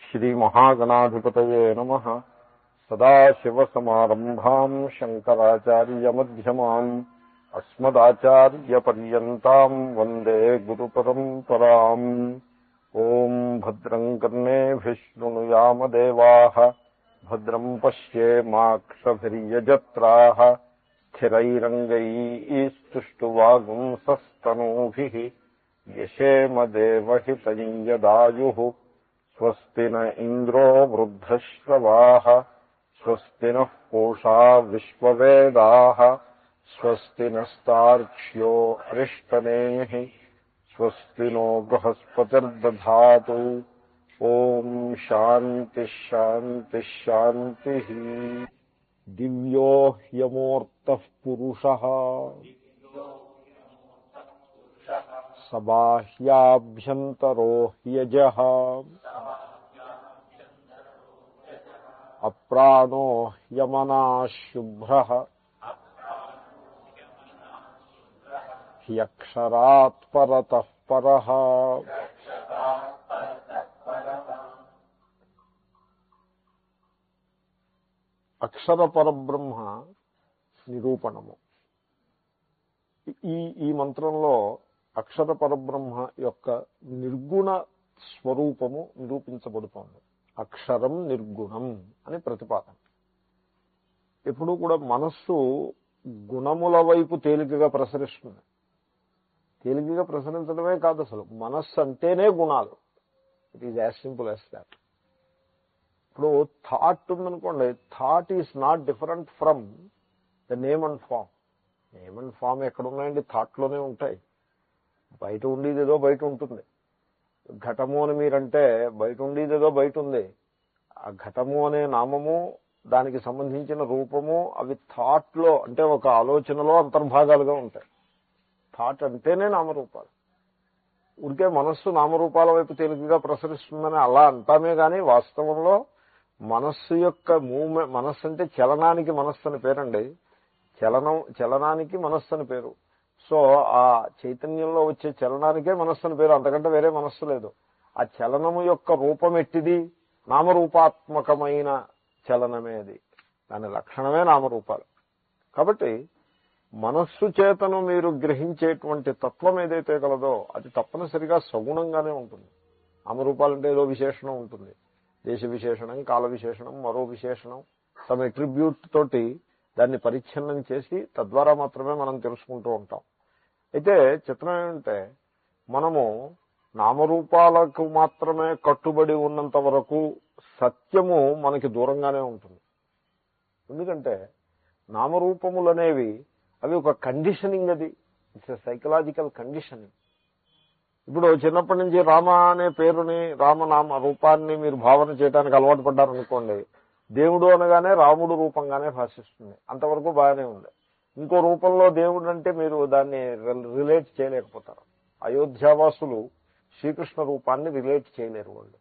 శ్రీమహాగణాధిపతయే నమః. సదాశివసమారంభాం శంకరాచార్యమధ్యమాం అస్మదాచార్యపర్యంతాం వందే గురుపరంపరాం. ఓం భద్రం కర్ణేభిః శృణుయామదేవాః భద్రం పశ్యేమాక్షభిర్యజత్రాః స్థిరైరంగైస్తుష్టువాగుంసస్తనూభిః యశేమ దేవహితం యదాయుః. స్వస్తి న ఇంద్రో వృద్ధశ్రవాః స్వస్తి నః పూషా విశ్వవేదాః స్వస్తి నస్తార్క్ష్యో అరిష్టనేమిః స్వస్తి నో బృహస్పతిర్దధాతు. ఓం శాంతి శాంతి శాంతి. దివ్యో హ్యమూర్తః పురుషః సబాహ్యాభ్యంతరో హ్యజః అప్రాణో హ్యమనాః శుభ్రః హ్యక్షరాత్ పరతః పరః. అక్షర పరబ్రహ్మ నిరూపణము. ఈ మంత్రంలో అక్షర పరబ్రహ్మ యొక్క నిర్గుణ స్వరూపము నిరూపించబడుతోంది. అక్షరం నిర్గుణం అని ప్రతిపాదన. ఎప్పుడూ కూడా మనస్సు గుణముల వైపు తేలికగా ప్రసరిస్తుంది. తేలికగా ప్రసరించడమే కాదు, అసలు మనస్సు అంటేనే గుణాలు. It is as simple as that. ఇప్పుడు థాట్ ఉందనుకోండి, thought is not different from the name and form. Name and form ఎక్కడున్నాయండి? థాట్లోనే ఉంటాయి. బయట ఉండేదేదో బయట ఉంటుంది. ఘటము అని మీరంటే బయట ఉండేదేదో బయట ఉంది. ఆ ఘటము అనే నామము, దానికి సంబంధించిన రూపము, అవి థాట్లో అంటే ఒక ఆలోచనలో అంతర్భాగాలుగా ఉంటాయి. థాట్ అంటేనే నామరూపాలు. ఉరికే మనస్సు నామరూపాల వైపు తేలికగా ప్రసరిస్తుందని అలా అంటామే కానీ వాస్తవంలో మనస్సు యొక్క మూవ్మెంట్, మనస్సు అంటే చలనానికి మనస్సు అని పేరండి. చలనానికి మనస్సు అని పేరు. సో ఆ చైతన్యంలో వచ్చే చలనానికే మనస్సు అని పేరు, అంతకంటే వేరే మనస్సు లేదు. ఆ చలనము యొక్క రూపం ఎట్టిది? నామరూపాత్మకమైన చలనమే అది. దాని లక్షణమే నామరూపాలు. కాబట్టి మనస్సు చేతను మీరు గ్రహించేటువంటి తత్వం ఏదైతే కలదో అది తప్పనిసరిగా సగుణంగానే ఉంటుంది. నామరూపాలంటే ఏదో విశేషణం ఉంటుంది. దేశ విశేషణం, కాల విశేషణం, మరో విశేషణం, తమ అట్రిబ్యూట్ తోటి దాన్ని పరిచ్ఛిన్నం చేసి తద్వారా మాత్రమే మనం తెలుసుకుంటూ ఉంటాం. అయితే చిత్రం ఏమంటే, మనము నామరూపాలకు మాత్రమే కట్టుబడి ఉన్నంత వరకు సత్యము మనకి దూరంగానే ఉంటుంది. ఎందుకంటే నామరూపములనేవి అవి ఒక కండిషనింగ్. అది ఇట్స్ ఎ సైకలాజికల్ కండిషనింగ్. ఇప్పుడు చిన్నప్పటి నుంచి రామ అనే పేరుని, రామనామ రూపాన్ని మీరు భావన చేయడానికి అలవాటు పడ్డారనుకోండి, దేవుడు అనగానే రాముడు రూపంగానే భాషిస్తుంది. అంతవరకు బాగానే ఉంది. ఇంకో రూపంలో దేవుడు అంటే మీరు దాన్ని రిలేట్ చేయలేకపోతారు. అయోధ్యావాసులు శ్రీకృష్ణ రూపాన్ని రిలేట్ చేయలేరు. వాళ్ళు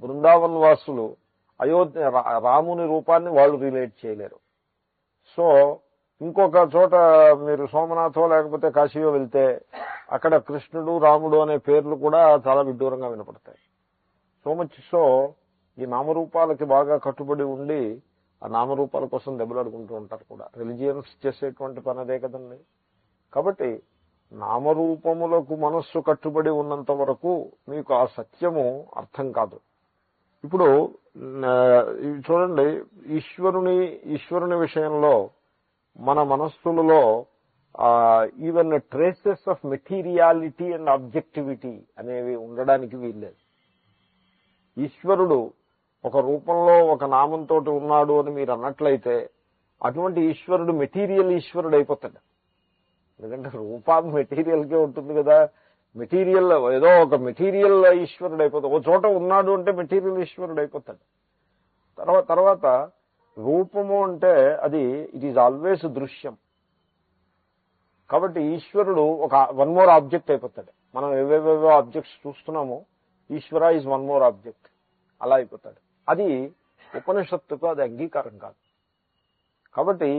బృందావన్ వాసులు రాముని రూపాన్ని వాళ్ళు రిలేట్ చేయలేరు. సో ఇంకొక చోట మీరు సోమనాథో లేకపోతే కాశీయో వెళ్తే అక్కడ కృష్ణుడు, రాముడు అనే పేర్లు కూడా చాలా విడ్డూరంగా వినపడతాయి. సో మచ్ సో ఈ నామరూపాలకి బాగా కట్టుబడి ఉండి ఆ నామరూపాల కోసం దెబ్బలాడుకుంటూ ఉంటారు కూడా. రిలిజియన్స్ చేసేటువంటి పని అదే కదండి. కాబట్టి నామరూపములకు మనస్సు కట్టుబడి ఉన్నంత వరకు మీకు ఆ సత్యము అర్థం కాదు. ఇప్పుడు చూడండి, ఈశ్వరుని విషయంలో మన మనస్సులలో even traces of materiality and objectivity అనేవి ఉండడానికి వీల్లేదు. ఈశ్వరుడు ఒక రూపంలో ఒక నామంతో ఉన్నాడు అని మీరు అన్నట్లయితే అటువంటి ఈశ్వరుడు మెటీరియల్ ఈశ్వరుడు అయిపోతాడు. ఎందుకంటే రూపం మెటీరియల్కే ఉంటుంది కదా. మెటీరియల్ ఏదో ఒక మెటీరియల్ ఈశ్వరుడు అయిపోతాడు. ఒక చోట ఉన్నాడు అంటే మెటీరియల్ ఈశ్వరుడు అయిపోతాడు. తర్వాత రూపము అంటే అది ఇట్ ఈజ్ ఆల్వేస్ దృశ్యం. కాబట్టి ఈశ్వరుడు ఒక వన్ మోర్ ఆబ్జెక్ట్ అయిపోతాడు. మనం ఏవేవేవో ఆబ్జెక్ట్స్ చూస్తున్నామో Ishwara is one more object, అలా అయిపోతాడు. అది ఉపనిషత్తుకు అది అంగీకారం కాదు. కాబట్టి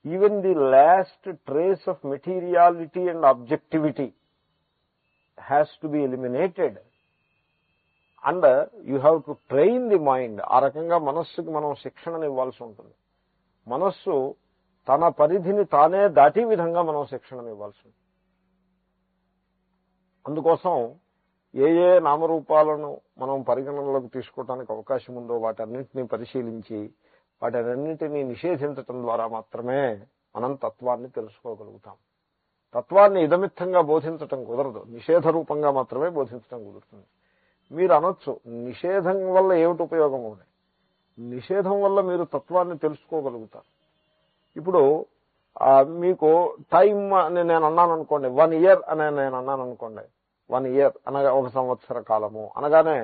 even the last trace of materiality and objectivity has to be eliminated. And you have to train the mind. ఆ రకంగా మనస్సుకి మనం శిక్షణను ఇవ్వాల్సి ఉంటుంది. మనస్సు తన పరిధిని తానే దాటి విధంగా మనం శిక్షణను ఇవ్వాల్సి ఉంటుంది. అందుకోసం ఏ ఏ నామరూపాలను మనం పరిగణనలోకి తీసుకోవడానికి అవకాశం ఉందో వాటన్నింటినీ పరిశీలించి వాటన్నింటినీ నిషేధించటం ద్వారా మాత్రమే మనం తత్వాన్ని తెలుసుకోగలుగుతాం. తత్వాన్ని ఇదమిత్తంగా బోధించటం కుదరదు, నిషేధ రూపంగా మాత్రమే బోధించటం కుదురుతుంది. మీరు అనొచ్చు, నిషేధం వల్ల ఏమిటి ఉపయోగం ఉంది? నిషేధం వల్ల మీరు తత్వాన్ని తెలుసుకోగలుగుతారు. ఇప్పుడు మీకు టైం అని నేను అన్నాను అనుకోండి, 1 year అని నేను అన్నాను అనుకోండి, 1 year అనగా 1 సంవత్సర కాలము అనగానే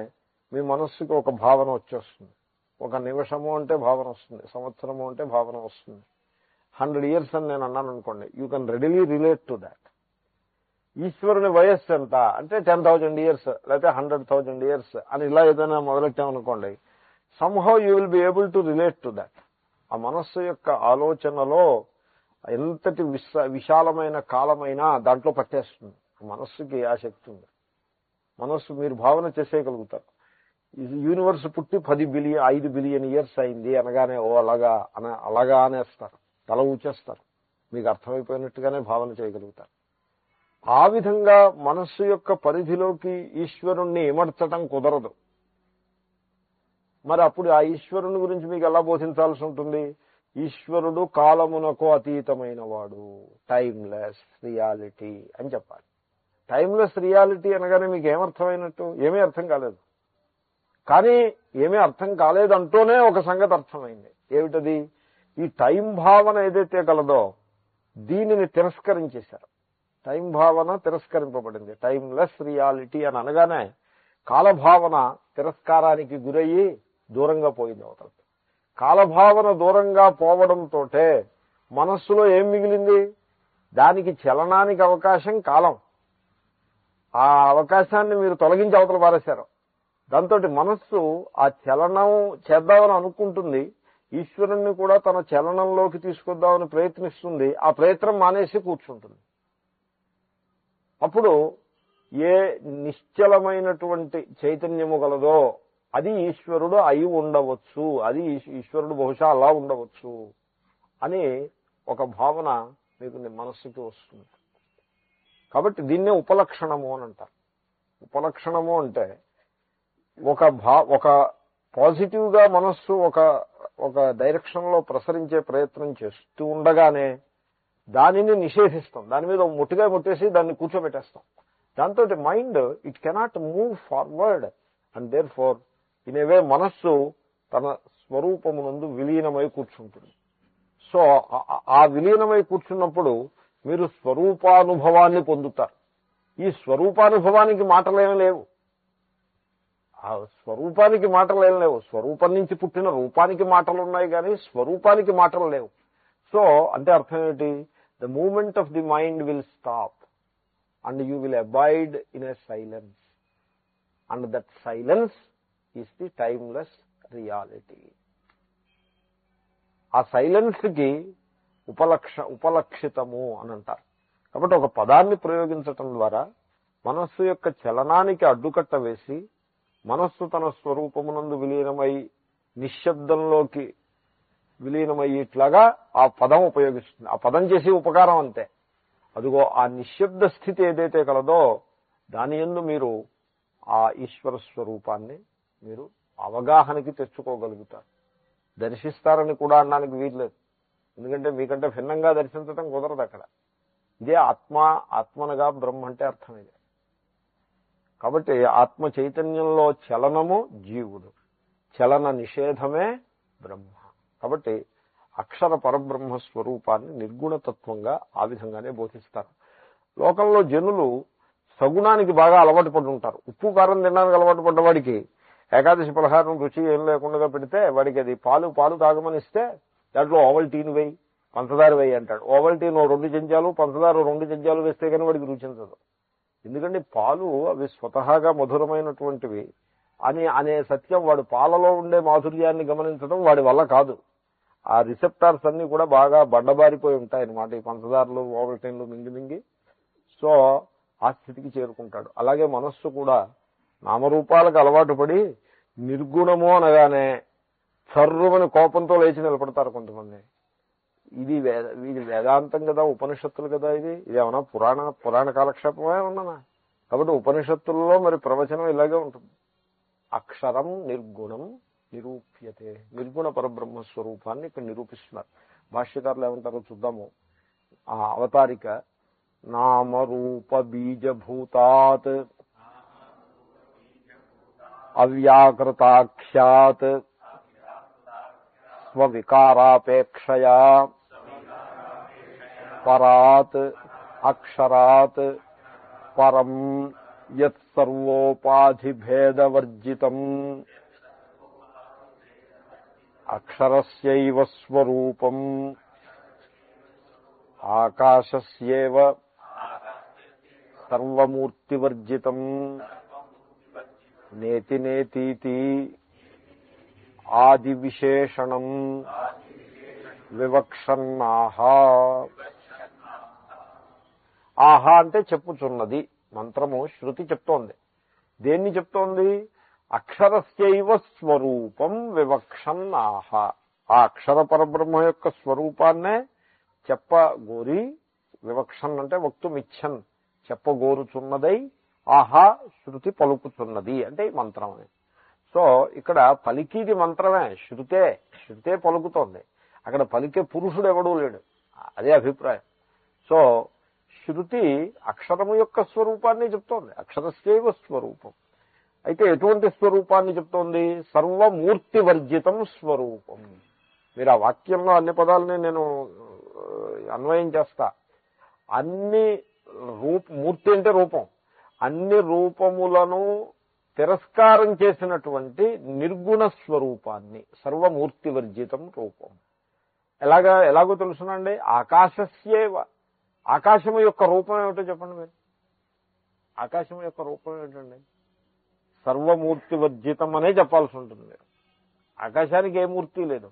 మీ మనస్సుకి ఒక భావన వచ్చేస్తుంది. 1 నిమిషము అంటే భావన వస్తుంది, సంవత్సరము అంటే భావన వస్తుంది. 100 years అని నేను అన్నాను అనుకోండి, you can readily relate to that. ఈశ్వరుని వయస్సు ఎంత అంటే 10,000 years లేకపోతే 100,000 years అని ఇలా ఏదైనా మొదలెట్టామనుకోండి, somehow you will be able to relate to that. ఆ మనస్సు యొక్క ఆలోచనలో ఎంతటి విశాలమైన కాలమైనా దాంట్లో పట్టేస్తుంది. మనస్సుకి ఆ శక్తి ఉంది. మనస్సు మీరు భావన చేసేయగలుగుతారు. యూనివర్స్ పుట్టి 5 బిలియన్ ఇయర్స్ అయింది అనగానే ఓ అలాగా అనేస్తారు, తల ఊచేస్తారు. మీకు అర్థమైపోయినట్టుగానే భావన చేయగలుగుతారు. ఆ విధంగా మనస్సు యొక్క పరిధిలోకి ఈశ్వరుణ్ణి ఇమర్చటం కుదరదు. మరి అప్పుడు ఆ ఈశ్వరుని గురించి మీకు ఎలా బోధించాల్సి ఉంటుంది? ఈశ్వరుడు కాలమునకు అతీతమైన వాడు, టైమ్లెస్ రియాలిటీ అని చెప్పాలి. టైమ్లెస్ రియాలిటీ అనగానే మీకు ఏమర్థమైనట్టు? ఏమీ అర్థం కాలేదు. కానీ ఏమీ అర్థం కాలేదంటూనే ఒక సంగతి అర్థమైంది. ఏమిటది? ఈ టైం భావన ఏదైతే కలదో దీనిని తిరస్కరించేశారు. టైం భావన తిరస్కరింపబడింది. టైమ్లెస్ రియాలిటీ అని అనగానే కాలభావన తిరస్కారానికి గురయ్యి దూరంగా పోయింది అవతల. కాలభావన దూరంగా పోవడంతో మనస్సులో ఏం మిగిలింది? దానికి చలనానికి అవకాశం కాలం. ఆ అవకాశాన్ని మీరు తొలగించి అవతల పారేశారు. దాంతో మనస్సు ఆ చలనం చేద్దామని అనుకుంటుంది, ఈశ్వరుణ్ణి కూడా తన చలనంలోకి తీసుకొద్దామని ప్రయత్నిస్తుంది. ఆ ప్రయత్నం మానేసి కూర్చుంటుంది. అప్పుడు ఏ నిశ్చలమైనటువంటి చైతన్యము గలదో అది ఈశ్వరుడు అయి ఉండవచ్చు, అది ఈశ్వరుడు బహుశా అలా ఉండవచ్చు అని ఒక భావన మీకు మనస్సుకి వస్తుంది. కాబట్టి దీన్నే ఉపలక్షణము అని అంటారు. ఉపలక్షణము అంటే ఒక పాజిటివ్ గా మనస్సు ఒక డైరెక్షన్ లో ప్రసరించే ప్రయత్నం చేస్తూ ఉండగానే దానిని నిషేధిస్తాం. దాని మీద ముట్టిగా ముట్టేసి దాన్ని కూర్చోబెట్టేస్తాం. దాంతో mind it cannot move forward and therefore in a way మనస్సు తన స్వరూపమునందు విలీనమై కూర్చుంటుంది. సో ఆ విలీనమై కూర్చున్నప్పుడు మీరు స్వరూపానుభవాన్ని పొందుతారు. ఈ స్వరూపానుభవానికి మాటలేం లేవు. ఆ స్వరూపానికి మాటలేం లేవు. స్వరూపం నుంచి పుట్టిన రూపానికి మాటలు ఉన్నాయి కానీ స్వరూపానికి మాటలు లేవు. సో అంటే అర్థం ఏంటి? The moment of the mind will stop and you will abide in a silence and that silence is the timeless reality. ఆ సైలెన్స్ కి ఉపలక్షితము అని అంటారు. కాబట్టి ఒక పదాన్ని ప్రయోగించటం ద్వారా మనస్సు యొక్క చలనానికి అడ్డుకట్ట వేసి మనస్సు తన స్వరూపమునందు విలీనమై నిశ్శబ్దంలోకి విలీనమయ్యేట్లాగా ఆ పదం ఉపయోగిస్తుంది. ఆ పదం చేసే ఉపకారం అంతే. అదిగో ఆ నిశ్శబ్ద స్థితి ఏదైతే కలదో దాని యందు మీరు ఆ ఈశ్వర స్వరూపాన్ని మీరు అవగాహనకి తెచ్చుకోగలుగుతారు. దర్శిస్తారని కూడా అనడానికి వీల్లేదు. ఎందుకంటే మీకంటే భిన్నంగా దర్శించడం కుదరదు అక్కడ. ఇదే ఆత్మనగా బ్రహ్మ అంటే అర్థం ఇదే. కాబట్టి ఆత్మ చైతన్యంలో చలనము జీవుడు, చలన నిషేధమే బ్రహ్మ. కాబట్టి అక్షర పరబ్రహ్మ స్వరూపాన్ని నిర్గుణతత్వంగా ఆ విధంగానే బోధిస్తారు. లోకంలో జనులు సగుణానికి బాగా అలవాటు పడి ఉంటారు. ఉప్పు కారం తినడానికి అలవాటు పడ్డవాడికి ఏకాదశి పలహారం రుచి ఏం లేకుండా పెడితే వాడికి అది పాలు తాగమని ఇస్తే దాంట్లో ఓవల్టీన్ వేయి, పంచదార వేయి అంటాడు. ఓవల్టీన్ 2 చెంచాలు, పంచదార 2 చెంచాలు వేస్తే కానీ వాడికి రుచించదు. ఎందుకంటే పాలు అవి స్వతహాగా మధురమైనటువంటివి అనే సత్యం వాడు పాలలో ఉండే మాధుర్యాన్ని గమనించడం వాడి వల్ల కాదు. ఆ రిసెప్టార్స్ అన్ని కూడా బాగా బండబారిపోయి ఉంటాయన్నమాట ఈ పంచదారలు ఓవల్టీన్లు మింగి. సో ఆ స్థితికి చేరుకుంటాడు. అలాగే మనస్సు కూడా నామరూపాలకు అలవాటు పడి నిర్గుణము అనగానే సర్వమని కోపంతో లేచి నిలబడతారు కొంతమంది. ఇది వేదాంతం కదా, ఉపనిషత్తులు కదా, ఇది ఏమన్నా పురాణ కాలక్షేపమే ఉన్నానా? కాబట్టి ఉపనిషత్తుల్లో మరి ప్రవచనం ఇలాగే ఉంటుంది. అక్షరం నిర్గుణం నిరూప్యతే, నిర్గుణ పరబ్రహ్మస్వరూపాన్ని ఇక్కడ నిరూపిస్తున్నారు. భాష్యకారులు ఏమంటారో చూద్దాము. ఆ అవతారిక నామరూప బీజభూతాత్ అవ్యాకృతాఖ్యాత్ స్వవికారాపేక్షయా పరాత్ అక్షరాత్ పరం యత్ సర్వోపాధిభేదవర్జితం అక్షరస్యైవ స్వరూపం ఆకాశస్యేవ సర్వమూర్తివర్జితం నేతి నేతీతి ఆది విశేషణం వివక్షన్నాహ. ఆహా అంటే చెప్పుచున్నది. మంత్రము శృతి చెప్తోంది. దేన్ని చెప్తోంది? అక్షరస్యైవ స్వరూపం వివక్షన్నాహ. ఆ అక్షర పరబ్రహ్మ యొక్క స్వరూపాన్నే చెప్పగోరి, వివక్షన్ అంటే వక్తుమిచ్చన్, చెప్పగోరుచున్నదై ఆహా శృతి పలుకుతున్నది అంటే ఈ మంత్రం అని. సో ఇక్కడ పలికిది మంత్రమే, శృతే పలుకుతోంది. అక్కడ పలికే పురుషుడు ఎవడూ లేడు, అదే అభిప్రాయం. సో శృతి అక్షరము యొక్క స్వరూపాన్ని చెప్తోంది. అక్షరస్యైవ స్వరూపం. అయితే ఎటువంటి స్వరూపాన్ని చెప్తోంది? సర్వమూర్తి వర్జితం స్వరూపం. మీరు ఆ వాక్యంలో అన్ని పదాలని నేను అన్వయం చేస్తా. అన్ని మూర్తి అంటే రూపం, అన్ని రూపములను తిరస్కారం చేసినటువంటి నిర్గుణ స్వరూపాన్ని సర్వమూర్తి వర్జితం రూపం. ఎలాగో తెలుసునండి. ఆకాశస్యేవ, ఆకాశము యొక్క రూపం ఏమిటో చెప్పండి మీరు. ఆకాశము యొక్క రూపం ఏమిటండి? సర్వమూర్తి వర్జితం అనే చెప్పాల్సి ఉంటుంది మీరు. ఆకాశానికి ఏ మూర్తి లేదు.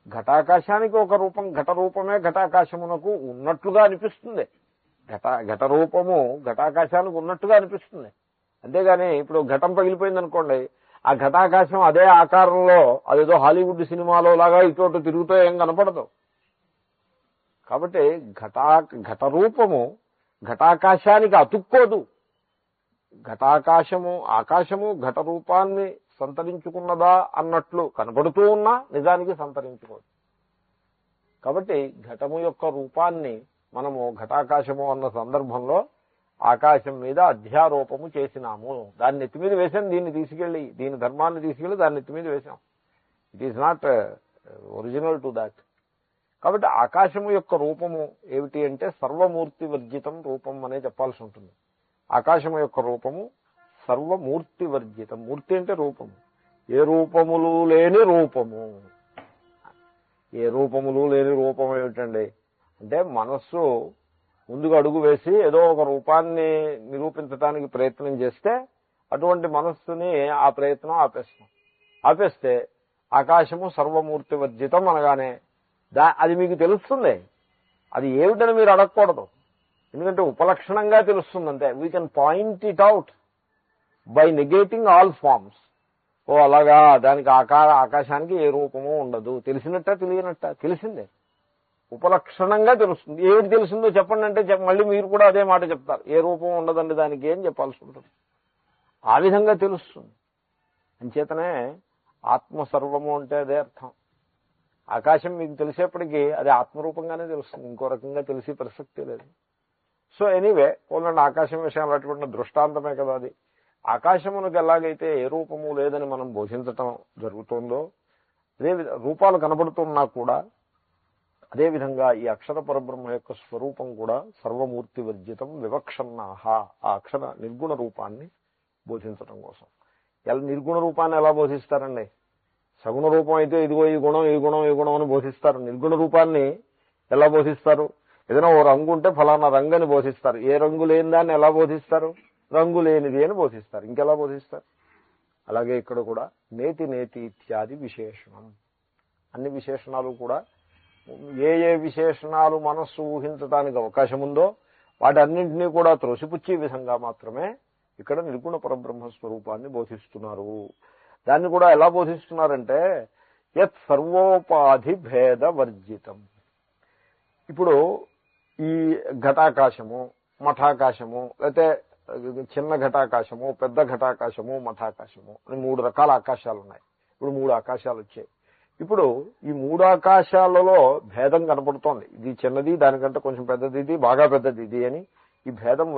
ఘటాకాశానికి ఒక రూపం, ఘట రూపమే ఘటాకాశమునకు ఉన్నట్లుగా అనిపిస్తుంది. ఘట రూపము ఘటాకాశానికి ఉన్నట్టుగా అనిపిస్తుంది. అంతేగాని ఇప్పుడు ఘటం పగిలిపోయింది అనుకోండి, ఆ ఘటాకాశం అదే ఆకారంలో అదేదో హాలీవుడ్ సినిమాలో లాగా ఇటు తిరుగుతూ ఏం కనపడదు. కాబట్టి ఘట రూపము ఘటాకాశానికి అతుక్కోదు. ఆకాశము ఘట రూపాన్ని సంతరించుకున్నదా అన్నట్లు కనబడుతూ ఉన్నా నిజానికి సంతరించుకోదు. కాబట్టి ఘటము యొక్క రూపాన్ని మనము ఘటాకాశము అన్న సందర్భంలో ఆకాశం మీద అధ్యారోపము చేసినాము. దాన్ని నెత్తి మీద వేసాం, దీని ధర్మాన్ని తీసుకెళ్లి దాన్ని నెత్తి మీద వేసాం. It is not original to that. కాబట్టి ఆకాశము యొక్క రూపము ఏమిటి అంటే సర్వమూర్తి వర్జితం రూపం అనే చెప్పాల్సి ఉంటుంది. ఆకాశము యొక్క రూపము సర్వమూర్తి వర్జితం. మూర్తి అంటే రూపము, ఏ రూపములు లేని రూపము. ఏ రూపములు లేని రూపం ఏమిటండి అంటే మనస్సు ముందుకు అడుగు వేసి ఏదో ఒక రూపాన్ని నిరూపించడానికి ప్రయత్నం చేస్తే అటువంటి మనస్సుని ఆ ప్రయత్నం ఆపేస్తే ఆకాశము సర్వమూర్తి వర్జితం అనగానే అది మీకు తెలుస్తుంది. అది ఏమిటని మీరు అడగకూడదు, ఎందుకంటే ఉపలక్షణంగా తెలుస్తుంది అంతే. We can point it out by negating all forms. ఓ అలాగా, దానికి ఆకాశానికి ఏ రూపము ఉండదు. తెలిసినట్ట తెలియనట్ట? తెలిసిందే, ఉపలక్షణంగా తెలుస్తుంది. ఏమిటి తెలిసిందో చెప్పండి అంటే మళ్ళీ మీరు కూడా అదే మాట చెప్తారు, ఏ రూపం ఉండదండి దానికి ఏం చెప్పాల్సి ఉంటుంది. ఆ విధంగా తెలుస్తుంది. అంచేతనే ఆత్మసర్వము అంటే అదే అర్థం. ఆకాశం మీకు తెలిసేప్పటికీ అది ఆత్మరూపంగానే తెలుస్తుంది, ఇంకో రకంగా తెలిసే ప్రసక్తి లేదు. సో ఎనీవే, పోలండి ఆకాశం విషయం అలాంటి దృష్టాంతమే కదా అది. ఆకాశమునకు ఎలాగైతే ఏ రూపము లేదని మనం బోధించటం జరుగుతుందో, అదే రూపాలు కనబడుతున్నా కూడా అదేవిధంగా ఈ అక్షర పరబ్రహ్మ యొక్క స్వరూపం కూడా సర్వమూర్తి వర్జితం వివక్షన్నాహ. ఆ అక్షర నిర్గుణ రూపాన్ని బోధించటం కోసం. నిర్గుణ రూపాన్ని ఎలా బోధిస్తారండి? సగుణ రూపం అయితే ఇదిగో ఈ గుణం ఈ గుణం ఈ గుణం అని బోధిస్తారు. నిర్గుణ రూపాన్ని ఎలా బోధిస్తారు? ఏదైనా ఓ రంగు ఉంటే ఫలానా రంగు అని బోధిస్తారు. ఏ రంగు లేని దాన్ని ఎలా బోధిస్తారు? రంగు లేనిది అని బోధిస్తారు. ఇంకెలా బోధిస్తారు? అలాగే ఇక్కడ కూడా నేతి నేతి ఇత్యాది విశేషణం. అన్ని విశేషణాలు కూడా ఏ ఏ విశేషణాలు మనస్సు ఊహించడానికి అవకాశం ఉందో వాటన్నింటినీ కూడా త్రోసిపుచ్చే విధంగా మాత్రమే ఇక్కడ నిర్గుణ పరబ్రహ్మ స్వరూపాన్ని బోధిస్తున్నారు. దాన్ని కూడా ఎలా బోధిస్తున్నారంటే యత్ సర్వోపాధి భేద వర్జితం. ఇప్పుడు ఈ ఘటాకాశము, మఠాకాశము, లేకపోతే చిన్న ఘటాకాశము, పెద్ద ఘటాకాశము, మఠాకాశము అని 3 రకాల ఆకాశాలు ఉన్నాయి. ఇప్పుడు 3 ఆకాశాలు వచ్చాయి. ఇప్పుడు ఈ 3 ఆకాశాలలో భేదం కనపడుతోంది. ఇది చిన్నది, దానికంటే కొంచెం పెద్దది, ఇది బాగా పెద్దది ఇది అని ఈ భేదం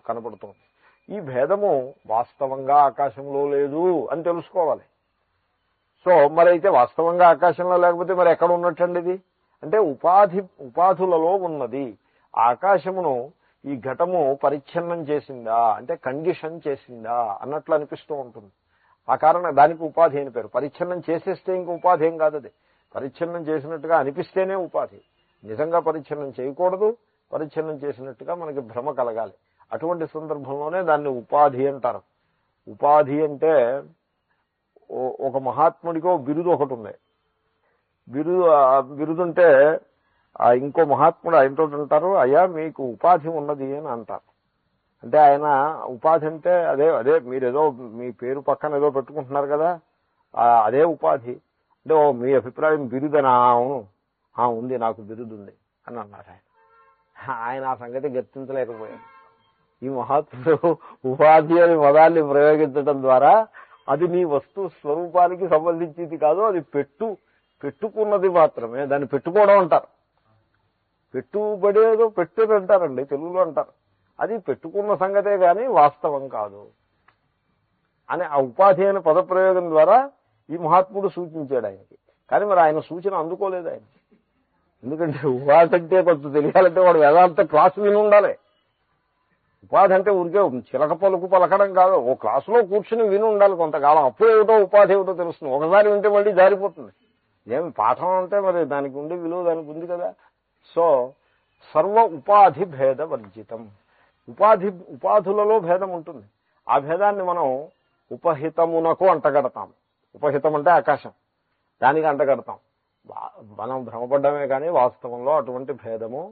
కనపడుతోంది. ఈ భేదము వాస్తవంగా ఆకాశంలో లేదు అని తెలుసుకోవాలి. సో మరి అయితే వాస్తవంగా ఆకాశంలో లేకపోతే మరి ఎక్కడ ఉన్నట్టండి ఇది అంటే ఉపాధులలో ఉన్నది. ఆకాశమును ఈ ఘటము పరిచ్ఛిన్నం చేసిందా అంటే కండిషన్ చేసిందా అన్నట్లు అనిపిస్తూ ఉంటుంది. ఆ కారణం దానికి ఉపాధి అని పేరు. పరిచ్ఛిన్నం చేసేస్తే ఇంక ఉపాధి ఏం కాదు. అది పరిచ్ఛిన్నం చేసినట్టుగా అనిపిస్తేనే ఉపాధి. నిజంగా పరిచ్ఛిన్నం చేయకూడదు, పరిచ్ఛిన్నం చేసినట్టుగా మనకి భ్రమ కలగాలి. అటువంటి సందర్భంలోనే దాన్ని ఉపాధి అంటారు. ఉపాధి అంటే ఒక మహాత్ముడికో బిరుదు ఒకటి ఉంది. బిరుదుంటే ఇంకో మహాత్ముడు ఆయనతో అంటారు, అయ్యా మీకు ఉపాధి ఉన్నది అని అంటారు. అంటే ఆయన ఉపాధి అంటే అదే మీరేదో మీ పేరు పక్కన ఏదో పెట్టుకుంటున్నారు కదా, అదే ఉపాధి. అంటే మీ అభిప్రాయం బిరుదనా? అవును, ఉంది, నాకు బిరుదు ఉంది అని అన్నారు ఆయన. ఆ సంగతి గుర్తించలేకపోయారు. ఈ మహాత్ముడు ఉపాధి అని పదాన్ని ప్రయోగించడం ద్వారా అది నీ వస్తు స్వరూపానికి సంబంధించింది కాదు, అది పెట్టుకున్నది మాత్రమే. దాన్ని పెట్టుకోవడం అంటారు. పెట్టుబడేదో పెట్టేది అంటారండి, తెలుగులో అంటారు. అది పెట్టుకున్న సంగతే గాని వాస్తవం కాదు అని ఆ ఉపాధి అనే పదప్రయోగం ద్వారా ఈ మహాత్ముడు సూచించాడు ఆయనకి. కానీ మరి ఆయన సూచన అందుకోలేదు ఆయన. ఎందుకంటే ఉపాధి అంటే కొంచెం తెలియాలంటే వాడు వేదాంత క్లాసు విని ఉండాలి. ఉపాధి అంటే ఊరికే చిలక పలుకు పలకడం కాదు. ఓ క్లాసులో కూర్చుని విని ఉండాలి కొంతకాలం. అప్పుడు ఏమిటో ఉపాధి ఏమిటో తెలుస్తుంది. ఒకసారి వింటే మళ్ళీ జారిపోతుంది. ఏమి పాఠం అంటే మరి దానికి ఉండే విలువ దానికి ఉంది కదా. సో సర్వ ఉపాధి భేద వర్జితం. ఉపాధులలో భేదం ఉంటుంది. ఆ భేదాన్ని మనం ఉపహితమునకు అంటగడతాం. ఉపహితం అంటే ఆకాశం, దానికి అంటగడతాం. మనం భ్రమపడ్డమే కానీ వాస్తవంలో అటువంటి భేదము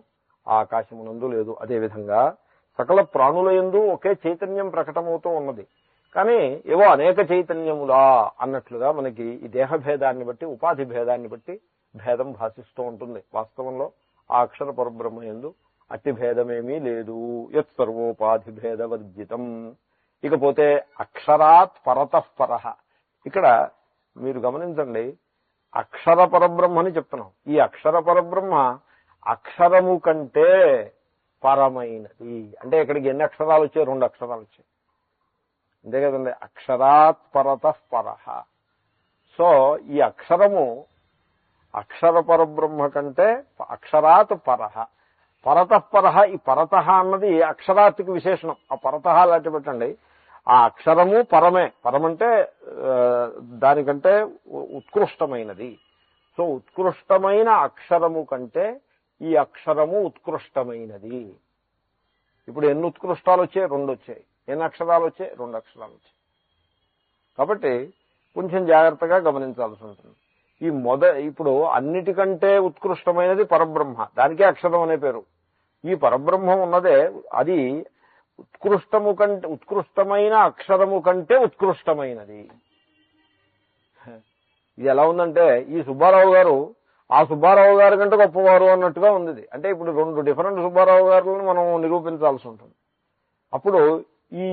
ఆ ఆకాశమునందు లేదు. అదేవిధంగా సకల ప్రాణుల యందు ఒకే చైతన్యం ప్రకటమవుతూ ఉన్నది. కానీ ఏవో అనేక చైతన్యములా అన్నట్లుగా మనకి ఈ దేహ భేదాన్ని బట్టి, ఉపాధి భేదాన్ని బట్టి భేదం భాషిస్తూ ఉంటుంది. వాస్తవంలో ఆ అక్షర పరబ్రహ్మ యందు అట్టి భేదమేమీ లేదు. యత్ సర్వోపాధి భేద వర్జితం. ఇకపోతే అక్షరాత్ పరతః పరః. ఇక్కడ మీరు గమనించండి, అక్షర పరబ్రహ్మని చెప్తున్నాం. ఈ అక్షర పరబ్రహ్మ అక్షరము కంటే పరమైనది. అంటే ఇక్కడికి ఎన్ని అక్షరాలు వచ్చాయి? 2 అక్షరాలు వచ్చాయి. అంతే కదండి. అక్షరాత్ పరతః పరః. సో ఈ అక్షరము అక్షర పరబ్రహ్మ కంటే అక్షరాత్ పరః. పరతః పరః. ఈ పరతః అన్నది అక్షరాత్కి విశేషణం. ఆ పరతః లాంటి పెట్టండి. ఆ అక్షరము పరమే. పరమంటే దానికంటే ఉత్కృష్టమైనది. సో ఉత్కృష్టమైన అక్షరము కంటే ఈ అక్షరము ఉత్కృష్టమైనది. ఇప్పుడు ఎన్ని ఉత్కృష్టాలు వచ్చాయి? 2 వచ్చాయి. ఎన్ని అక్షరాలు వచ్చాయి? 2 అక్షరాలు వచ్చాయి. కాబట్టి కొంచెం జాగ్రత్తగా గమనించాల్సి ఉంటుంది. ఇప్పుడు అన్నిటికంటే ఉత్కృష్టమైనది పరబ్రహ్మ. దానికే అక్షరం అనే పేరు. ఈ పరబ్రహ్మం ఉన్నదే అది ఉత్కృష్టమైన అక్షరము కంటే ఉత్కృష్టమైనది. ఇది ఎలా ఉందంటే ఈ సుబ్బారావు గారు ఆ సుబ్బారావు గారి కంటే గొప్పవారు అన్నట్టుగా ఉంది. అంటే ఇప్పుడు 2 డిఫరెంట్ సుబ్బారావు గారులను మనం నిరూపించాల్సి ఉంటుంది. అప్పుడు ఈ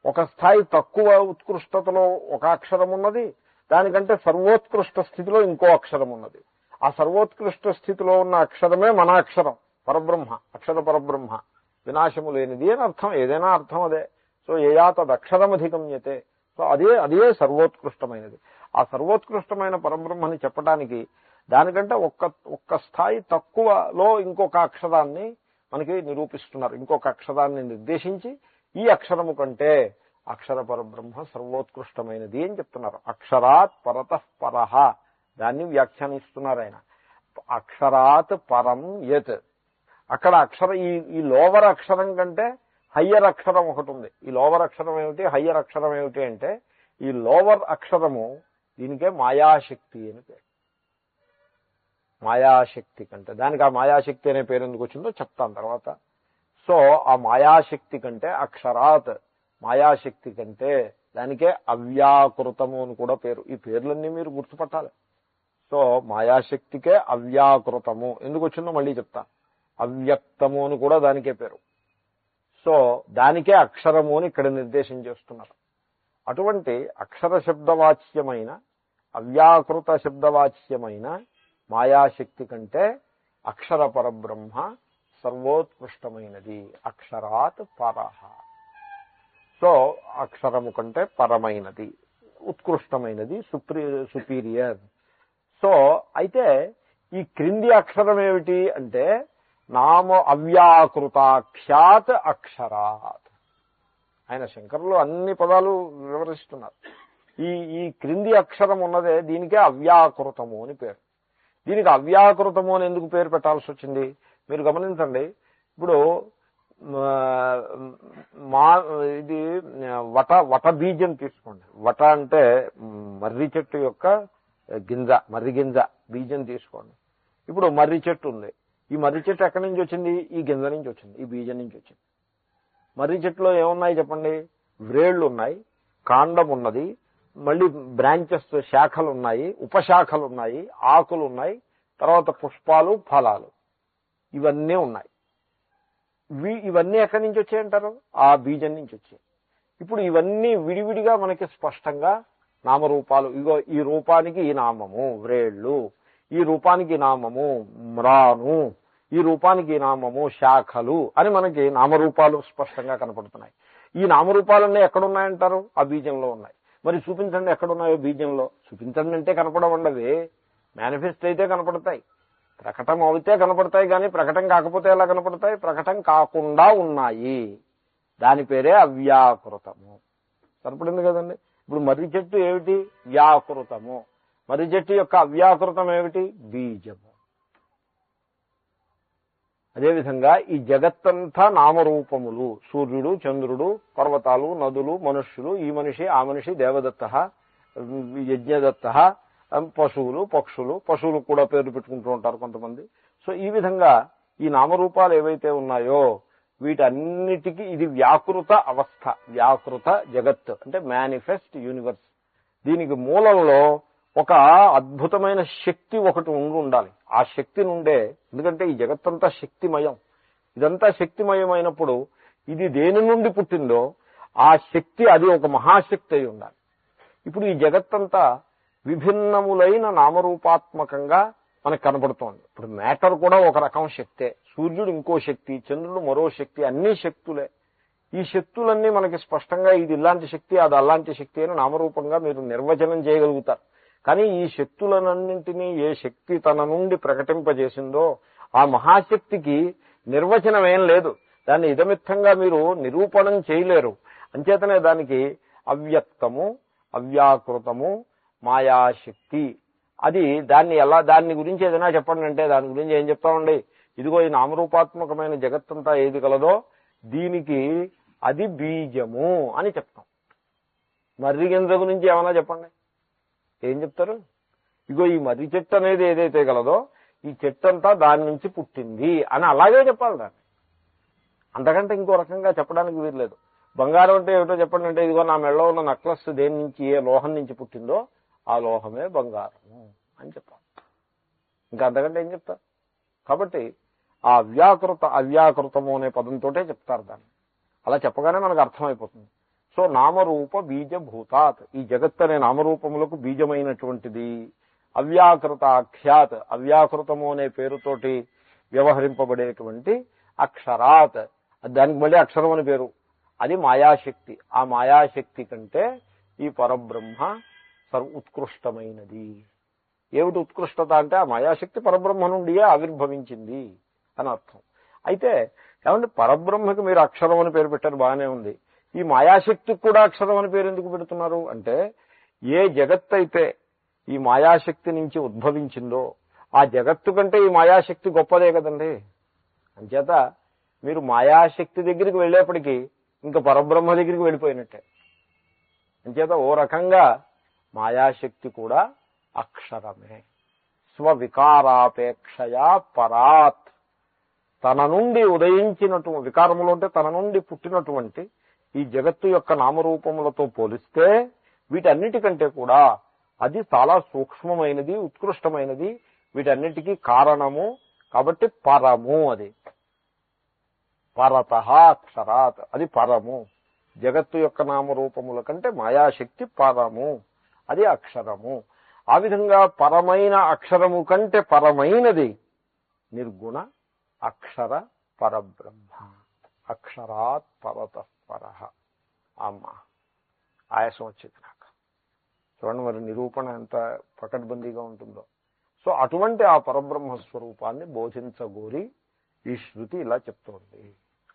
ఒక స్థాయి తక్కువ ఉత్కృష్టతలో ఒక అక్షరం ఉన్నది, దానికంటే సర్వోత్కృష్ట స్థితిలో ఇంకో అక్షరం ఉన్నది. ఆ సర్వోత్కృష్ట స్థితిలో ఉన్న అక్షరమే మన అక్షరం, పరబ్రహ్మ, అక్షర పరబ్రహ్మ, వినాశము లేనిది అని అర్థం. ఏదైనా అర్థం అదే. సో ఏయా తదక్షరమధిగమ్యతే. సో అదే సర్వోత్కృష్టమైనది. ఆ సర్వోత్కృష్టమైన పరబ్రహ్మని చెప్పడానికి దానికంటే ఒక్క స్థాయి తక్కువలో ఇంకొక అక్షరాన్ని మనకి నిరూపిస్తున్నారు. ఇంకొక అక్షరాన్ని నిర్దేశించి ఈ అక్షరము కంటే అక్షర పరబ్రహ్మ సర్వోత్కృష్టమైనది అని చెప్తున్నారు. అక్షరాత్ పరతః పరః. దాన్ని వ్యాఖ్యానిస్తున్నారు ఆయన. అక్షరాత్ పరం యత్. అక్కడ ఈ లోవర్ అక్షరం కంటే హయ్యర్ అక్షరం ఒకటి ఉంది. ఈ లోవర్ అక్షరం ఏమిటి, హయ్యర్ అక్షరం ఏమిటి అంటే ఈ లోవర్ అక్షరము దీనికే మాయాశక్తి అని పేరు. మాయాశక్తి కంటే, దానికి ఆ మాయాశక్తి అనే పేరు ఎందుకు వచ్చిందో చెప్తాను తర్వాత. సో ఆ మాయాశక్తి కంటే అక్షరాత్ మాయాశక్తి కంటే దానికే అవ్యాకృతము అని కూడా పేరు. ఈ పేర్లన్నీ మీరు గుర్తుపట్టాలి. సో మాయాశక్తికే అవ్యాకృతము ఎందుకు వచ్చిందో మళ్ళీ చెప్తా. అవ్యక్తము అని కూడా దానికే పేరు. సో దానికే అక్షరము అని ఇక్కడ నిర్దేశం చేస్తున్నారు. అటువంటి అక్షర శబ్దవాచ్యమైన అవ్యాకృత శబ్దవాచ్యమైన మాయాశక్తి కంటే అక్షర పరబ్రహ్మ సర్వోత్కృష్టమైనది. అక్షరాత్ పరః. సో అక్షరము కంటే పరమైనది, ఉత్కృష్టమైనది, సుపీరియర్. సో అయితే ఈ క్రింది అక్షరం ఏమిటి అంటే నామ అవ్యాకృతాఖ్యాత్ అక్షరాత్. ఆయన శంకరులు అన్ని పదాలు వివరిస్తున్నారు. ఈ క్రింది అక్షరం ఉన్నదే దీనికే అవ్యాకృతము అని పేరు. దీనికి అవ్యాకృతము అని ఎందుకు పేరు పెట్టాల్సి వచ్చింది మీరు గమనించండి. ఇప్పుడు ఇది వట బీజం తీసుకోండి. వట అంటే మర్రి చెట్టు యొక్క గింజ, మర్రి గింజ బీజం తీసుకోండి. ఇప్పుడు మర్రి చెట్టు ఉంది. ఈ మర్రి చెట్టు ఎక్కడి నుంచి వచ్చింది? ఈ గింజ నుంచి వచ్చింది, ఈ బీజం నుంచి వచ్చింది. మర్రి చెట్టులో ఏమున్నాయి చెప్పండి? వ్రేళ్లు ఉన్నాయి, కాండం ఉన్నది, మళ్ళీ బ్రాంచెస్ శాఖలు ఉన్నాయి, ఉపశాఖలు ఉన్నాయి, ఆకులు ఉన్నాయి, తర్వాత పుష్పాలు, ఫలాలు ఇవన్నీ ఉన్నాయి. ఇవన్నీ ఎక్కడి నుంచి వచ్చాయంటారు? ఆ బీజం నుంచి వచ్చాయి. ఇప్పుడు ఇవన్నీ విడివిడిగా మనకి స్పష్టంగా నామరూపాలు. ఇగో ఈ రూపానికి ఈ నామము వ్రేళ్లు, ఈ రూపానికి నామము మ్రాను, ఈ రూపానికి నామము శాఖలు అని మనకి నామరూపాలు స్పష్టంగా కనపడుతున్నాయి. ఈ నామరూపాలన్నీ ఎక్కడున్నాయంటారు? ఆ బీజంలో ఉన్నాయి. మరి చూపించండి ఎక్కడున్నాయో బీజంలో. చూపించండి అంటే కనపడవండవి, మేనిఫెస్ట్ అయితే కనపడతాయి, ప్రకటన అవుతే కనపడతాయి. కానీ ప్రకటన కాకపోతే ఎలా కనపడతాయి? ప్రకటన కాకుండా ఉన్నాయి. దాని పేరే అవ్యాకృతము. సరిపడింది కదండి. ఇప్పుడు మర్రి చెట్టు ఏమిటి? వ్యాకృతము. మర్రి చెట్టు యొక్క అవ్యాకృతం ఏమిటి? బీజము. అదేవిధంగా ఈ జగత్తంతా నామరూపములు. సూర్యుడు, చంద్రుడు, పర్వతాలు, నదులు, మనుష్యులు, ఈ మనిషి, ఆ మనిషి, దేవదత్త, యజ్ఞదత్త, పశువులు, పక్షులు, పశువులు కూడా పేర్లు పెట్టుకుంటూ ఉంటారు కొంతమంది. సో ఈ విధంగా ఈ నామరూపాలు ఏవైతే ఉన్నాయో వీటన్నిటికీ ఇది వ్యాకృత అవస్థ, వ్యాకృత జగత్ అంటే మేనిఫెస్ట్ యూనివర్స్. దీనికి మూలంలో ఒక అద్భుతమైన శక్తి ఒకటి ఉండాలి. ఆ శక్తి నుండే, ఎందుకంటే ఈ జగత్తంతా శక్తిమయం, ఇదంతా శక్తిమయమైనప్పుడు ఇది దేని నుండి పుట్టిందో ఆ శక్తి అది ఒక మహాశక్తి అయి ఉండాలి. ఇప్పుడు ఈ జగత్తంతా విభిన్నములైన నామరూపాత్మకంగా మనకు కనపడుతోంది. ఇప్పుడు మ్యాటర్ కూడా ఒక రకం శక్తే, సూర్యుడు ఇంకో శక్తి, చంద్రుడు మరో శక్తి, అన్ని శక్తులే. ఈ శక్తులన్నీ మనకి స్పష్టంగా ఇది ఇలాంటి శక్తి, అది అలాంటి శక్తి అని నామరూపంగా మీరు నిర్వచనం చేయగలుగుతారు. కానీ ఈ శక్తులన్నింటినీ ఏ శక్తి తన నుండి ప్రకటింపజేసిందో ఆ మహాశక్తికి నిర్వచనం ఏం లేదు. దాన్ని ఇదమిత్తంగా మీరు నిరూపణం చేయలేరు. అంచేతనే దానికి అవ్యక్తము, అవ్యాకృతము, మాయాశక్తి. అది దాన్ని గురించి ఏదైనా చెప్పండి అంటే దాని గురించి ఏం చెప్తామండి? ఇదిగో ఈ నామరూపాత్మకమైన జగత్తంతా ఏది కలదో దీనికి అది బీజము అని చెప్తాం. మర్రి గింజ గురించి ఏమైనా చెప్పండి, ఏం చెప్తారు? ఇగో ఈ మర్రి చెట్టు అనేది ఏదైతే కలదో ఈ చెట్టు అంతా దాని నుంచి పుట్టింది అని అలాగే చెప్పాలి దాన్ని. అంతకంటే ఇంకో రకంగా చెప్పడానికి వీర్లేదు. బంగారం అంటే ఏమిటో చెప్పండి అంటే ఇదిగో నా మెడలో ఉన్న నెక్లెస్ దేని నుంచి, ఏ లోహం నుంచి పుట్టిందో ఆ లోహమే బంగారము అని చెప్పాలి. ఇంకా అంతకంటే ఏం చెప్తారు? కాబట్టి ఆ అవ్యాకృతము అనే పదంతో చెప్తారు దాన్ని. అలా చెప్పగానే మనకు అర్థమైపోతుంది. సో నామరూప బీజభూతాత్, ఈ జగత్ అనే నామరూపములకు బీజమైనటువంటిది. అవ్యాకృతాఖ్యాత్, అవ్యాకృతము అనే పేరుతోటి వ్యవహరింపబడేటువంటి అక్షరాత్, దానికి మళ్ళీ అక్షరం అని పేరు, అది మాయాశక్తి. ఆ మాయాశక్తి కంటే ఈ పరబ్రహ్మ ఉత్కృష్టమైనది. ఏమిటి ఉత్కృష్టత అంటే ఆ మాయాశక్తి పరబ్రహ్మ నుండియే ఆవిర్భవించింది అని అర్థం. అయితే ఏమంటే పరబ్రహ్మకి మీరు అక్షరం అని పేరు పెట్టారు, బాగానే ఉంది. ఈ మాయాశక్తికి కూడా అక్షరం అని పేరు ఎందుకు పెడుతున్నారు అంటే ఏ జగత్ అయితే ఈ మాయాశక్తి నుంచి ఉద్భవించిందో ఆ జగత్తు కంటే ఈ మాయాశక్తి గొప్పదే కదండి. అంచేత మీరు మాయాశక్తి దగ్గరికి వెళ్ళేప్పటికీ ఇంకా పరబ్రహ్మ దగ్గరికి వెళ్ళిపోయినట్టే. అంచేత ఓ రకంగా మాయాశక్తి కూడా అక్షరమే. స్వవికారాపేక్షయా పరాత్, తన నుండి ఉదయించినటువంటి వికారములు అంటే తన నుండి పుట్టినటువంటి ఈ జగత్తు యొక్క నామరూపములతో పోలిస్తే వీటన్నిటికంటే కూడా అది చాలా సూక్ష్మమైనది, ఉత్కృష్టమైనది, వీటన్నిటికీ కారణము. కాబట్టి పరము, అది పరతః అక్షరాత్, అది పరము. జగత్తు యొక్క నామరూపముల కంటే మాయాశక్తి పరము, అది అక్షరము. ఆ విధంగా పరమైన అక్షరము కంటే పరమైనది నిర్గుణ అక్షర పరబ్రహ్మ. అక్షరాత్ పరతః పరః. అమ్మా, ఆయాసం వచ్చింది నాకు. చూడండి మరి నిరూపణ ఎంత పకడ్బందీగా ఉంటుందో. సో అటువంటి ఆ పరబ్రహ్మ స్వరూపాన్ని బోధించగోరి ఈ శృతి ఇలా చెప్తోంది.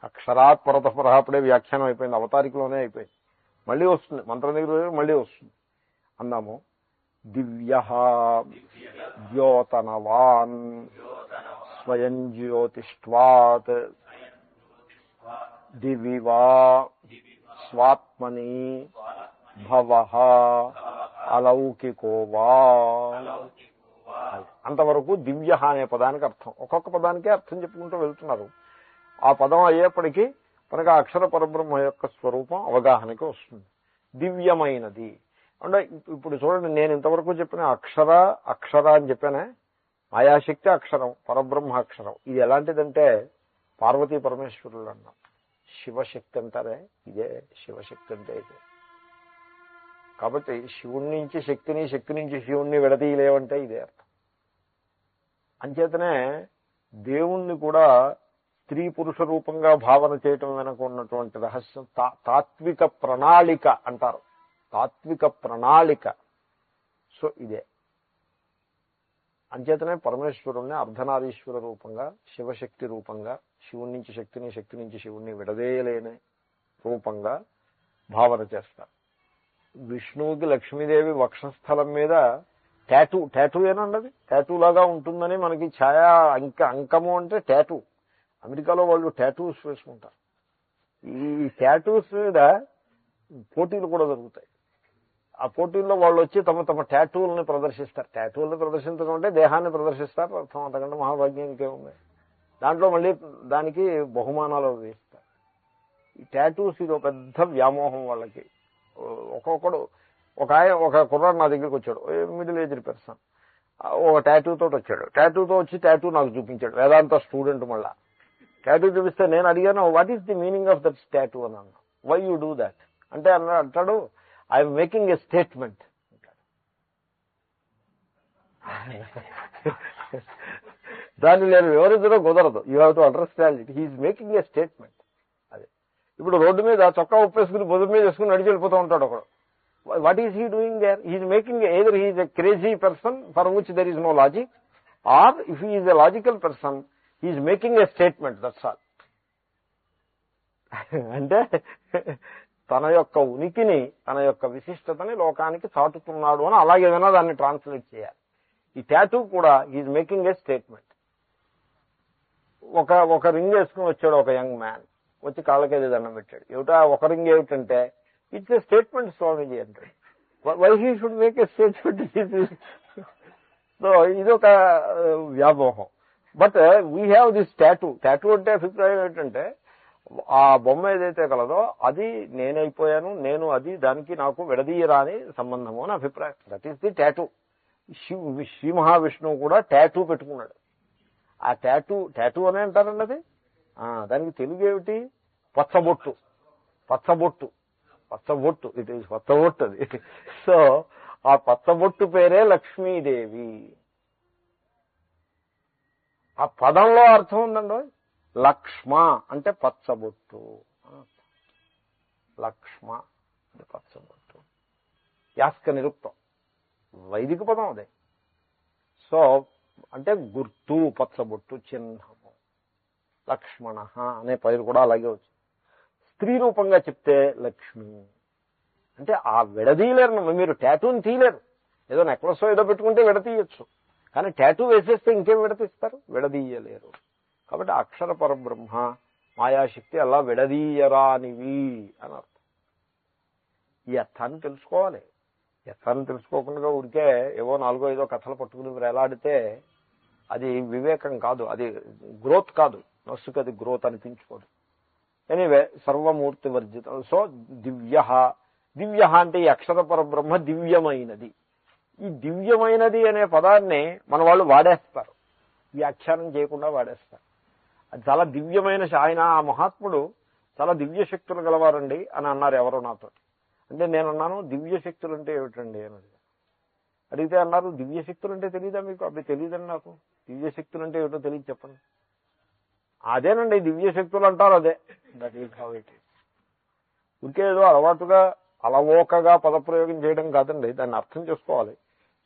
అక్షరాత్ పరతః పరః అప్పుడే వ్యాఖ్యానం అయిపోయింది, అవతారికలోనే అయిపోయింది. మళ్ళీ వస్తుంది, మంత్రం దగ్గర మళ్ళీ వస్తుంది. అన్నాము దివ్యః ద్యోతనవాన్ స్వయం జ్యోతిష్ట్వాత్ దివివా స్వాత్మని భవః అలౌకికో వా. అంతవరకు దివ్య అనే పదానికి అర్థం. ఒక్కొక్క పదానికే అర్థం చెప్పుకుంటూ వెళ్తున్నారు. ఆ పదం అయ్యేప్పటికీ మనకు ఆ అక్షర పరబ్రహ్మ యొక్క స్వరూపం అవగాహనకి వస్తుంది. దివ్యమైనది అంటే ఇప్పుడు చూడండి, నేను ఇంతవరకు చెప్పిన అక్షర అని చెప్పానే, మాయాశక్తి అక్షరం, పరబ్రహ్మ అక్షరం. ఇది ఎలాంటిదంటే పార్వతీ పరమేశ్వరులు అన్నాం. శివశక్తి అంటారే, ఇదే శివశక్తి అంటే ఇదే. కాబట్టి శివుడి నుంచి శక్తిని, శక్తి నుంచి శివుణ్ణి విడదీయలేవంటే ఇదే అర్థం. అంచేతనే దేవుణ్ణి కూడా స్త్రీ పురుష రూపంగా భావన చేయటం వెనక ఉన్నటువంటి రహస్యం తాత్విక ప్రణాళిక అంటారు. తాత్విక ప్రణాళిక. సో ఇదే. అంచేతనే పరమేశ్వరుణ్ణి అర్ధనారీశ్వర రూపంగా, శివశక్తి రూపంగా, శివుడి నుంచి శక్తిని, శక్తి నుంచి శివుణ్ణి విడదీయలేని రూపంగా భావన చేస్తారు. విష్ణువుకి లక్ష్మీదేవి వక్షస్థలం మీద టాటూ ఏనండి, టాటూ లాగా ఉంటుందని మనకి ఛాయా అంకము అంటే టాటూ. అమెరికాలో వాళ్ళు టాటూస్ వేసుకుంటారు. ఈ టాటూస్ మీద పోటీలు కూడా జరుగుతాయి. ఆ పోటీల్లో వాళ్ళు వచ్చి తమ తమ టాటూలను ప్రదర్శిస్తారు. టాటూలను ప్రదర్శించడం అంటే దేహాన్ని ప్రదర్శిస్తారు అర్థం. అంతకంటే మహాభాగ్యం ఇంకేముంది. దాంట్లో మళ్ళీ దానికి బహుమానాలు వేస్తారు. ఈ టాటూస్ ఇది ఒక పెద్ద వ్యామోహం వాళ్ళకి. ఒక్కొక్కడు ఒక కుర్రాడు నా దగ్గరికి వచ్చాడు, మిడిల్ ఏజ్డ్ పర్సన్. ఒక టాటూతో వచ్చాడు. టాటూతో వచ్చి టాటూ నాకు చూపించాడు. వేదాంత స్టూడెంట్. మళ్ళా టాటూ చూపిస్తే నేను అడిగాను, what is the meaning of that tattoo అని అన్నా. వై యూ డూ దాట్ అంటే అంటాడు, ఐఎమ్ మేకింగ్ ఏ స్టేట్మెంట్. దాన్ని నేను వివరించడం కుదరదు. You have to understand it. He's making a statement. అదే ఇప్పుడు రోడ్డు మీద చొక్కా ఉప్పేసుకుని భుజం మీద వేసుకుని నడిచి వెళ్ళిపోతూ ఉంటాడు ఒకడు. What is he doing there? He's making either he's a crazy person for which there is no logic, or if he's a logical person he's making a statement. That's all. అంటే తన యొక్క ఉనికిని, తన యొక్క విశిష్టతని లోకానికి చాటుతున్నాడు అని అలాగేదైనా దాన్ని ట్రాన్స్లేట్ చేయాలి. ఈ టాటూ కూడా ఈజ్ మేకింగ్ ఏ స్టేట్మెంట్. ఒక రింగ్ వేసుకుని వచ్చాడు ఒక యంగ్ మ్యాన్, వచ్చి కాళ్ళకేది దండం పెట్టాడు. ఏమిటా ఒక రింగ్ ఏమిటంటే, ఇట్స్ ఏ స్టేట్మెంట్ స్వామీజీ అంటాడు. Why he should make a statement? So ఇదొక వ్యామోహం. But we have this tattoo. Tattoo అంటే అభిప్రాయం ఏంటంటే, ఆ బొమ్మ ఏదైతే కలదో అది నేనైపోయాను, నేను అది, దానికి నాకు విడదీయరాని సంబంధము అని అభిప్రాయం. That is the tattoo. Shri మహావిష్ణువు కూడా టాటూ పెట్టుకున్నాడు. ఆ టాటూ అనే అంటారండి అది. దానికి తెలుగు ఏమిటి? పచ్చబొట్టు. ఇట్ ఈస్ పచ్చబొట్టు అది. సో ఆ పచ్చబొట్టు పేరే లక్ష్మీదేవి. ఆ పదంలో అర్థం ఉందండి. లక్ష్మ అంటే పచ్చబొట్టు. లక్ష్మ అంటే పచ్చబొట్టు. యాస్క నిరుక్తం, వైదిక పదం అదే. సో అంటే గుర్తు, పచ్చబొట్టు, చిహ్నము. లక్ష్మణ అనే పేరు కూడా అలాగే వచ్చింది. స్త్రీ రూపంగా చెప్తే లక్ష్మి అంటే ఆ విడదీయలేరు. మీరు టాటూని తీయలేరు. ఏదో నెక్లెస్ ఏదో పెట్టుకుంటే విడతీయచ్చు, కానీ టాటూ వేసేస్తే ఇంకేం విడతీస్తారు? విడదీయలేరు. కాబట్టి అక్షర పరబ్రహ్మ, మాయాశక్తి అలా విడదీయరానివి అని అర్థం. ఈ అర్థాన్ని తెలుసుకోవాలి. ఈ అర్థాన్ని తెలుసుకోకుండా ఊరికే ఏవో 4-5 కథలు పట్టుకుని వేలాడితే అది వివేకం కాదు, అది గ్రోత్ కాదు. నస్సుకి అది గ్రోత్ అనిపించుకోదు. ఎనీవే సర్వమూర్తి వర్జితం. సో దివ్య, దివ్య అంటే ఈ అక్షర పరబ్రహ్మ దివ్యమైనది. ఈ దివ్యమైనది అనే పదాన్ని మన వాళ్ళు వాడేస్తారు, వ్యాఖ్యానం చేయకుండా వాడేస్తారు. అది చాలా దివ్యమైన ఆయన, ఆ మహాత్ముడు చాలా దివ్య శక్తులు గలవారండి అని అన్నారు ఎవరో నాతో. అంటే నేను అన్నాను దివ్య శక్తులు అంటే ఏమిటండి అని అడిగితే అన్నారు దివ్య శక్తులు అంటే తెలియదా మీకు? అవి తెలియదండి నాకు, దివ్య శక్తులు అంటే ఏమిటో తెలియదు చెప్పండి. అదేనండి దివ్య శక్తులు అంటారు, అదే that is how it is. ఇంకే ఏదో అలవాటుగా అలవోకగా పదప్రయోగం చేయడం కాదండి, దాన్ని అర్థం చేసుకోవాలి.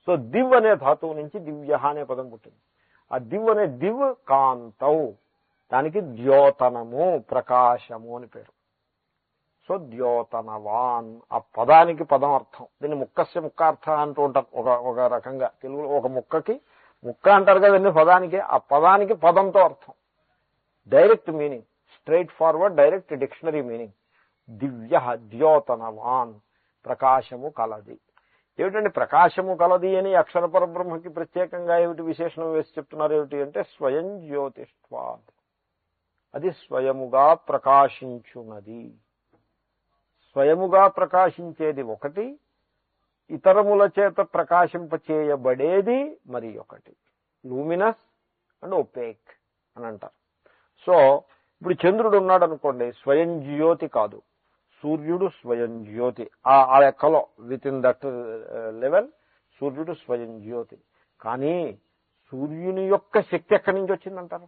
సో దివ్ అనే ధాతువు నుంచి దివ్య అనే పదం పుట్టింది. ఆ దివ్ అనే దివ్ కాంతౌ, దానికి ద్యోతనము ప్రకాశము అని పేరు. సో ద్యోతనవాన్ ఆ పదానికి పదం అర్థం. దీన్ని ముక్కస్య ముక్కార్థ అంటూ ఉంటారు ఒక రకంగా తెలుగులో. ఒక ముక్కకి ముక్క అంటారు కదండి పదానికి, ఆ పదానికి పదంతో అర్థం, direct meaning, straightforward direct dictionary meaning. దివ్య ద్యోతనవాన్, ప్రకాశము కలది. ఏమిటండి ప్రకాశము కలది అని అక్షర పరబ్రహ్మకి ప్రత్యేకంగా ఏమిటి విశేషణం వేసి చెప్తున్నారు? ఏమిటి అంటే స్వయం జ్యోతిష్వాద్, అది స్వయముగా ప్రకాశించున్నది. స్వయముగా ప్రకాశించేది ఒకటి, ఇతరముల చేత ప్రకాశింపచేయబడేది మరి ఒకటి. లూమినస్ అండ్ ఒపేక్ అని అంటారు. సో ఇప్పుడు చంద్రుడు ఉన్నాడు అనుకోండి, స్వయం జ్యోతి కాదు, సూర్యుడు స్వయం జ్యోతి. ఆ లెక్కలో విత్ ఇన్ దట్ లెవెల్ సూర్యుడు స్వయం జ్యోతి. కానీ సూర్యుని యొక్క శక్తి ఎక్కడి నుంచి వచ్చిందంటారు?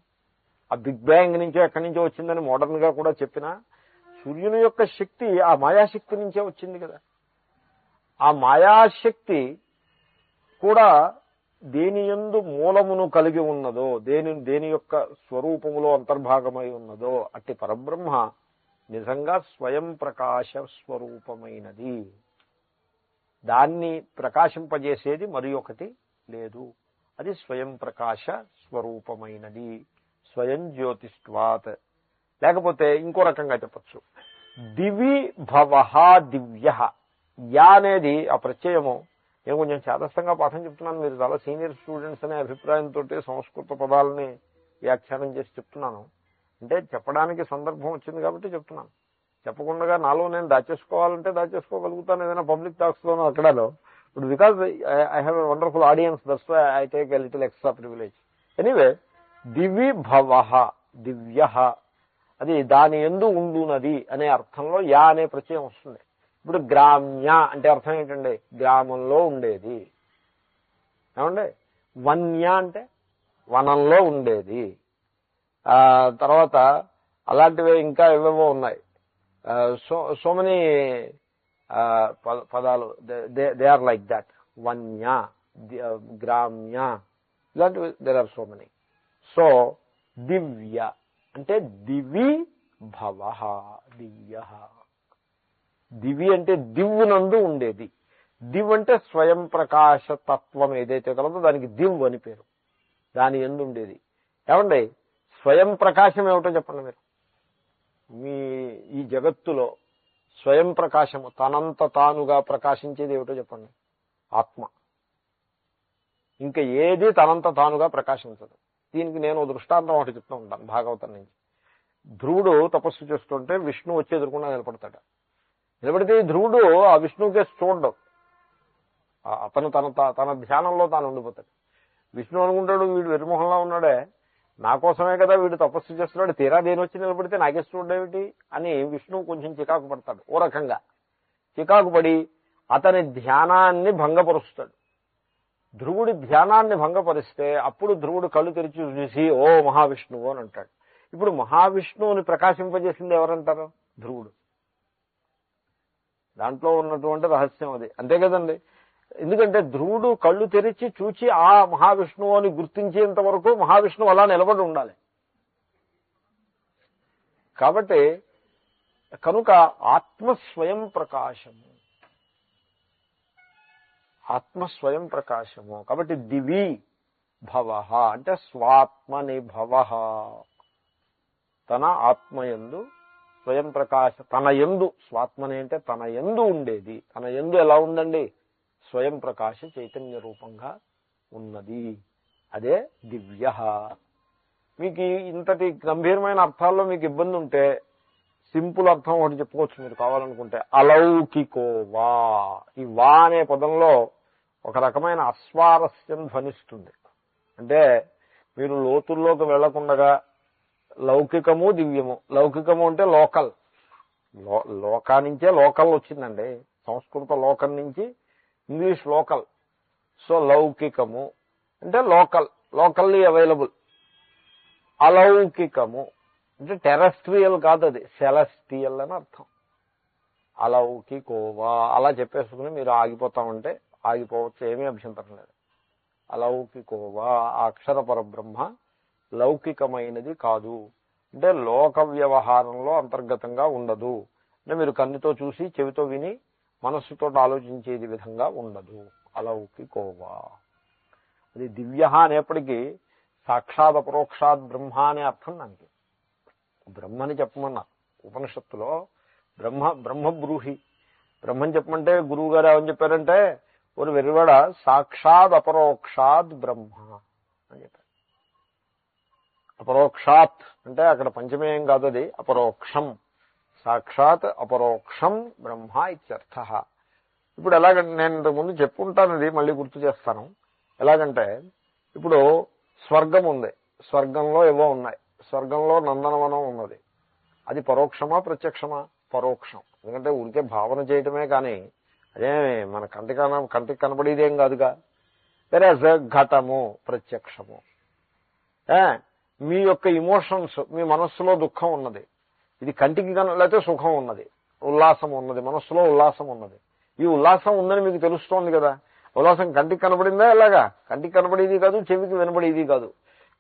ఆ బిగ్ బ్యాంగ్ నుంచో ఎక్కడి నుంచో వచ్చిందని మోడర్న్ గా కూడా చెప్పినా సూర్యుని యొక్క శక్తి ఆ మాయాశక్తి నుంచే వచ్చింది కదా. ఆ మాయాశక్తి కూడా దేని యందు మూలమును కలిగి ఉన్నదో, దేని యొక్క స్వరూపములో అంతర్భాగమై ఉన్నదో అట్టి పరబ్రహ్మ నిజంగా స్వయం ప్రకాశ స్వరూపమైనది. దాన్ని ప్రకాశింపజేసేది మరి ఒకటి లేదు. అది స్వయం ప్రకాశ స్వరూపమైనది, స్వయం జ్యోతిష్వాత్. లేకపోతే ఇంకో రకంగా చెప్పచ్చు, దివి భవః దివ్య. యా అనేది ఆ ప్రత్యయము. నేను కొంచెం చేతస్థంగా పాఠం చెప్తున్నాను, మీరు చాలా సీనియర్ స్టూడెంట్స్ అనే అభిప్రాయంతో సంస్కృత పదాలని వ్యాఖ్యానం చేసి చెప్తున్నాను. అంటే చెప్పడానికి సందర్భం వచ్చింది కాబట్టి చెప్తున్నాను. చెప్పకుండా నాలో నేను దాచేసుకోవాలంటే దాచేసుకోగలుగుతాను ఏదైనా పబ్లిక్ టాక్స్లోనూ అక్కడలో. ఇప్పుడు because I have a wonderful audience, that's why I take a little extra privilege. Anyway దివి భవః దివ్య, అది దాని యందు ఉండునది అనే అర్థంలో యా అనే ప్రత్యయం వస్తుంది. ఇప్పుడు గ్రామ్య అంటే అర్థం ఏంటండి? గ్రామంలో ఉండేది. ఏమండి? వన్య అంటే వనంలో ఉండేది. తర్వాత అలాంటివి ఇంకా ఏవేవో ఉన్నాయి. సో మెనీ పదాలు దే ఆర్ లైక్ దట్. వన్య, గ్రామ్య, ఇలాంటివి there are so many. So దివ్య అంటే దివి భవః దివ్య. దివి అంటే దివ్వునందు ఉండేది. దివ్ అంటే స్వయం ప్రకాశ తత్వం ఏదైతే కలదో దానికి దివ్ అని పేరు. దాని యందు ఉండేది. ఏమండి స్వయం ప్రకాశం ఏమిటో చెప్పండి మీరు. మీ ఈ జగత్తులో స్వయం ప్రకాశము, తనంత తానుగా ప్రకాశించేది ఏమిటో చెప్పండి. ఆత్మ. ఇంకా ఏది తనంత తానుగా ప్రకాశించదు. దీనికి నేను దృష్టాంతం ఒకటి చెప్తూ ఉంటాను భాగవతం నుంచి. ధ్రువుడు తపస్సు చేస్తుంటే విష్ణు వచ్చి ఎదుర్కొన్నా నిలబడతాడు. నిలబడితే ధ్రువుడు ఆ విష్ణువుకే చూడడం, అతను తన ధ్యానంలో తాను ఉండిపోతాడు. విష్ణు అనుకుంటాడు వీడు వెరిమోహంలా ఉన్నాడే, నా కోసమే కదా వీడు తపస్సు చేస్తున్నాడు, తీరా దేని వచ్చి నిలబడితే నాకే చూడేమిటి అని విష్ణువు కొంచెం చికాకు పడతాడు. ఓ రకంగా చికాకు పడి అతని ధ్యానాన్ని భంగపరుస్తాడు. ధ్రువుడి ధ్యానాన్ని భంగపరిస్తే అప్పుడు ధ్రువుడు కళ్ళు తెరిచి చూసి ఓ మహావిష్ణువు అని అంటాడు. ఇప్పుడు మహావిష్ణువుని ప్రకాశింపజేసింది ఎవరంటారు? ధ్రువుడు. దాంట్లో ఉన్నటువంటి రహస్యం అది, అంతే కదండి. ఎందుకంటే ధ్రువుడు కళ్ళు తెరిచి చూచి ఆ మహావిష్ణువు అని గుర్తించేంత వరకు మహావిష్ణువు అలా నిలబడి ఉండాలి. కాబట్టి కనుక ఆత్మస్వయం ప్రకాశము, ఆత్మస్వయం ప్రకాశము. కాబట్టి దివి భవః అంటే స్వాత్మని భవః, తన ఆత్మయందు స్వయం ప్రకాశ, తన యందు, స్వాత్మని అంటే తన యందు ఉండేది. తన యందు ఎలా ఉందండి? స్వయం ప్రకాశ చైతన్య రూపంగా ఉన్నది. అదే దివ్య. మీకు ఇంతటి గంభీరమైన అర్థాల్లో మీకు ఇబ్బంది ఉంటే సింపుల్ అర్థం ఒకటి చెప్పుకోవచ్చు మీరు కావాలనుకుంటే. అలౌకికో వా, ఈ వా అనే పదంలో ఒక రకమైన అస్వారస్యం ధ్వనిస్తుంది. అంటే మీరు లోతుల్లోకి వెళ్లకుండా లౌకికము దివ్యము, లౌకికము అంటే లోకల్, లోకానించే లోకల్ వచ్చిందండి, సంస్కృత లోకం నుంచి ఇంగ్లీష్ లోకల్. సో లౌకికము అంటే లోకల్, లోకల్లీ అవైలబుల్. అలౌకికము అంటే టెరెస్ట్రియల్ కాదు, అది సెలెస్టియల్ అని అర్థం. అలౌకికోవా అలా చెప్పేసుకుని మీరు ఆగిపోతామంటే ఆగిపోవచ్చు, ఏమీ అభ్యంతరం లేదు. అలౌకికోవా, ఆ అక్షర పరబ్రహ్మ లౌకికమైనది కాదు, అంటే లోక వ్యవహారంలో అంతర్గతంగా ఉండదు, అంటే మీరు కన్నుతో చూసి చెవితో విని మనస్సుతో ఆలోచించేది విధంగా ఉండదు. అలౌకికోవా, అది దివ్య అనేప్పటికీ సాక్షాత్ అపరోక్షాత్ బ్రహ్మ అనే అర్థం దానికి. బ్రహ్మని చెప్పమన్నారు ఉపనిషత్తులో. బ్రహ్మబ్రూహి, బ్రహ్మని చెప్పమంటే గురువు గారు ఏమని చెప్పారంటే, ఒక వెర్రివాడ సాక్షాత్ అపరోక్షాత్ బ్రహ్మ అని చెప్పారు. అపరోక్షాత్ అంటే అక్కడ పంచమేయం కాదు, అది అపరోక్షం, సాక్షాత్ అపరోక్షం బ్రహ్మ ఇత్యర్థ. ఇప్పుడు ఎలాగంటే నేను ఇంతకుముందు చెప్పుకుంటాను, ఇది మళ్ళీ గుర్తు చేస్తాను. ఎలాగంటే ఇప్పుడు స్వర్గం ఉంది, స్వర్గంలో ఏవో ఉన్నాయి, స్వర్గంలో నందనవనం ఉన్నది. అది పరోక్షమా ప్రత్యక్షమా? పరోక్షం. ఎందుకంటే ఊరికే భావన చేయటమే కానీ అదే మన కంటికి కనబడేదేం కాదుగా. వేరే ఘటము ప్రత్యక్షము. మీ యొక్క ఇమోషన్స్, మీ మనస్సులో దుఃఖం ఉన్నది, ఇది కంటికి లేకపోతే సుఖం ఉన్నది, ఉల్లాసం ఉన్నది, మనస్సులో ఉల్లాసం ఉన్నది. ఈ ఉల్లాసం ఉందని మీకు తెలుస్తోంది కదా. ఉల్లాసం కంటికి కనబడిందా? ఎలాగా కంటికి కనబడేది కాదు, చెవికి వినబడేది కాదు.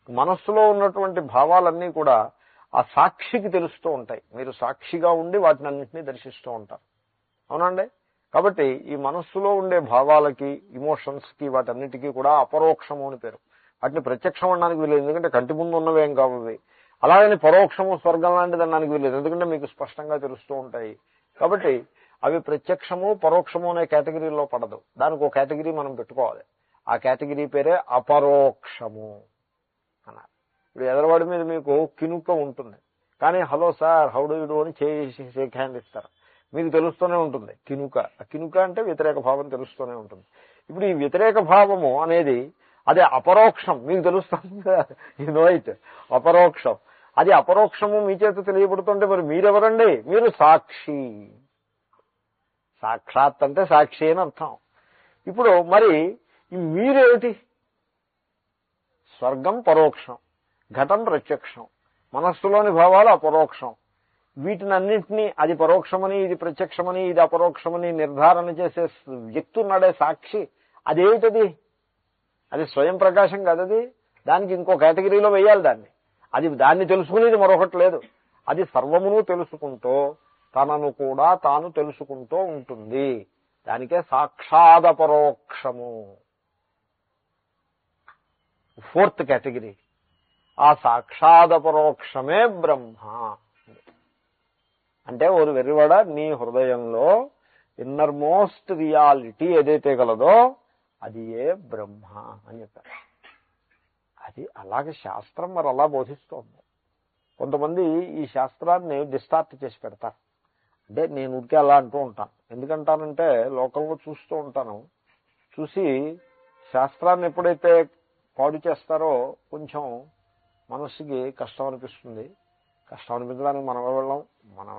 మనస్సులో ఉన్నటువంటి భావాలన్నీ కూడా ఆ సాక్షికి తెలుస్తూ ఉంటాయి. మీరు సాక్షిగా ఉండి వాటిని అన్నింటినీ దర్శిస్తూ ఉంటారు, అవునండి. కాబట్టి ఈ మనస్సులో ఉండే భావాలకి, ఇమోషన్స్కి, వాటన్నిటికీ కూడా అపరోక్షము అని పేరు. వాటిని ప్రత్యక్షం అనడానికి వీలేదు, ఎందుకంటే కంటి ముందు ఉన్నవేం కావవి. అలాగని పరోక్షము స్వర్గం లాంటిది అనడానికి వీలేదు, ఎందుకంటే మీకు స్పష్టంగా తెలుస్తూ ఉంటాయి. కాబట్టి అవి ప్రత్యక్షము పరోక్షము అనే కేటగిరీలో పడదు. దానికి ఒక కేటగిరీ మనం పెట్టుకోవాలి. ఆ కేటగిరీ పేరే అపరోక్షము అన్నారు. ఇప్పుడు ఎదరవాడి మీద మీకు కినుక ఉంటుంది, కానీ hello sir how do you do అని చేసి షేక్ హ్యాండ్ ఇస్తారు, మీకు తెలుస్తూనే ఉంటుంది కినుక. కినుక అంటే వ్యతిరేక భావం తెలుస్తూనే ఉంటుంది. ఇప్పుడు ఈ వ్యతిరేక భావము అనేది అదే అపరోక్షం, మీకు తెలుస్తుంది కదా, యు నో ఇట్. అపరోక్షం, అది అపరోక్షము మీ చేత తెలియబడుతుంటే మరి మీరెవరండి? మీరు సాక్షి. సాక్షాత్ అంటే సాక్షి అని అర్థం. ఇప్పుడు మరి మీరేమిటి? స్వర్గం పరోక్షం, ఘటం ప్రత్యక్షం, మనస్సులోని భావాలు అపరోక్షం. వీటినన్నింటినీ అది పరోక్షమని, ఇది ప్రత్యక్షమని, ఇది అపరోక్షమని నిర్ధారణ చేసే వ్యక్తి ఉన్నాడే సాక్షి, అదేమిటది? అది స్వయం ప్రకాశం కదది, దానికి ఇంకో కేటగిరీలో వేయాలి దాన్ని. అది దాన్ని తెలుసుకునేది మరొకటి లేదు. అది సర్వమును తెలుసుకుంటూ తనను కూడా తాను తెలుసుకుంటూ ఉంటుంది. దానికే సాక్షాదపరోక్షము. Fourth category. ఆ సాక్షాదపరోక్షమే బ్రహ్మ. అంటే ఓరు వెర్రివాడ, నీ హృదయంలో ఇన్నర్ మోస్ట్ రియాలిటీ ఏదైతే గలదో అది ఏ బ్రహ్మ అని చెప్పారు. అది అలాగే శాస్త్రం మరి అలా బోధిస్తోంది. కొంతమంది ఈ శాస్త్రాన్ని డిస్టార్ట్ చేసి పెడతారు. అంటే నేను ఊరికే అలా అంటూ ఉంటాను. ఎందుకంటానంటే లోకంలో చూస్తూ ఉంటాను. చూసి శాస్త్రాన్ని ఎప్పుడైతే పాడు చేస్తారో కొంచెం మనస్సుకి కష్టం అనిపిస్తుంది. కష్టం అనిపించడానికి మనం వెళ్ళం, మనం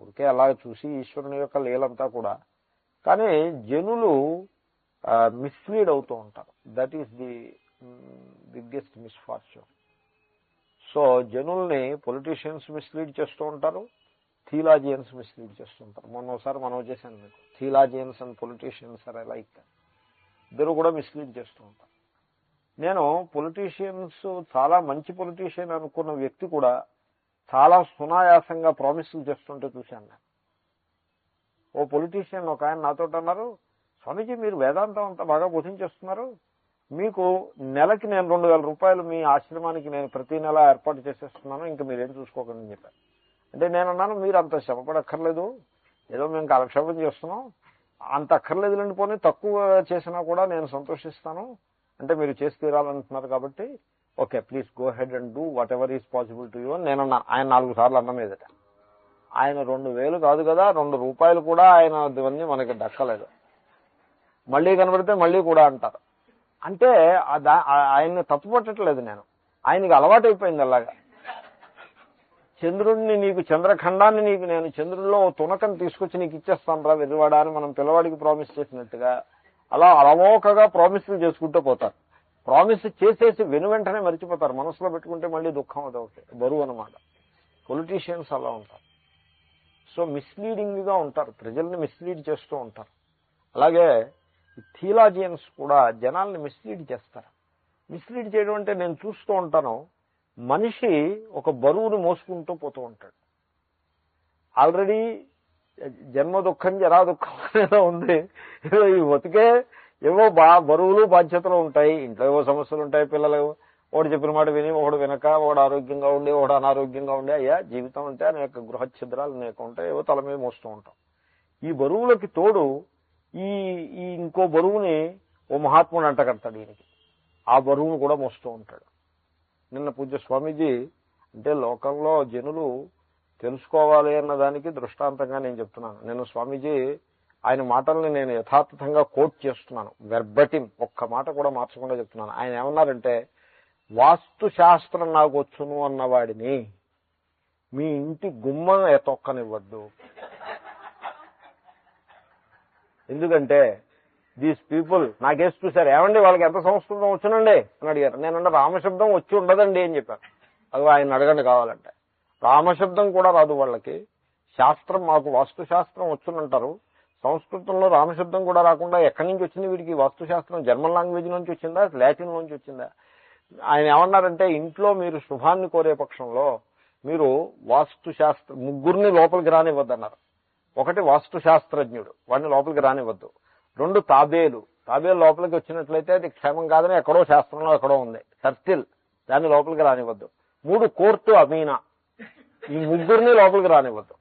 ఊరికే అలా చూసి ఈశ్వరుని యొక్క లీలంతా కూడా. కానీ జనులు మిస్లీడ్ అవుతూ ఉంటారు. That is the biggest misfortune. So జనుల్ని పొలిటీషియన్స్ మిస్లీడ్ చేస్తూ ఉంటారు, థియలాజియన్స్ మిస్లీడ్ చేస్తూ ఉంటారు. మొన్న ఒకసారి మనం చేశాను మీకు, theologians and politicians are like, ఇద్దరు కూడా మిస్లీడ్ చేస్తూ ఉంటారు. నేను పొలిటీషియన్స్ చాలా మంచి పొలిటీషియన్ అనుకున్న వ్యక్తి కూడా చాలా సునాయాసంగా ప్రామిసులు చేస్తుంటే చూశాను. ఓ పొలిటీషియన్ ఒక ఆయన నాతో అన్నారు, స్వామీజీ మీరు వేదాంతం అంతా బాగా బోధించేస్తున్నారు, మీకు నెలకి నేను 2,000 రూపాయలు మీ ఆశ్రమానికి నేను ప్రతి నెల ఏర్పాటు చేసేస్తున్నాను, ఇంకా మీరేం చూసుకోకండి అని చెప్పారు. అంటే నేను అన్నాను, మీరు అంత శ్రమపడక్కర్లేదు, ఏదో మేము కాలక్షేపం చేస్తున్నాం, అంత అక్కర్లేదులేండి, పోనీ తక్కువ చేసినా కూడా నేను సంతోషిస్తాను, అంటే మీరు చేసి తీరాలంటున్నారు కాబట్టి okay please go head and do what ever is possible to you అని నేను అన్నాను. ఆయన 4 సార్లు అన్నం మీదట. ఆయన 2000 కాదు కదా, 2 రూపాయలు కూడా ఆయన ఇవన్నీ మనకి దక్కలేదు. మళ్ళీ కనబడితే మళ్ళీ కూడా అంటారు. అంటే ఆయన్ని తప్పుపట్టట్లేదు నేను, ఆయనకి అలవాటైపోయింది అలాగా. చంద్రుడిని నీకు, చంద్రఖండాన్ని నీకు నేను చంద్రుడిలో తునకం తీసుకొచ్చి నీకు ఇచ్చేస్తాను రా వెర్రివాడా అని మనం పిల్లవాడికి ప్రామిస్ చేసినట్టుగా అలా అలవోకగా ప్రామిస్లు చేసుకుంటూ పోతారు. ప్రామిస్ చేసేసి వెంటనే మర్చిపోతారు. మనసులో పెట్టుకుంటే మళ్ళీ దుఃఖం అదవుతాయి, బరువు అనమాట. పొలిటీషియన్స్ అలా ఉంటారు. సో మిస్లీడింగ్ గా ఉంటారు, ప్రజల్ని మిస్లీడ్ చేస్తూ ఉంటారు. అలాగే థియాలజియన్స్ కూడా జనాల్ని మిస్లీడ్ చేస్తారు. మిస్లీడ్ చేయడం అంటే నేను చూస్తూ ఉంటాను, మనిషి ఒక బరువును మోసుకుంటూ పోతూ ఉంటాడు. ఆల్రెడీ జన్మ దుఃఖం జరా దుఃఖం అనేది ఉంది. ఈ బతికే ఏవో బరువులు బాధ్యతలు ఉంటాయి, ఇంట్లో ఏవో సమస్యలు ఉంటాయి, పిల్లలు ఒకటి చెప్పిన మాట విని ఒకడు వినక, ఒకడు ఆరోగ్యంగా ఉండి ఒకడు అనారోగ్యంగా ఉండి, అయ్యా జీవితం అంటే అనేక గృహ ఛిద్రాలు అనేక ఉంటాయి, ఏవో తల మీద మోస్తూ ఉంటాం. ఈ బరువులకి తోడు ఈ ఇంకో బరువుని ఓ మహాత్ముడు అంటగడతాడు ఈయనకి, ఆ బరువును కూడా మోస్తూ ఉంటాడు. నిన్న పూజ్య స్వామీజీ అంటే లోకంలో జనులు తెలుసుకోవాలి అన్న దానికి దృష్టాంతంగా నేను చెప్తున్నాను. నేను స్వామీజీ ఆయన మాటల్ని నేను యథాతథంగా కోట్ చేస్తున్నాను, వెర్బటిం, ఒక్క మాట కూడా మార్చకుండా చెప్తున్నాను. ఆయన ఏమన్నారంటే, వాస్తు శాస్త్రం నాకు వచ్చును అన్నవాడిని మీ ఇంటి గుమ్మం తొక్కనివ్వద్దు. ఎందుకంటే దీస్ పీపుల్ నాకేసి చూశారు, ఏమండి వాళ్ళకి ఎంత సంస్కృతం వచ్చునండి అని అడిగారు. నేనంటే రామశబ్దం వచ్చి ఉండదండి అని చెప్పాను. అది ఆయన అడగండి కావాలంటే. రామశబ్దం కూడా రాదు వాళ్ళకి. శాస్త్రం మాకు వాస్తు శాస్త్రం వచ్చునంటారు. సంస్కృతంలో రామశబ్దం కూడా రాకుండా ఎక్కడి నుంచి వచ్చింది వీడికి వాస్తు శాస్త్రం? జర్మన్ లాంగ్వేజ్ నుంచి వచ్చిందా, లాటిన్ నుంచి వచ్చిందా? ఆయన ఏమన్నారంటే, ఇంట్లో మీరు శుభాన్ని కోరే పక్షంలో మీరు వాస్తు శాస్త్ర ముగ్గురిని లోపలికి రానివ్వద్దన్నారు. ఒకటి వాస్తు శాస్త్రజ్ఞుడు, వాడిని లోపలికి రానివ్వద్దు. 2 తాబేలు లోపలికి వచ్చినట్లయితే అది క్షేమం కాదని ఎక్కడో శాస్త్రంలో ఎక్కడో ఉంది. సర్కిల్, దాన్ని లోపలికి రానివ్వద్దు. 3 కోర్టు అమీనా, ఈ ముగ్గురిని లోపలికి రానివ్వద్దు.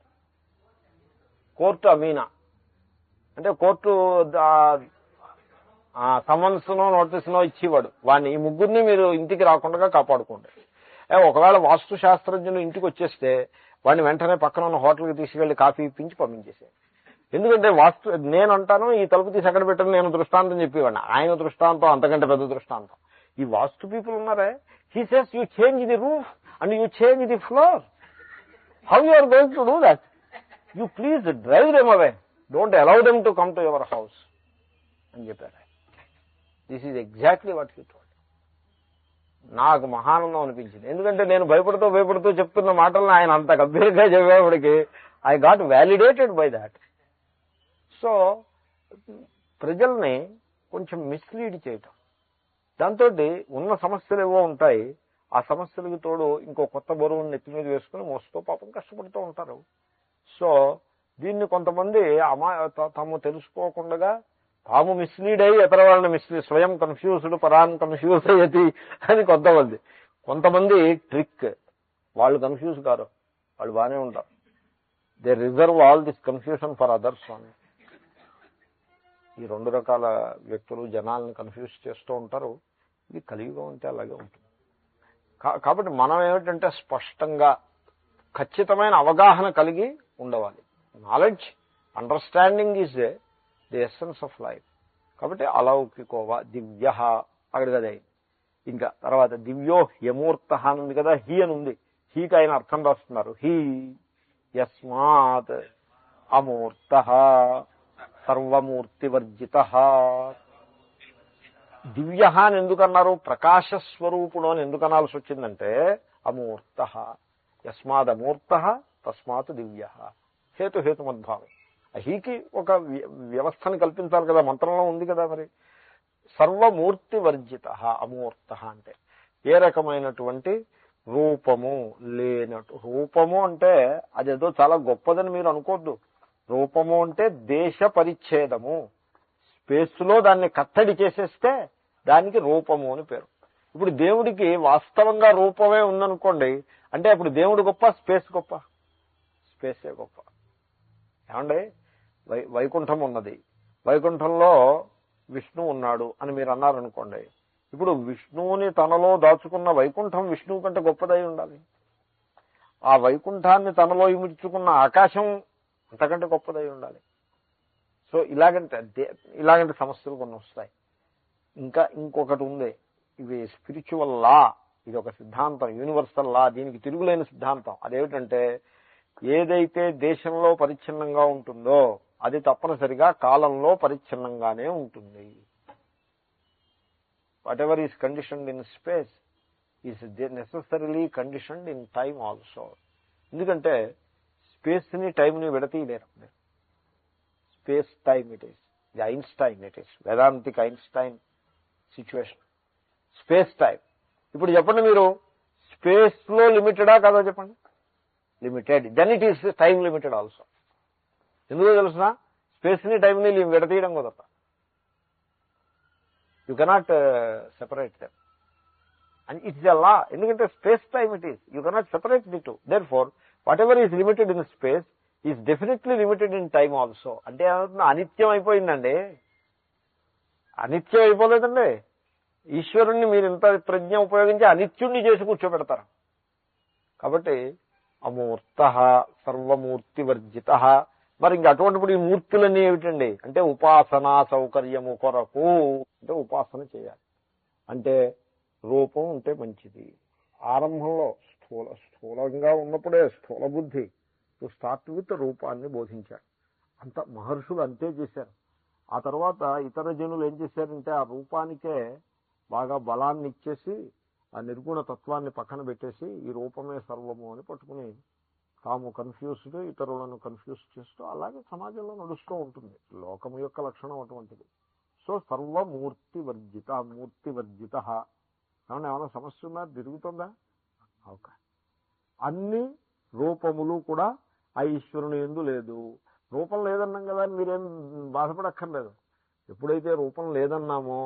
కోర్టు అమీనా అంటే కోర్టు సమన్స్నో నోటీసునో ఇచ్చేవాడు, వాడిని, ఈ ముగ్గురిని మీరు ఇంటికి రాకుండా కాపాడుకోండి. ఒకవేళ వాస్తు శాస్త్రజ్ఞులు ఇంటికి వచ్చేస్తే వాడిని వెంటనే పక్కన ఉన్న హోటల్కి తీసుకెళ్లి కాఫీ ఇప్పించి పంపించేసాయి. ఎందుకంటే నేను అంటాను, ఈ తలుపు తీసి అక్కడ పెట్టని నేను దృష్టాంతం చెప్పేవాడిని. ఆయన దృష్టాంతం అంతకంటే పెద్ద దృష్టాంతం. ఈ వాస్తు పీపుల్ ఉన్నారే, he says you change the roof and you change the floor. How you are going to do that? You please drive them away, don't allow them to come to your house అని చెప్పారు. This is exactly what he told. నాకు మహానందం అనిపించింది. ఎందుకంటే నేను భయపడుతూ చెప్తున్న మాటలను ఆయన అంత గంభీరంగా చెప్పేవాడికి I got validated by that. So ప్రజల్ని కొంచెం మిస్లీడ్ చేయటం, దాంతో ఉన్న సమస్యలు ఏవో ఉంటాయి, ఆ సమస్యలకు తోడు ఇంకో కొత్త బరువును నెత్తి మీద వేసుకుని మోస్తూ పాపం కష్టపడుతూ ఉంటారు. సో దీన్ని కొంతమంది తాము తెలుసుకోకుండా తాము మిస్లీడ్ అయ్యి ఇతర వాళ్ళని మిస్లీడ్, స్వయం కన్ఫ్యూజ్డ్ పరాన్ కన్ఫ్యూజ్ అయ్యేది అని కొంతమంది ట్రిక్. వాళ్ళు కన్ఫ్యూజ్ కారు, వాళ్ళు బాగానే ఉంటారు. They reserve all this confusion for others అని. ఈ 2 రకాల వ్యక్తులు జనాలను కన్ఫ్యూజ్ చేస్తూ ఉంటారు. ఇది కలియుగం అంటే అలాగే ఉంటుంది. కాబట్టి మనం ఏమిటంటే స్పష్టంగా ఖచ్చితమైన అవగాహన కలిగి ఉండవాలి. Knowledge, understanding is the essence of life. కాబట్టి అలౌకికోవా దివ్య అక్కడ కదా. ఇంకా తర్వాత దివ్యో హ్యమూర్త అని ఉంది కదా, హీ అని ఉంది. హీకి ఆయన అర్థం రాస్తున్నారు, హీ యస్మాత్ అమూర్త సర్వమూర్తివర్జిత. దివ్య అని ఎందుకన్నారు? ప్రకాశస్వరూపుడు అని ఎందుకు అనాల్సి వచ్చిందంటే, అమూర్త యస్మాదమూర్త తస్మాత్ దివ్య. హేతుమద్భావం. హీకి ఒక వ్యవస్థని కల్పించాలి కదా, మంత్రంలో ఉంది కదా. మరి సర్వమూర్తి వర్జిత అమూర్త అంటే ఏ రకమైనటువంటి రూపము లేనట్టు. రూపము అంటే అదేదో చాలా గొప్పదని మీరు అనుకోవద్దు. రూపము అంటే దేశ పరిచ్ఛేదము, స్పేస్ లో దాన్ని కట్టడి చేసేస్తే దానికి రూపము అని పేరు. ఇప్పుడు దేవుడికి వాస్తవంగా రూపమే ఉందనుకోండి, అంటే అప్పుడు దేవుడు గొప్ప, స్పేస్ గొప్ప? స్పేసే గొప్ప. ఏమండి, వైకుంఠం ఉన్నది, వైకుంఠంలో విష్ణు ఉన్నాడు అని మీరు అన్నారనుకోండి, ఇప్పుడు విష్ణువుని తనలో దాచుకున్న వైకుంఠం విష్ణువు కంటే గొప్పదై ఉండాలి. ఆ వైకుంఠాన్ని తనలో ఇముడ్చుకున్న ఆకాశం అంతకంటే గొప్పదై ఉండాలి. సో ఇలాగంటే సమస్యలు కొన్ని వస్తాయి. ఇంకా ఇంకొకటి ఉంది, ఇవి స్పిరిచువల్ లా, ఇది ఒక సిద్ధాంతం, యూనివర్సల్ లా, దీనికి తిరుగులేని సిద్ధాంతం. అదేమిటంటే ఏదైతే దేశంలో పరిచ్ఛిన్నంగా ఉంటుందో అది తప్పనిసరిగా కాలంలో పరిచ్ఛిన్నంగానే ఉంటుంది. Whatever is conditioned in space is necessarily conditioned in time also. ఎందుకంటే స్పేస్ని టైంని విడతీయలేరు. Space time it is the Einstein, it is Vedantic Einstein situation. Space time. ఇప్పుడు చెప్పండి, మీరు స్పేస్ లో లిమిటెడా కదా చెప్పండి? Limited. Then it is time limited also. ఎందుకో తెలుసిన, స్పేస్ ని టైం ని విడతీయడం కుదరదు. You cannot separate them, and it's a law. ఎందుకంటే space time it is, you cannot separate the two. Therefore whatever is limited in space is definitely limited in time also. అంటే ఏమవుతుంది, అనిత్యం అయిపోయిందండి. అనిత్యం అయిపోలేదండి. ఈశ్వరుణ్ణి మీరు ఇంత ప్రజ్ఞ ఉపయోగించి అనిత్యుణ్ణి చేసి కూర్చోబెడతారు. కాబట్టి అమూర్త సర్వమూర్తి వర్జిత. మరి ఇంక అటువంటిప్పుడు ఈ మూర్తులన్నీ ఏమిటండి అంటే ఉపాసనా సౌకర్యము కొరకు, అంటే ఉపాసన చేయాలి. అంటే రూపం ఉంటే మంచిది. ఆరంభంలో స్థూలంగా ఉన్నప్పుడే స్థూల బుద్ధి టు స్టార్ట్ విత్ రూపాన్ని బోధించాడు. అంత మహర్షులు అంతే చేశారు. ఆ తర్వాత ఇతర జనులు ఏం చేశారంటే ఆ రూపానికే బాగా బలాన్ని ఇచ్చేసి ఆ నిర్గుణ తత్వాన్ని పక్కన పెట్టేసి ఈ రూపమే సర్వము అని పట్టుకుని తాము కన్ఫ్యూజ్డ్, ఇతరులను కన్ఫ్యూజ్ చేస్తూ అలాగే సమాజంలో నడుస్తూ ఉంటుంది. లోకం యొక్క లక్షణం అటువంటిది. సో సర్వమూర్తి వర్జిత, మూర్తి వర్జిత. కాబట్టి ఏమైనా సమస్య ఉందా? తిరుగుతుందా? ఓకే. అన్ని రూపములు కూడా ఆ ఈశ్వరుని యందు లేదు. రూపం లేదన్నాం కదా అని మీరేం బాధపడక్కర్లేదు. ఎప్పుడైతే రూపం లేదన్నామో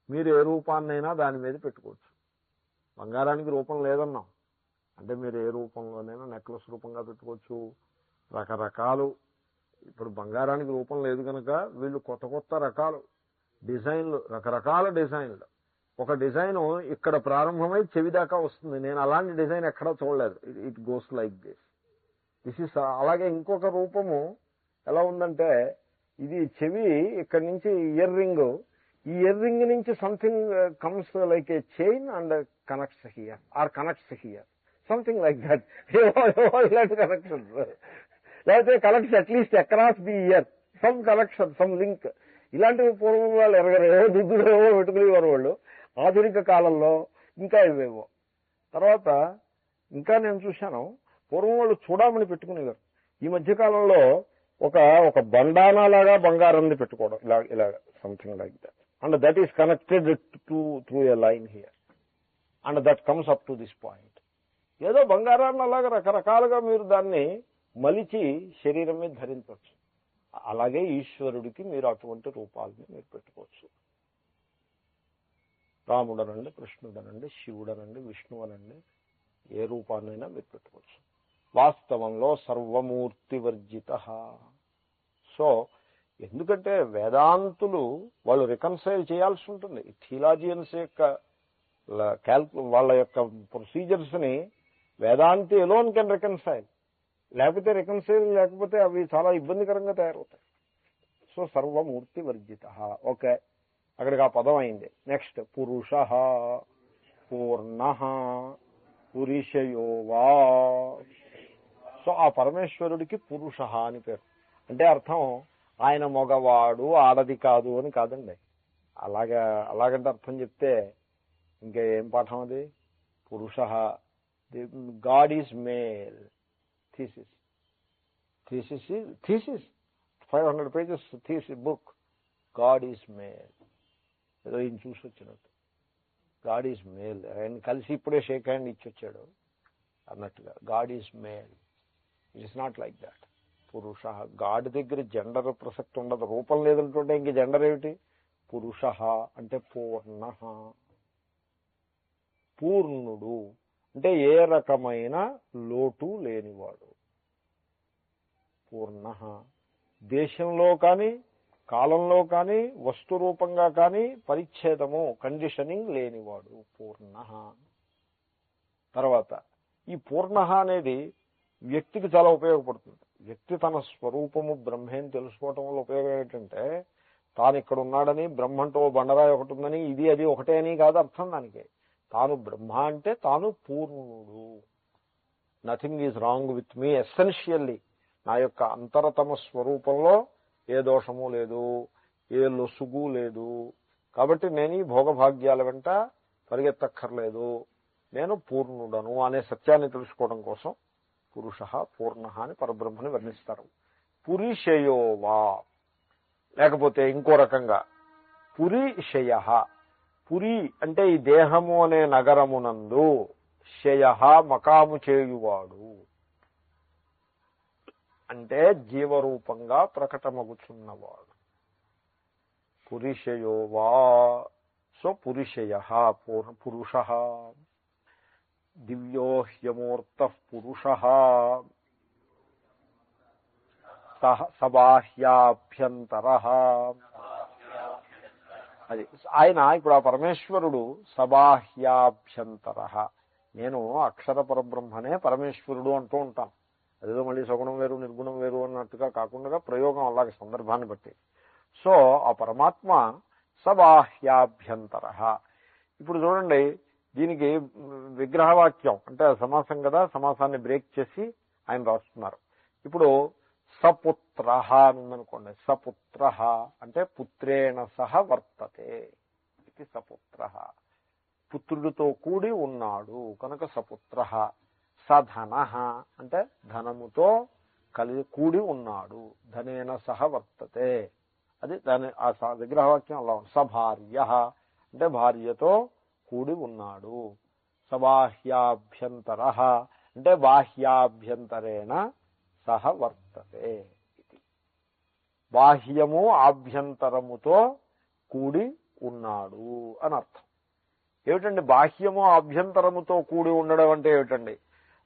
మీరు ఏ రూపాన్నైనా దాని మీద పెట్టుకోవచ్చు. బంగారానికి రూపం లేదన్నాం అంటే మీరు ఏ రూపంలోనైనా నెక్లెస్ రూపంగా పెట్టుకోవచ్చు. రకరకాలు. ఇప్పుడు బంగారానికి రూపం లేదు కనుక వీళ్ళు కొత్త కొత్త రకాలు డిజైన్లు, రకరకాల డిజైన్లు. ఒక డిజైన్ ఇక్కడ ప్రారంభమై చెవి దాకా వస్తుంది. నేను అలాంటి డిజైన్ ఎక్కడా చూడలేదు. It goes like this is. అలాగే ఇంకొక రూపము ఎలా ఉందంటే ఇది చెవి ఇక్కడి నుంచి ఇయర్ రింగ్, ఈ ఇయర్ రింగ్ నుంచి something comes like a chain and connects here or connects here, something like that. ఇలాంటి కనెక్షన్స్, లేకపోతే connects at least across the ear, some connection, some link. ఇలాంటివి పూర్వం వాళ్ళు ఎరగరేవో దిద్దులేవో పెట్టుకునేవారు వాళ్ళు ఆధునిక కాలంలో. ఇంకా ఇవేవో. తర్వాత ఇంకా నేను చూశాను, పూర్వం వాళ్ళు చూడమని పెట్టుకునేవారు. ఈ మధ్యకాలంలో ఒక బండానా లాగా బంగారాన్ని పెట్టుకోవడం, ఇలా something like that. And that is connected through a line here and that comes up to this point. ఏదో బంగారాన్ని అలాగా రకరకాలుగా మీరు దాన్ని మలిచి శరీరం మీద ధరించవచ్చు. అలాగే ఈశ్వరుడికి మీరు అటువంటి రూపాలని మీరు పెట్టుకోవచ్చు. రాముడనండి, కృష్ణుడనండి, శివుడనండి, విష్ణువనండి, ఏ రూపాన్నైనా మీరు పెట్టుకోవచ్చు. వాస్తవంలో సర్వమూర్తి వర్జిత. సో ఎందుకంటే వేదాంతులు వాళ్ళు రికన్సైల్ చేయాల్సి ఉంటుంది. థియాలజియన్స్ యొక్క వాళ్ళ యొక్క ప్రొసీజర్స్ ని వేదాంతి ఎలోన్ కెన్ రికన్సైల్. లేకపోతే అవి చాలా ఇబ్బందికరంగా తయారవుతాయి. సో సర్వమూర్తి వర్జిత. ఓకే, అక్కడికి ఆ పదం అయింది. నెక్స్ట్ పురుష, పూర్ణ, పురుషయోవా. సో ఆ పరమేశ్వరుడికి పురుష అని పేరు. అంటే అర్థం ఆయన మగవాడు ఆడది కాదు అని కాదండి. అలాగంటే అర్థం చెప్తే ఇంకా ఏం పాఠం అది? పురుష, God is male. Thesis 500 pages thesis book. God is male. ఏదో ఈయన చూసి వచ్చినట్టు గాడ్ ఈజ్ మేల్. ఆయన కలిసి ఇప్పుడే షేక్ హ్యాండ్ ఇచ్చి వచ్చాడు అన్నట్టుగా. God is male. It is not like that. పురుష, గాడ్ దగ్గర జెండర్ ప్రసక్తి ఉండదు. రూపం లేదంటుంటే ఇంక జెండర్ ఏమిటి? పురుష అంటే పూర్ణ, పూర్ణుడు అంటే ఏ రకమైన లోటు లేనివాడు. పూర్ణ, దేశంలో కానీ కాలంలో కానీ వస్తు రూపంగా కానీ పరిచ్ఛేదము, కండిషనింగ్ లేనివాడు పూర్ణ. తర్వాత ఈ పూర్ణ అనేది వ్యక్తికి చాలా ఉపయోగపడుతుంది. వ్యక్తి తన స్వరూపము బ్రహ్మేని తెలుసుకోవటం వల్ల ఉపయోగం ఏంటంటే, తాను ఇక్కడ ఉన్నాడని, బ్రహ్మంటో బండరాయి ఒకటి ఉందని, ఇది అది ఒకటే అని కాదు అర్థం దానికి. తాను బ్రహ్మ అంటే తాను పూర్ణుడు. Nothing is wrong with me essentially. నా యొక్క అంతరతమ స్వరూపంలో ఏ దోషము లేదు, ఏ లొసుగు లేదు. కాబట్టి నేను ఈ భోగభాగ్యాల వెంట పరిగెత్తక్కర్లేదు, నేను పూర్ణుడను అనే సత్యాన్ని తెలుసుకోవడం కోసం పురుష పూర్ణ అని పరబ్రహ్మని వర్ణిస్తారు. పురిషయోవా, లేకపోతే ఇంకో రకంగా పురిషయ. పురి అంటే ఈ దేహము అనే నగరమునందు, శయ మకాము చేయువాడు అంటే జీవరూపంగా ప్రకటమగుచున్నవాడు. పురిషయోవా. సో పురిషయ పురుష. దివ్యో హ్యమూర్త పురుష సబాహ్యాభ్యంతర. అది ఆయన ఇప్పుడు ఆ పరమేశ్వరుడు సబాహ్యాభ్యంతర. నేను అక్షర పరబ్రహ్మనే పరమేశ్వరుడు అంటూ ఉంటాను. అదేదో మళ్ళీ సగుణం వేరు నిర్గుణం వేరు అన్నట్టుగా కాకుండా ప్రయోగం అలాగే సందర్భాన్ని బట్టి. సో ఆ పరమాత్మ సబాహ్యాభ్యంతర. ఇప్పుడు చూడండి, దీనికి విగ్రహవాక్యం అంటే సమాసం కదా, సమాసాన్ని బ్రేక్ చేసి ఆయన రాస్తున్నారు. ఇప్పుడు సపుత్ర అని ఉందనుకోండి. సపుత్ర అంటే పుత్రేణ సహ వర్తతే. ఇది సపుత్ర, పుత్రుడితో కూడి ఉన్నాడు కనుక సపుత్ర. సధన అంటే ధనముతో కూడి ఉన్నాడు, ధనేన సహ వర్తతే. అది దాని ఆ విగ్రహవాక్యం అలా ఉంది. సభార్య అంటే భార్యతో కూడి ఉన్నాడు. సబాహ్యాభ్యంతర అంటే బాహ్యాభ్యంతరేణ సహ వర్తతే. ఇది బాహ్యము ఆభ్యంతరముతో కూడి ఉన్నాడు అని అర్థం. ఏమిటండి బాహ్యము ఆభ్యంతరముతో కూడి ఉండడం అంటే ఏమిటండి?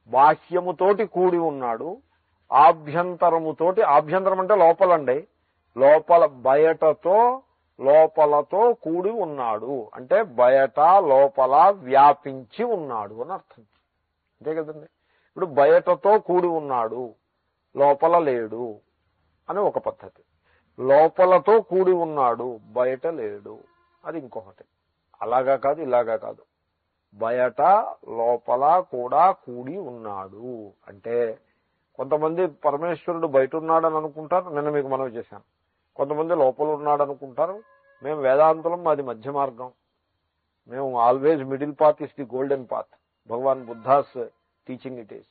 బాహ్యముతోటి కూడి ఉన్నాడు, ఆభ్యంతరముతోటి, ఆభ్యంతరం అంటే లోపలండి, లోపల బయటతో లోపలతో కూడి ఉన్నాడు అంటే బయట లోపల వ్యాపించి ఉన్నాడు అని అర్థం. అంతే కదండి. ఇప్పుడు బయటతో కూడి ఉన్నాడు, లోపల లేడు అని ఒక పద్ధతి. లోపలతో కూడి ఉన్నాడు, బయట లేడు, అది ఇంకొకటి. అలాగా కాదు, ఇలాగా కాదు. బయట లోపల కూడా కూడి ఉన్నాడు అంటే కొంతమంది పరమేశ్వరుడు బయట ఉన్నాడని అనుకుంటారు, నిన్న మీకు మనవి చేశాను. కొంతమంది లోపల ఉన్నాడు అనుకుంటారు. మేము వేదాంతులం, అది మధ్య మార్గం. మేము always middle path is the golden path. Bhagwan Buddha's teaching it is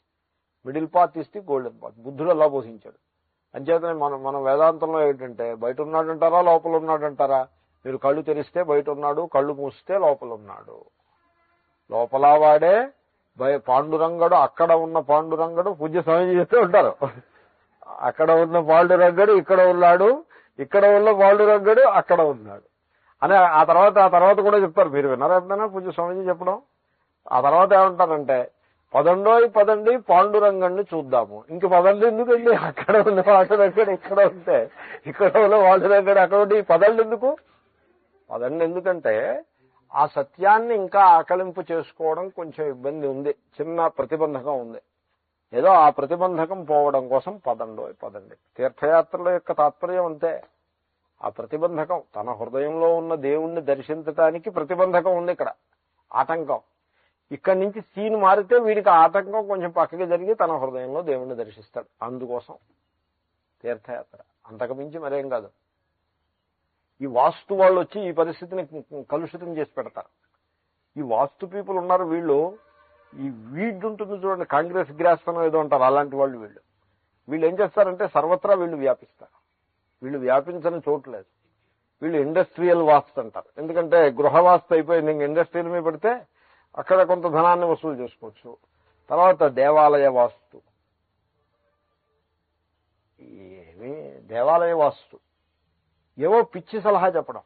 middle path is the golden path. బుద్ధుడు అలా బోధించాడు. అంచేతనే మన వేదాంతంలో ఏంటంటే బయట ఉన్నాడంటారా లోపల ఉన్నాడంటారా? మీరు కళ్ళు తెరిస్తే బయట ఉన్నాడు, కళ్ళు మూస్తే లోపల ఉన్నాడు. లోపల వాడే పాండురంగడు, అక్కడ ఉన్న పాండురంగడు పూజ్య స్వామి చేస్తూ ఉంటారు. అక్కడ ఉన్న పాండురంగడు ఇక్కడ ఉన్నాడు, ఇక్కడ ఉన్న పాండురంగడు అక్కడ ఉన్నాడు అని ఆ తర్వాత కూడా చెప్తారు. మీరు విన్నారా ఎప్పుడైనా పూజ్య స్వామిజీ చెప్పడం? ఆ తర్వాత ఏమంటారంటే పదండి పాండురంగడిని చూద్దాము. ఇంక పదండి ఎందుకండి, అక్కడ ఉన్న పాండురంగడు ఇక్కడ ఉంటే ఇక్కడ ఉన్న పాండురంగడు అక్కడ ఉంటే పదండి ఎందుకు? పదండి ఎందుకంటే ఆ సత్యాన్ని ఇంకా ఆకలింపు చేసుకోవడం కొంచెం ఇబ్బంది ఉంది, చిన్న ప్రతిబంధకం ఉంది. ఏదో ఆ ప్రతిబంధకం పోవడం కోసం పదండి. తీర్థయాత్రల యొక్క తాత్పర్యం అంతే. ఆ ప్రతిబంధకం తన హృదయంలో ఉన్న దేవుణ్ణి దర్శించటానికి ప్రతిబంధకం ఉంది ఇక్కడ, ఆటంకం. ఇక్కడి నుంచి సీన్ మారితే వీడికి ఆటంకం కొంచెం పక్కకి జరిగి తన హృదయంలో దేవుణ్ణి దర్శిస్తాడు. అందుకోసం తీర్థయాత్ర, అంతకుమించి మరేం కాదు. ఈ వాస్తు వాళ్ళు వచ్చి ఈ పరిస్థితిని కలుషితం చేసి పెడతారు. ఈ వాస్తు పీపుల్ ఉన్నారు, వీళ్ళు ఈ వీడ్ ఉంటుంది చూడండి, కాంగ్రెస్ గ్రాస్తనం ఏదో అంటారు, అలాంటి వాళ్ళు వీళ్ళు ఏం చేస్తారంటే సర్వత్రా వీళ్ళు వ్యాపిస్తారు. వీళ్ళు వ్యాపించని చోట్లేదు. వీళ్ళు ఇండస్ట్రియల్ వాస్తు అంటారు. ఎందుకంటే గృహవాస్తు అయిపోయింది, ఇంక ఇండస్ట్రియల్ మీద పెడితే అక్కడ కొంత ధనాన్ని వసూలు చేసుకోవచ్చు. తర్వాత దేవాలయ వాస్తు, ఏమి దేవాలయ వాస్తు ఏవో పిచ్చి సలహా చెప్పడం,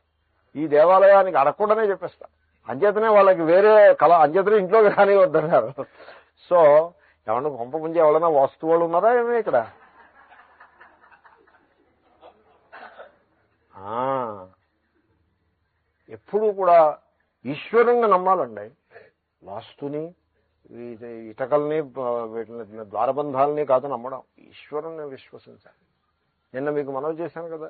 ఈ దేవాలయానికి అడగకుండానే చెప్పేస్తారు. అంచేతనే వాళ్ళకి వేరే అంచేతనే ఇంట్లోకి రాని వద్దన్నారు. సో ఏమన్నా కొంప ముందు ఎవరైనా వాస్తు వాళ్ళు ఉన్నారా ఏమి ఇక్కడ? ఎప్పుడూ కూడా ఈశ్వరుణ్ణి నమ్మాలండి. వాస్తుని ఇటకల్ని వీటిని ద్వారబంధాలని కాదు నమ్మడం, ఈశ్వరుణ్ణి విశ్వసించాలి. నిన్న మీకు మనవి చేశాను కదా,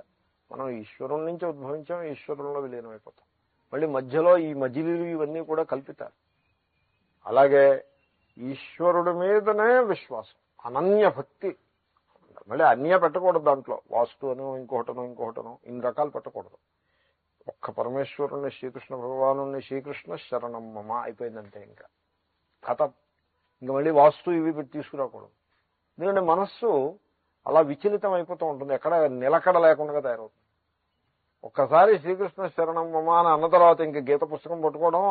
మనం ఈశ్వరుని నుంచి ఉద్భవించాం, ఈశ్వరంలో విలీనమైపోతాం. మళ్ళీ మధ్యలో ఈ మజిలీలు ఇవన్నీ కూడా కల్పితారు. అలాగే ఈశ్వరుడి మీదనే విశ్వాసం, అనన్య భక్తి. మళ్ళీ అన్య పెట్టకూడదు దాంట్లో, వాస్తు అని ఇంకొకటనో ఇన్ని రకాలు పెట్టకూడదు. ఒక్క పరమేశ్వరుణ్ణి, శ్రీకృష్ణ భగవాను శ్రీకృష్ణ శరణం మమ అయిపోయిందంటే ఇంకా కథ. ఇంకా మళ్ళీ వాస్తు ఇవి పెట్టి తీసుకురాకూడదు. ఎందుకంటే మనస్సు అలా విచలితం అయిపోతూ ఉంటుంది, ఎక్కడ నిలకడ లేకుండా తయారవుతుంది. ఒక్కసారి శ్రీకృష్ణ శరణం మమ అని అన్న తర్వాత ఇంక గీత పుస్తకం పట్టుకోవడం,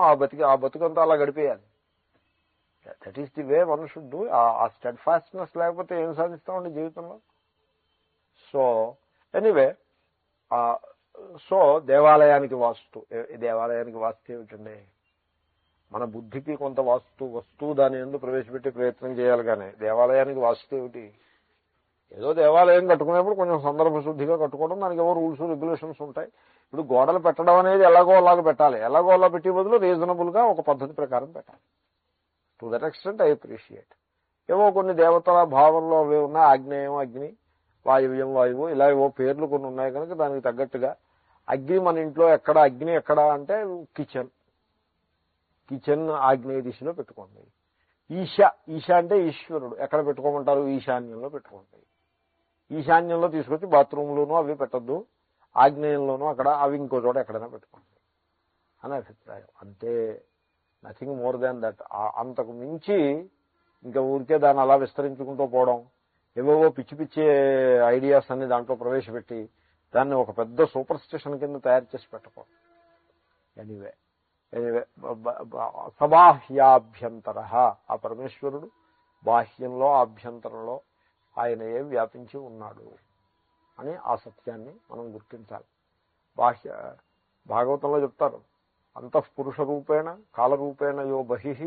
ఆ బతుకంతా అలా గడిపేయాలి. That is the way one should do. ఆ స్టెడ్ ఫాస్ట్నెస్ లేకపోతే ఏం సాధిస్తామండి జీవితంలో. సో ఎనీవే, సో దేవాలయానికి వాస్తు ఏమిటండి? మన బుద్ధికి కొంత వస్తువు దాని యందు ప్రవేశపెట్టి ప్రయత్నం చేయాలి. కానీ దేవాలయానికి వాస్తు ఏమిటి? ఏదో దేవాలయం కట్టుకునేప్పుడు కొంచెం సందర్భ శుద్ధిగా కట్టుకోవడం, దానికి ఏవో రూల్స్ రెగ్యులేషన్స్ ఉంటాయి. ఇప్పుడు గోడలు పెట్టడం అనేది ఎలాగో అలాగ పెట్టాలి, ఎలాగో అలా పెట్టే బదులు రీజనబుల్ గా ఒక పద్ధతి ప్రకారం పెట్టాలి. To that extent I appreciate. ఏవో కొన్ని దేవతల భావంలో అవి ఉన్నాయి, ఆగ్నేయం అగ్ని, వాయువ్యం వాయువు, ఇలా ఏవో పేర్లు కొన్ని ఉన్నాయి కనుక దానికి తగ్గట్టుగా అగ్ని మన ఇంట్లో ఎక్కడ, అగ్ని ఎక్కడ అంటే కిచెన్ ఆగ్నేయ దిశలో పెట్టుకోండి. ఈశ అంటే ఈశ్వరుడు, ఎక్కడ పెట్టుకోమంటారు? ఈశాన్యంలో పెట్టుకోండి. ఈశాన్యంలో తీసుకొచ్చి బాత్రూంలోనూ అవి పెట్టద్దు, ఆగ్నేయంలోనూ అక్కడ, అవి ఇంకో చోట ఎక్కడైనా పెట్టుకోండి అని అభిప్రాయం. అంతే, నథింగ్ మోర్ దాన్ దట్. అంతకు మించి ఇంకా ఊరికే దాన్ని అలా విస్తరించుకుంటూ పోవడం, ఏవేవో పిచ్చి పిచ్చి ఐడియాస్ అన్ని దాంట్లో ప్రవేశపెట్టి దాన్ని ఒక పెద్ద సూపర్ స్టిషన్ కింద తయారు చేసి పెట్టుకోండి. ఎనీవే సబాహ్యాభ్యంతర, ఆ పరమేశ్వరుడు బాహ్యంలో ఆభ్యంతరంలో ఆయనయే వ్యాపించి ఉన్నాడు అని ఆ సత్యాన్ని మనం గుర్తించాలి. భాగవతంలో చెప్తారు, అంతఃపురుష రూపేణ కాలరూపేణ యో బహిః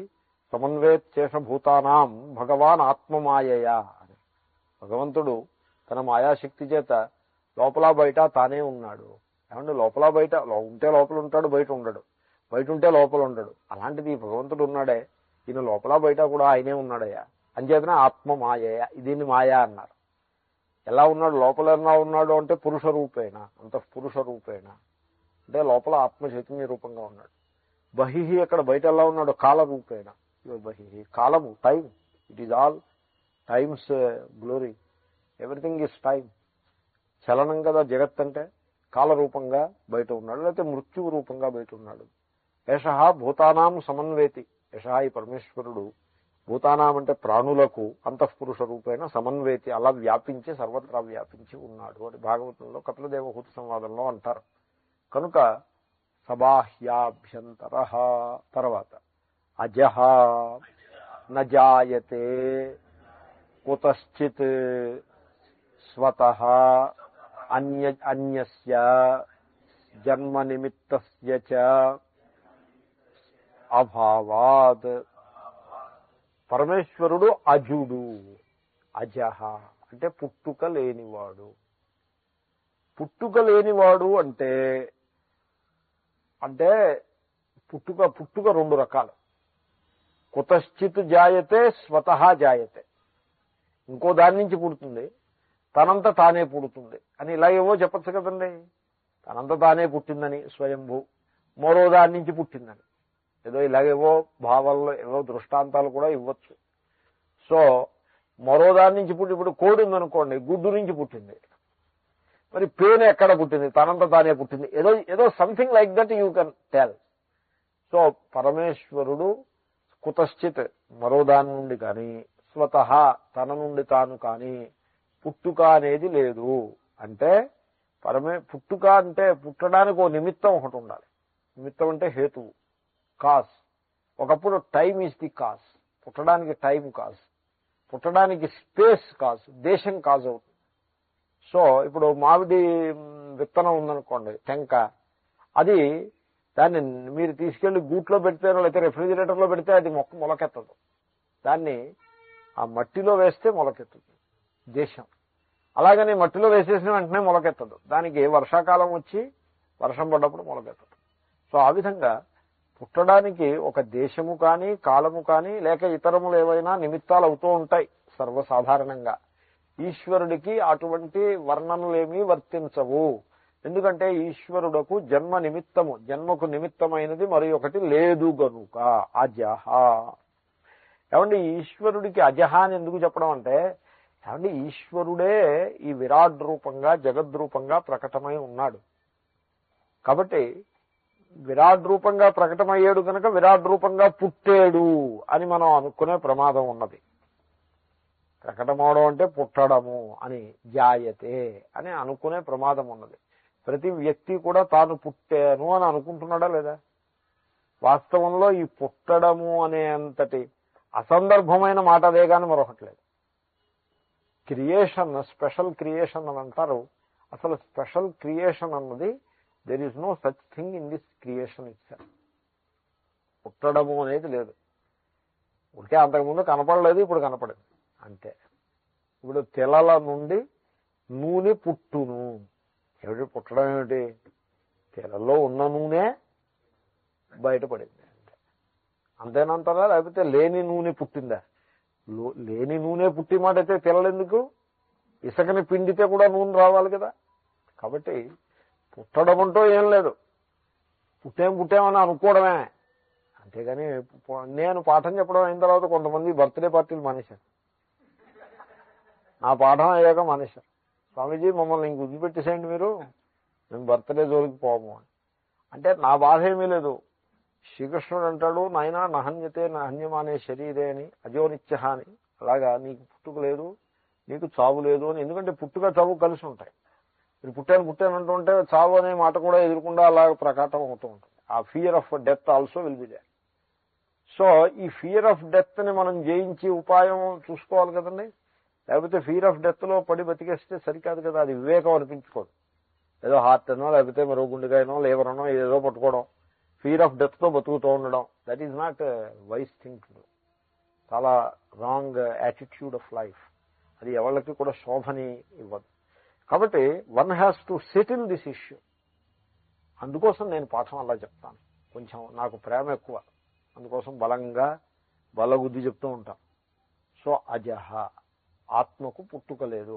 సమన్వేత్యేషభూతానాం భగవాన్ ఆత్మమాయయా అని. భగవంతుడు తన మాయాశక్తి చేత లోపల బయట తానే ఉన్నాడు. ఏమంటే లోపల బయట, ఉంటే లోపల ఉంటాడు, బయట ఉండడు, బయట ఉంటే లోపల ఉండడు. అలాంటిది భగవంతుడు ఉన్నాడే, ఈయన లోపల బయట కూడా ఆయనే ఉన్నాడయ్యా. అంచేతనే ఆత్మ మాయయ, దీన్ని మాయా అన్నారు. ఎలా ఉన్నాడు? లోపల ఎలా ఉన్నాడు అంటే పురుష రూపేణ, అంతఃపురుష రూపేణ అంటే లోపల ఆత్మ చైతన్య రూపంగా ఉన్నాడు. బహిహి, అక్కడ బయట ఎలా ఉన్నాడు? కాల రూపేణ, బహిహి కాలము, time. It is all times glory, everything is time, చలనం కదా జగత్ అంటే. కాలరూపంగా బయట ఉన్నాడు, లేకపోతే మృత్యు రూపంగా బయట ఉన్నాడు. ఏషః భూతానాం సమన్వేతి, ఏషః ఈ పరమేశ్వరుడు భూతానాం అంటే ప్రాణులకు అంతఃపురుష రూపేణ సమన్వేతి, అలా వ్యాపించి సర్వత్రా వ్యాపించి ఉన్నాడు అని భాగవతంలో కపిలదేవహూతి సంవాదంలో అంటారు. కనుక సబాహ్యాభ్యంతర. తర్వాత అజహ నజాయతే కుతశ్చిత్ స్వతః అన్యస్య జన్మ నిమిత్తస్య చ అభావాత్. పరమేశ్వరుడు అజుడు. అజహ అంటే పుట్టుక లేనివాడు. పుట్టుక లేనివాడు అంటే పుట్టుక రెండు రకాలు. కుతశ్చిత్ జాయతే, స్వతహా జాయతే. ఇంకో దాని నుంచి పుడుతుంది, తనంత తానే పుడుతుంది అని ఇలా ఏవో చెప్పచ్చు కదండి. తనంత తానే పుట్టిందని స్వయంభూ, మరో దాని నుంచి పుట్టిందని ఏదో ఇలాగేవో భావాల్లో ఏవో దృష్టాంతాలు కూడా ఇవ్వచ్చు. సో మరో దాని నుంచి పుట్టి, ఇప్పుడు కోడి ఉందనుకోండి, గుడ్డు నుంచి పుట్టింది. మరి పేను ఎక్కడ పుట్టింది? తనంత తానే పుట్టింది. ఏదో something like that you can tell. So పరమేశ్వరుడు కుతశ్చిత్ మరో దాని నుండి కానీ, స్వతః తన నుండి తాను కానీ పుట్టుక అనేది లేదు. అంటే పుట్టుక అంటే పుట్టడానికి ఓ నిమిత్తం ఒకటి ఉండాలి. నిమిత్తం అంటే హేతువు, కాజ్. ఒకప్పుడు టైం ఈజ్ ది కాజ్. పుట్టడానికి టైం కాజ్, పుట్టడానికి స్పేస్ కాజ్, దేశం కాజ్ అవుతుంది. సో ఇప్పుడు మామిడి విత్తనం ఉందనుకోండి, టెంక, అది దాన్ని మీరు తీసుకెళ్లి గూట్లో పెడితేనో లేకపోతే రెఫ్రిజిరేటర్లో పెడితే అది మొలకెత్తదు. దాన్ని ఆ మట్టిలో వేస్తే మొలకెత్తుతుంది దేశం. అలాగని మట్టిలో వేసేసిన వెంటనే మొలకెత్తదు. దానికి వర్షాకాలం వచ్చి వర్షం పడ్డప్పుడు మొలకెత్తదు. సో ఆ విధంగా పుట్టడానికి ఒక దేశము కానీ కాలము కానీ లేక ఇతరములు ఏవైనా నిమిత్తాలు అవుతూ ఉంటాయి సర్వసాధారణంగా. ఈశ్వరుడికి అటువంటి వర్ణనలేమీ వర్తించవు. ఎందుకంటే ఈశ్వరుడకు జన్మ నిమిత్తము, జన్మకు నిమిత్తమైనది మరి ఒకటి లేదు గనుక. అజహ. ఏమండి ఈశ్వరుడికి అజహ అని ఎందుకు చెప్పడం అంటే, ఏమండి ఈశ్వరుడే ఈ విరాట్ రూపంగా జగద్రూపంగా ప్రకటమై ఉన్నాడు. కాబట్టి విరాట్ రూపంగా ప్రకటమయ్యాడు కనుక విరాట్ రూపంగా పుట్టాడు అని మనం అనుకునే ప్రమాదం ఉన్నది. ప్రకటమవడం అంటే పుట్టడము అని, జాయతే అని అనుకునే ప్రమాదం ఉన్నది. ప్రతి వ్యక్తి కూడా తాను పుట్టాను అని అనుకుంటున్నాడా లేదా? వాస్తవంలో ఈ పుట్టడము అనే అంతటి అసందర్భమైన మాట అదే కానీ మరొకట్లేదు. క్రియేషన్, స్పెషల్ క్రియేషన్ అని అంటారు. అసలు స్పెషల్ క్రియేషన్ అన్నది there is no such thing in this creation itself. పుట్టడము అనేది లేదు. ఉంటే అంతకుముందు కనపడలేదు, ఇప్పుడు కనపడింది అంతే. ఇప్పుడు తెలల నుండి నూనె పుట్టును. ఏమిటి పుట్టడం ఏమిటి? తెలలో ఉన్న నూనె బయటపడింది అంతే. అంతేనంటారా? లేకపోతే లేని నూనె పుట్టిందా? లేని నూనె పుట్టి మాట అయితే తెలలెందుకు? ఇసుకని పిండితే కూడా నూనె రావాలి కదా. కాబట్టి పుట్టడం అంటూ ఏం లేదు. పుట్టామని అనుకోవడమే. అంతేగాని నేను పాఠం చెప్పడం అయిన తర్వాత కొంతమంది బర్త్డే పార్టీలు మానేశారు. నా పాఠం అయ్యాక మానేశారు. స్వామీజీ మమ్మల్ని ఇంక వదిలిపెట్టేసేయండి, మీరు మేము బర్త్డే జోలికి పోము అని. అంటే నా బాధ ఏమీ లేదు. శ్రీకృష్ణుడు అంటాడు, నాయనా నహన్యతే నహన్యమానే శరీరే అని, అజోనిత్య అని. అలాగా నీకు పుట్టుక లేదు, నీకు చావు లేదు అని. ఎందుకంటే పుట్టుక చావు కలిసి ఉంటాయి. మీరు పుట్టాను అంటూ ఉంటే చావు అనే మాట కూడా ఎదురకుండా అలాగ ప్రకాటం అవుతూ ఉంటుంది. ఆ fear of death also will be there. So ఈ ఫియర్ ఆఫ్ డెత్ ని మనం జయించి ఉపాయం చూసుకోవాలి కదండి. లేకపోతే ఫియర్ ఆఫ్ డెత్ లో పడి బతికేస్తే సరికాదు కదా. అది వివేకం అనిపించుకోదు. ఏదో హార్ట్ అనో లేకపోతే మరో గుండెకాయనో లేవరనో ఏదో పట్టుకోవడం, ఫియర్ ఆఫ్ డెత్ తో బతుకుతూ ఉండడం, that is not wise thing to do. చాలా రాంగ్ యాటిట్యూడ్ ఆఫ్ లైఫ్. అది ఎవరికి కూడా శోభని ఇవ్వదు. కాబట్టి one has to settle this issue. అందుకోసం నేను పాఠం అలా చెప్తాను. కొంచెం నాకు ప్రేమ ఎక్కువ, అందుకోసం బలంగా బలగుద్ది చెప్తూ ఉంటాం. సో అజహ, ఆత్మకు పుట్టుక లేదు.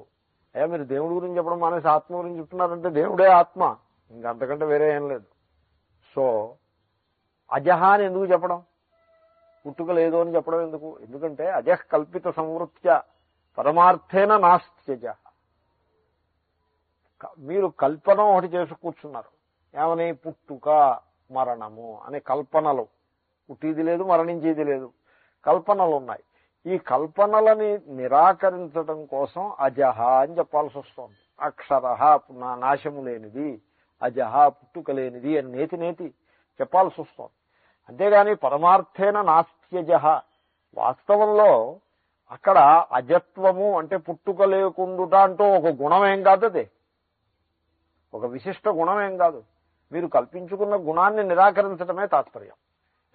అయ్యా మీరు దేవుడి గురించి చెప్పడం మానేసి ఆత్మ గురించి చెప్తున్నారంటే దేవుడే ఆత్మ, ఇంకంతకంటే వేరే ఏం లేదు. సో అజహ అని ఎందుకు చెప్పడం? పుట్టుక లేదు అని చెప్పడం ఎందుకు? ఎందుకంటే అజహ్ కల్పిత సంవృత్య పరమార్థేన నాస్త్యజ. మీరు కల్పన ఒకటి చేసి కూర్చున్నారు. ఏమని? పుట్టుక మరణము అనే కల్పనలు. పుట్టిది లేదు, మరణించేది లేదు, కల్పనలు ఉన్నాయి. ఈ కల్పనలని నిరాకరించడం కోసం అజహ అని చెప్పాల్సి వస్తుంది. అక్షరహ నాశము లేనిది, అజహ పుట్టుక లేనిది అని నేతి చెప్పాల్సి వస్తుంది. అంతేగాని పరమార్థేన నాస్త్యజహ. వాస్తవంలో అక్కడ అజత్వము అంటే పుట్టుక లేకుండుట అంటూ ఒక గుణమేం కాదు, అది ఒక విశిష్ట గుణమేం కాదు. మీరు కల్పించుకున్న గుణాన్ని నిరాకరించడమే తాత్పర్యం.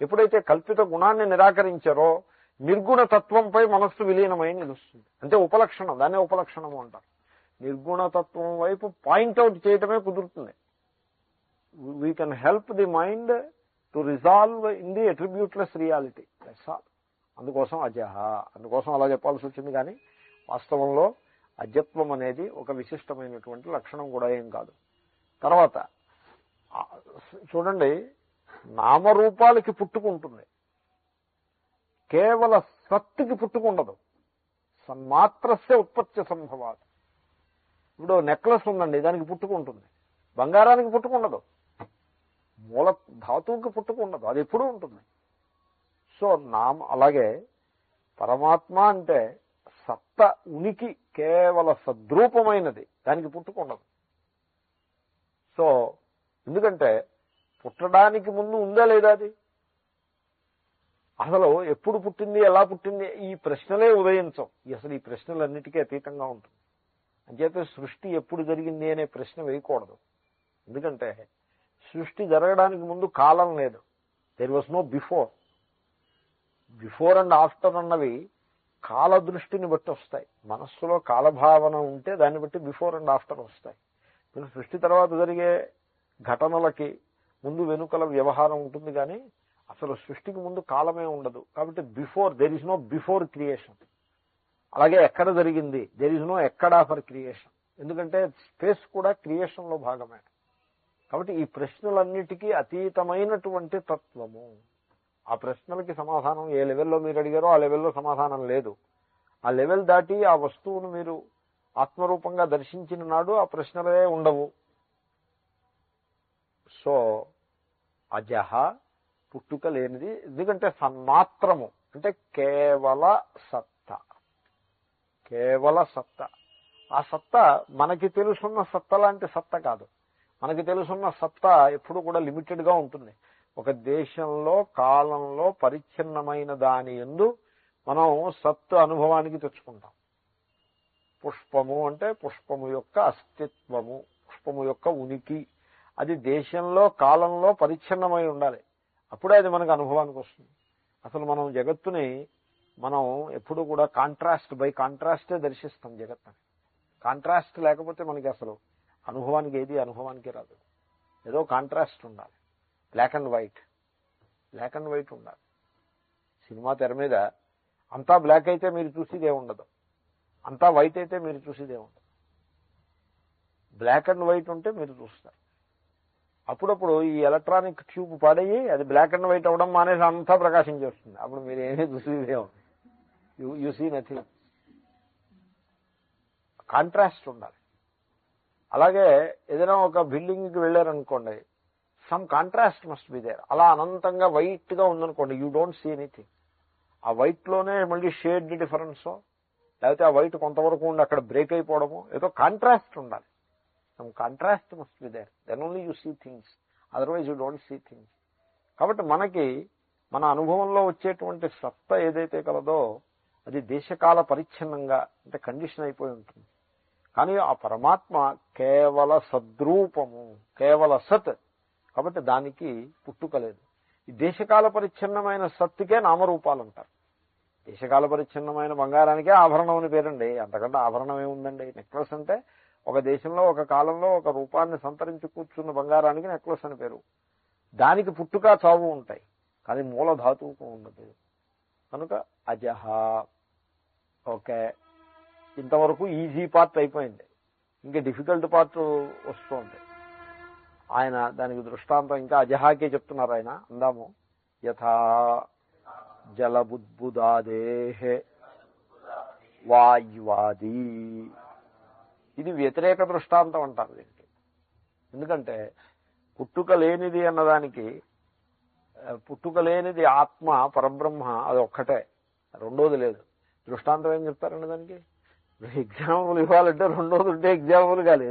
ఎప్పుడైతే కల్పిత గుణాన్ని నిరాకరించారో నిర్గుణ తత్వంపై మనస్సు విలీనమై నిలుస్తుంది. అంటే ఉపలక్షణం, దాన్నే ఉపలక్షణము అంటారు. నిర్గుణతత్వం వైపు పాయింట్అవుట్ చేయటమే కుదురుతుంది. We can help the mind to resolve in the attributeless reality. That's all. అందుకోసం అజహ, అందుకోసం అలా చెప్పాల్సి వచ్చింది. కానీ వాస్తవంలో అజత్వం అనేది ఒక విశిష్టమైనటువంటి లక్షణం కూడా ఏం కాదు. తర్వాత చూడండి, నామరూపాలకి పుట్టుకుంటుంది, కేవల సత్తుకి పుట్టుకుండదు. సన్మాత్రస్య ఉత్పత్తి సంభవాలు. ఇప్పుడు నెక్లెస్ ఉందండి, దానికి పుట్టుకుంటుంది. బంగారానికి పుట్టుకుండదు, మూల ధాతువుకి పుట్టుకుండదు, అది ఎప్పుడూ ఉంటుంది. సో అలాగే పరమాత్మ అంటే సత్త ఉనికి కేవల సద్రూపమైనది, దానికి పుట్టుకుండదు. సో ఎందుకంటే పుట్టడానికి ముందు ఉందా లేదా అది? అసలు ఎప్పుడు పుట్టింది, ఎలా పుట్టింది, ఈ ప్రశ్నలే ఉదయించవు. అసలు ఈ ప్రశ్నలన్నిటికీ అతీతంగా ఉంటుంది. అంచేత సృష్టి ఎప్పుడు జరిగింది అనే ప్రశ్న వేయకూడదు. ఎందుకంటే సృష్టి జరగడానికి ముందు కాలం లేదు. There was no before. Before and after అన్నవి కాల దృష్టిని బట్టి వస్తాయి. మనస్సులో కాలభావన ఉంటే దాన్ని బట్టి బిఫోర్ అండ్ ఆఫ్టర్ వస్తాయి. సృష్టి తర్వాత జరిగే ఘటనలకి ముందు వెనుకల వ్యవహారం ఉంటుంది. కానీ అసలు సృష్టికి ముందు కాలమే ఉండదు. కాబట్టి there is no before creation. అలాగే ఎక్కడ జరిగింది, దెర్ ఇస్ నో ఎక్కడ ఫర్ క్రియేషన్. ఎందుకంటే స్పేస్ కూడా క్రియేషన్ లో భాగమే. కాబట్టి ఈ ప్రశ్నలన్నిటికీ అతీతమైనటువంటి తత్వము. ఆ ప్రశ్నలకి సమాధానం ఏ లెవెల్లో మీరు అడిగారో ఆ లెవెల్లో సమాధానం లేదు. ఆ లెవెల్ దాటి ఆ వస్తువును మీరు ఆత్మరూపంగా దర్శించిన నాడు ఆ ప్రశ్నలే ఉండవు. సో అజహ పుట్టుక లేనిది. ఎందుకంటే సన్మాత్రము అంటే కేవల సత్త. కేవల సత్త. ఆ సత్త మనకి తెలుసున్న సత్త లాంటి సత్త కాదు. మనకి తెలుసున్న సత్తా ఎప్పుడు కూడా లిమిటెడ్ గా ఉంటుంది. ఒక దేశంలో కాలంలో పరిచ్ఛిన్నమైన దాని యందు మనం సత్తు అనుభవానికి తెచ్చుకుంటాం. పుష్పము అంటే పుష్పము యొక్క అస్తిత్వము, పుష్పము యొక్క ఉనికి, అది దేశంలో కాలంలో పరిచ్ఛిన్నమై ఉండాలి. అప్పుడే అది మనకు అనుభవానికి వస్తుంది. అసలు మనం జగత్తుని మనం ఎప్పుడు కూడా కాంట్రాస్ట్ బై కాంట్రాస్టే దర్శిస్తాం జగత్తుని. కాంట్రాస్ట్ లేకపోతే మనకి అసలు అనుభవానికి ఏది అనుభవానికి రాదు. ఏదో కాంట్రాస్ట్ ఉండాలి. Black and white, black and white ఉండాలి. సినిమా తెర మీద అంతా బ్లాక్ అయితే మీరు చూసేదే ఉండదు, అంతా వైట్ అయితే మీరు చూసేదే ఉండదు. బ్లాక్ అండ్ వైట్ ఉంటే మీరు చూస్తారు. అప్పుడప్పుడు ఈ ఎలక్ట్రానిక్ ట్యూబ్ పాడయ్యి అది బ్లాక్ అండ్ వైట్ అవడం మానేసి అంతా ప్రకాశం చేస్తుంది. అప్పుడు మీరు ఏమీ చూసేదే ఉండదు. You see nothing. కాంట్రాస్ట్ ఉండాలి. అలాగే ఏదైనా ఒక బిల్డింగ్కి వెళ్ళారనుకోండి, some contrast must be there. అలా అనంతంగా వైట్ గా ఉందనుకోండి, యూ డోంట్ సీ ఎనీథింగ్. ఆ వైట్ లోనే మళ్ళీ షేడ్ డిఫరెన్స్, లేకపోతే ఆ వైట్ కొంతవరకు ఉండి అక్కడ బ్రేక్ అయిపోవడము, ఏదో కాంట్రాస్ట్ ఉండాలి. Some contrast must be there, then only you see things, otherwise you don't see things. కాబట్టి మనకి మన అనుభవంలో వచ్చేటువంటి సత్తా ఏదైతే కలదో అది దేశకాల పరిచ్ఛిన్నంగా అంటే కండిషన్ అయిపోయి ఉంటుంది. కానీ ఆ పరమాత్మ కేవల సద్రూపము, కేవల సత్. కాబట్టి దానికి పుట్టుక లేదు. ఈ దేశకాల పరిచ్ఛిన్నమైన సత్తుకే నామరూపాలు అంటారు. దేశకాల పరిచ్ఛిన్నమైన బంగారానికే ఆభరణం అని పేరండి. అంతకంటే ఆభరణం ఏముందండి? నెక్లెస్ అంటే ఒక దేశంలో ఒక కాలంలో ఒక రూపాన్ని సంతరించి కూర్చున్న బంగారానికి నెక్లెస్ అని పేరు. దానికి పుట్టుక చావు ఉంటాయి, కానీ మూల ధాతువుకు ఉండదు. కనుక అజహ. ఓకే, ఇంతవరకు ఈజీ పార్ట్ అయిపోయింది. ఇంకా డిఫికల్ట్ పార్ట్ వస్తుంది. ఆయన దానికి దృష్టాంతం ఇంకా అజహాకే చెప్తున్నారు ఆయన. అందాము. యథా జలబుద్బుదాదేహే వాయువాది. ఇది వ్యతిరేక దృష్టాంతం అంటారు దీనికి. ఎందుకంటే పుట్టుక లేనిది అన్నదానికి, పుట్టుక లేనిది ఆత్మ పరబ్రహ్మ, అది ఒక్కటే, రెండోది లేదు. దృష్టాంతం ఏం చెప్తారండి దానికి? ఎగ్జాంపుల్ ఇవ్వాలంటే రెండోది ఉంటే ఎగ్జాంపుల్ కాదు.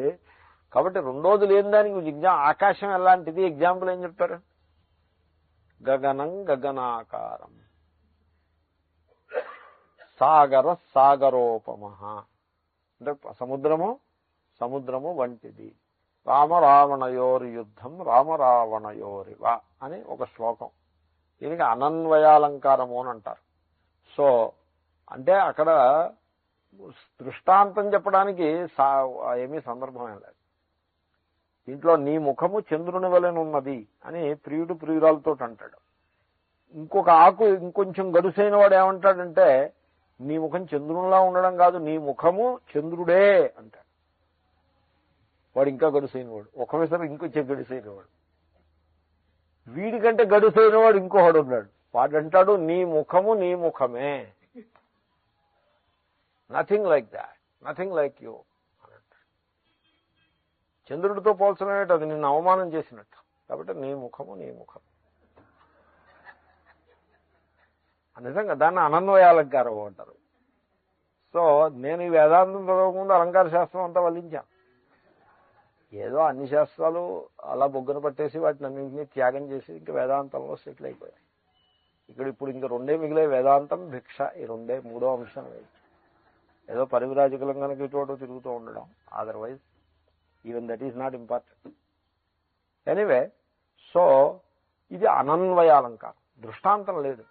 కాబట్టి రెండోది లేని దానికి ఆకాశం ఎలాంటిది ఎగ్జాంపుల్ ఏం చెప్తారు? గగనం గగనాకారం, సాగర సాగరోపమ అంటే సముద్రము సముద్రము వంటిది. రామరావణయోరి యుద్ధం రామరావణయోరివ అని ఒక శ్లోకం. దీనికి అనన్వయాలంకారము అని అంటారు. సో అంటే అక్కడ దృష్టాంతం చెప్పడానికి ఏమీ సందర్భం ఏం లేదు. దీంట్లో నీ ముఖము చంద్రుని వలెనున్నది అని ప్రియుడు ప్రియురాలతో అంటాడు. ఇంకొక ఆకు ఇంకొంచెం గడుసైన వాడు ఏమంటాడంటే నీ ముఖం చంద్రునిలా ఉండడం కాదు, నీ ముఖము చంద్రుడే అంటాడు. వాడు ఇంకా గడుసైన వాడు, ఒక విషయం ఇంకొంచెం గడుసైన వాడు. వీడికంటే గడుసైన వాడు ఇంకోవాడు ఉన్నాడు. వాడంటాడు నీ ముఖము నీ ముఖమే, nothing like that, nothing like you. చంద్రుడితో పోల్చడం అది నిన్ను అవమానం చేసినట్టు. కాబట్టి నీ ముఖము నీ ముఖం. నిజంగా దాన్ని అనన్వయాలంకారం అంటారు. సో నేను ఈ వేదాంతం చదవకముందు అలంకార శాస్త్రం అంతా వల్లించాను. ఏదో అన్ని శాస్త్రాలు అలా బొగ్గన పట్టేసి వాటిని అన్నింటినీ త్యాగం చేసి ఇంకా వేదాంతంలో సెటిల్ అయిపోయాయి. ఇప్పుడు ఇంక రెండే మిగిలే, వేదాంతం భిక్ష. ఈ రెండే, మూడో అంశం లేదు. ఏదో పరివిరాజకులం కనుక ఇటు తిరుగుతూ ఉండడం. Otherwise even that is not important. Anyway, so ఇది అనన్వయాలంకారం, దృష్టాంతం లేదు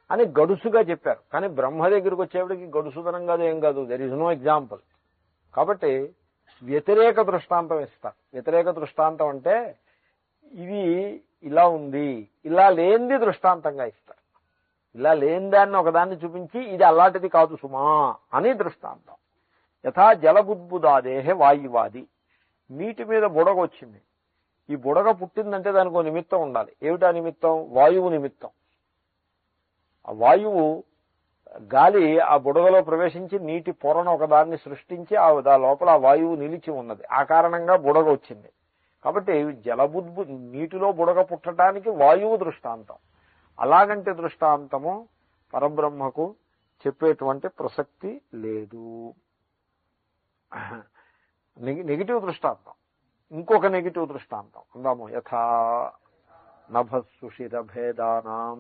అని గడుసుగా చెప్పారు. కానీ బ్రహ్మ దగ్గరికి వచ్చేప్పటికి గడుసుదనం కాదు, ఏం కాదు, దెర్ ఈజ్ నో ఎగ్జాంపుల్. కాబట్టి వ్యతిరేక దృష్టాంతం ఇస్తారు. వ్యతిరేక దృష్టాంతం అంటే ఇది ఇలా ఉంది, ఇలా లేనిది దృష్టాంతంగా ఇస్తారు. ఇలా లేని దాన్ని ఒకదాన్ని చూపించి ఇది అలాంటిది కాదు సుమా అని దృష్టాంతం. యథా జలబుద్బుదాదేహే వాయువాది. నీటి మీద బుడగ వచ్చింది. ఈ బుడగ పుట్టిందంటే దానికి ఒక నిమిత్తం ఉండాలి. ఏమిటా నిమిత్తం? వాయువు నిమిత్తం. ఆ వాయువు గాలి ఆ బుడగలో ప్రవేశించి నీటి పొరను ఒకదాన్ని సృష్టించి ఆ లోపల ఆ వాయువు నిలిచి ఉన్నది. ఆ కారణంగా బుడగ వచ్చింది. కాబట్టి నీటిలో బుడగ పుట్టడానికి వాయువు దృష్టాంతం. అలాగంటే దృష్టాంతము పరబ్రహ్మకు చెప్పేటువంటి ప్రసక్తి లేదు. నెగిటివ్ దృష్టాంతం. ఇంకొక నెగిటివ్ దృష్టాంతం అందాము. యథా నభస్సుషిరభేదానాం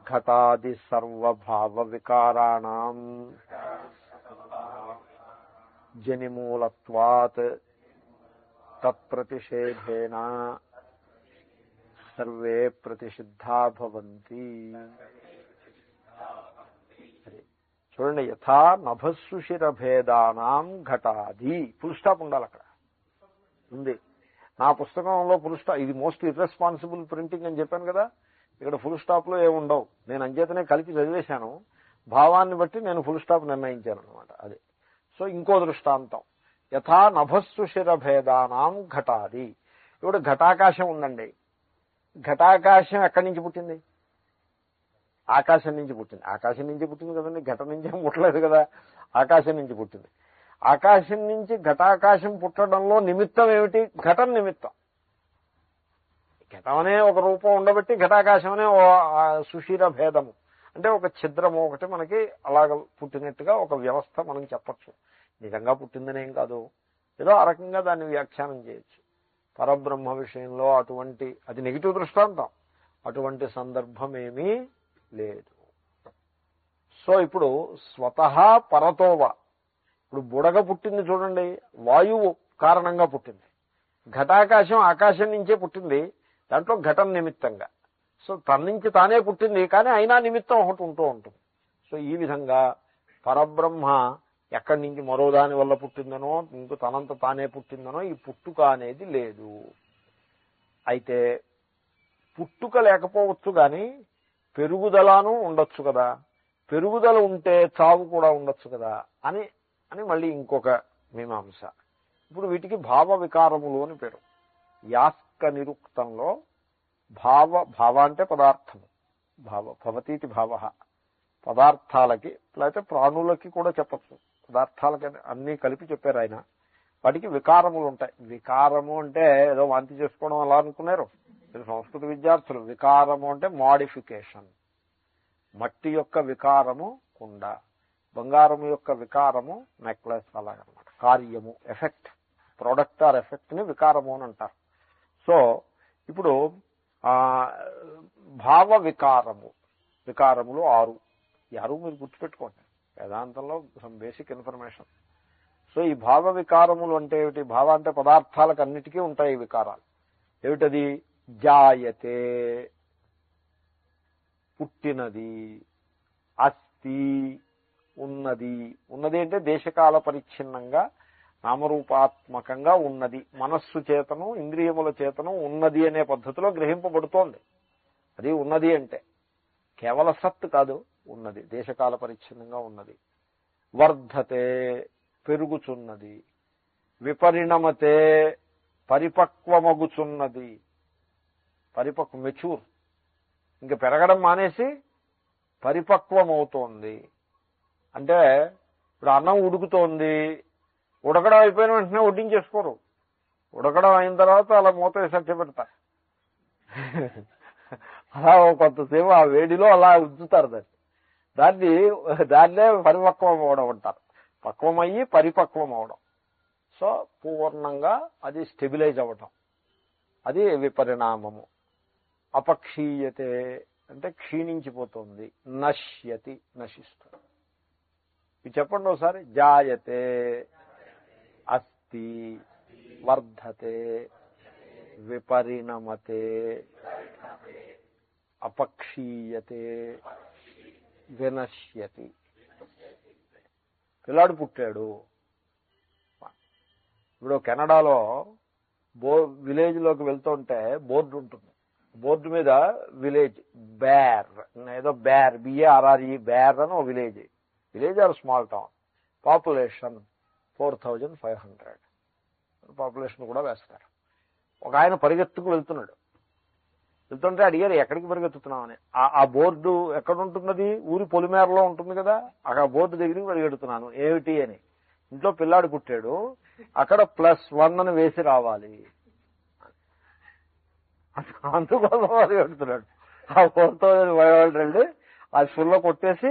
ఘటాది సర్వభావ వికారాణం జనిమూలత్వాత్ తత్ప్రతిషేధేన సర్వే ప్రతిషిద్ధా భవంతి. చూడండి, యథా నభస్సుషిరభేదానాం ఘటాది, ఫుల్ స్టాప్ ఉండాలి అక్కడ ఉంది. నా పుస్తకంలో ఫుల్ స్టాప్, ఇది మోస్ట్ ఇర్రెస్పాన్సిబుల్ ప్రింటింగ్ అని చెప్పాను కదా, ఇక్కడ ఫుల్ స్టాప్ లో ఏముండవు. నేను అంచేతనే కలిపి చదివేశాను. భావాన్ని బట్టి నేను ఫుల్ స్టాప్ నిర్ణయించాను అనమాట. అది. సో ఇంకో దృష్టాంతం, యథా నభస్సుషిరభేదానాం ఘటాది. ఇప్పుడు ఘటాకాశం ఉందండి. ఘటాకాశం ఎక్కడి నుంచి పుట్టింది? ఆకాశం నుంచి పుట్టింది. ఆకాశం నుంచి పుట్టింది కదండి, ఘటం నుంచి పుట్టలేదు కదా, ఆకాశం నుంచి పుట్టింది. ఆకాశం నుంచి ఘటాకాశం పుట్టడంలో నిమిత్తం ఏమిటి? ఘటం నిమిత్తం. ఘటం అనే ఒక రూపం ఉండబట్టి ఘటాకాశం అనే సుషిర భేదము అంటే ఒక ఛిద్రము ఒకటి మనకి అలాగ పుట్టినట్టుగా ఒక వ్యవస్థ మనం చెప్పచ్చు. నిజంగా పుట్టిందనేం కాదు, ఏదో ఆ రకంగా దాన్ని వ్యాఖ్యానం చేయొచ్చు. పరబ్రహ్మ విషయంలో అటువంటి, అది నెగిటివ్ దృష్టాంతం, అటువంటి సందర్భమేమీ లేదు. సో ఇప్పుడు స్వతహా పరతోవ, ఇప్పుడు బుడగ పుట్టింది చూడండి, వాయువు కారణంగా పుట్టింది. ఘటాకాశం ఆకాశం నుంచే పుట్టింది, దాంట్లో ఘటన నిమిత్తంగా. సో తన నుంచి తానే పుట్టింది, కానీ అయినా నిమిత్తం ఒకటి ఉంటూ ఉంటుంది. సో ఈ విధంగా పరబ్రహ్మ ఎక్కడి నుంచి మరో దాని వల్ల పుట్టిందనో ఇంకో తనంత తానే పుట్టిందనో ఈ పుట్టుక అనేది లేదు. అయితే పుట్టుక లేకపోవచ్చు కానీ పెరుగుదలను ఉండొచ్చు కదా, పెరుగుదల ఉంటే చావు కూడా ఉండొచ్చు కదా అని అని మళ్ళీ ఇంకొక మీమాంస. ఇప్పుడు వీటికి భావ వికారములు అని పేరు. యాస్క నిరుక్తంలో భావ అంటే పదార్థము, భవతీతి భావ, పదార్థాలకి లేకపోతే ప్రాణులకి కూడా చెప్పచ్చు. పదార్థాలకి అన్నీ కలిపి చెప్పారు ఆయన. వాటికి వికారములు ఉంటాయి. వికారము అంటే ఏదో వాంతి చేసుకోవడం అలా అనుకున్నారు సంస్కృత విద్యార్థులు. వికారము అంటే మోడిఫికేషన్. మట్టి యొక్క వికారము కుండ, బంగారము యొక్క వికారము నెక్లెస్, అలాగనమాట. కార్యము, ఎఫెక్ట్, ప్రోడక్ట్ ఆర్ ఎఫెక్ట్ ని వికారము అని అంటారు. సో ఇప్పుడు భావ వికారము, వికారములు 6. ఈ 6 మీరు గుర్తుపెట్టుకోండి, వేదాంతంలో సమ్ బేసిక్ ఇన్ఫర్మేషన్. సో ఈ భావ వికారములు అంటే ఏమిటి? భావ అంటే పదార్థాలకు అన్నిటికీ ఉంటాయి ఈ వికారాలు. ఏమిటది? జాయతే పుట్టినది, అస్తి ఉన్నది. ఉన్నది అంటే దేశకాల పరిచ్ఛిన్నంగా నామరూపాత్మకంగా ఉన్నది. మనస్సు చేతను ఇంద్రియముల చేతను ఉన్నది అనే పద్ధతిలో గ్రహింపబడుతోంది. అది ఉన్నది అంటే కేవల సత్ కాదు, ఉన్నది, దేశకాల పరిచ్ఛిన్నంగా ఉన్నది. వర్ధతే పెరుగుచున్నది. విపరిణమతే పరిపక్వమగుచున్నది. మెచ్యూర్, ఇంక పెరగడం మానేసి పరిపక్వమవుతోంది. అంటే ఇప్పుడు అన్నం ఉడుకుతోంది, ఉడకడం అయిపోయిన వెంటనే వడ్డించేసుకోరు. ఉడకడం అయిన తర్వాత అలా మూత వేసి పెడతారు. అలా కొంతసేపు ఆ వేడిలో అలా ఉంచుతారు దాన్నే పరిపక్వం అవడం అంటారు. పక్వమయ్యి పరిపక్వం అవడం. సో పూర్ణంగా అది స్టెబిలైజ్ అవ్వటం, అది విపరిణామము. అపక్షీయతే అంటే క్షీణించిపోతుంది. నశ్యతి నశిస్తుంది. ఇది చెప్పండి ఒకసారి. జాయతే, అస్తి, వర్ధతే, విపరిణమతే, అపక్షీయతే, వినశ్యతి. పిల్లాడు పుట్టాడు. ఇప్పుడు కెనడాలో విలేజ్ లోకి వెళ్తుంటే బోర్డు ఉంటుంది. బోర్డు మీద విలేజ్ బేర్, ఏదో బేర్, BARRE బేర్ అని ఒక village. Village are small town. Population 4500 population కూడా వేస్తారు. ఒక ఆయన పరిగెత్తుకు వెళ్తుంటే అడిగారు ఎక్కడికి పరిగెత్తుతున్నామని. ఆ బోర్డు ఎక్కడ ఉంటున్నది? ఊరి పొలిమేరలో ఉంటుంది కదా, ఆ బోర్డు దగ్గరికి పరిగెడుతున్నాను. ఏమిటి అని. ఇంట్లో పిల్లాడు పుట్టాడు, అక్కడ +1 అని వేసి రావాలి, అందుకోసం పరిగెడుతున్నాడు. ఆ 4500 అది ఫుల్లో కొట్టేసి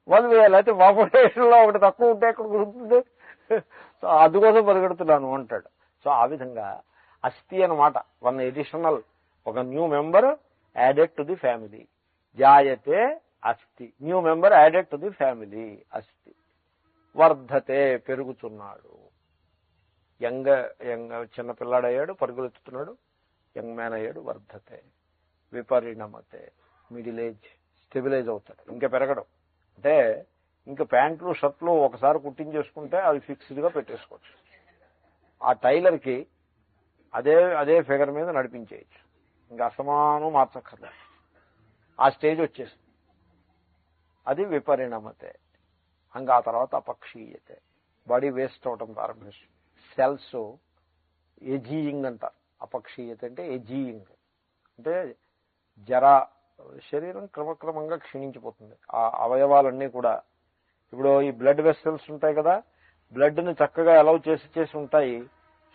1 వేయాలి. అయితే పాపులేషన్ లో ఒకటి తక్కువ ఉంటే ఎక్కడ కుదురుతుంది? సో అందుకోసం పరిగెడుతున్నాను అంటాడు. సో ఆ విధంగా అస్థి అన్నమాట. 1 అడిషనల్, ఒక new member added to the family. జాయతే అస్థి, new member added to the family, అస్థి. వర్ధతే, పెరుగుతున్నాడు. యంగ్ చిన్న పిల్లాడయ్యాడు, పరుగులెత్తుతున్నాడు. యంగ్ మ్యాన్ అయ్యాడు, వర్ధతే. విపరిణమతే, మిడిల్ ఏజ్, స్టెబిలైజ్ అవుతాడు, ఇంకా పెరగడం. అంటే ఇంకా ప్యాంట్లు షర్ట్లు ఒకసారి కుట్టించేసుకుంటే అవి ఫిక్స్డ్ గా పెట్టేసుకోవచ్చు. ఆ టైలర్కి అదే ఫిగర్ మీద నడిపించేయచ్చు, ఇంకా అసమానం మార్చక్కర్లేదు. ఆ స్టేజ్ వచ్చేస్తుంది. అది విపరిణమతే. ఇంకా ఆ తర్వాత అపక్షీయతే, బాడీ వేస్ట్ అవటం ప్రారంభిస్తుంది. సెల్స్ ఏజీయింగ్ అంటారు. అపక్షీయత అంటే ఏజీయింగ్ అంటే జరా, శరీరం క్రమక్రమంగా క్షీణించిపోతుంది. ఆ అవయవాలన్నీ కూడా. ఇప్పుడు ఈ బ్లడ్ వెసల్స్ ఉంటాయి కదా, బ్లడ్ ని చక్కగా అలౌ చేసి ఉంటాయి.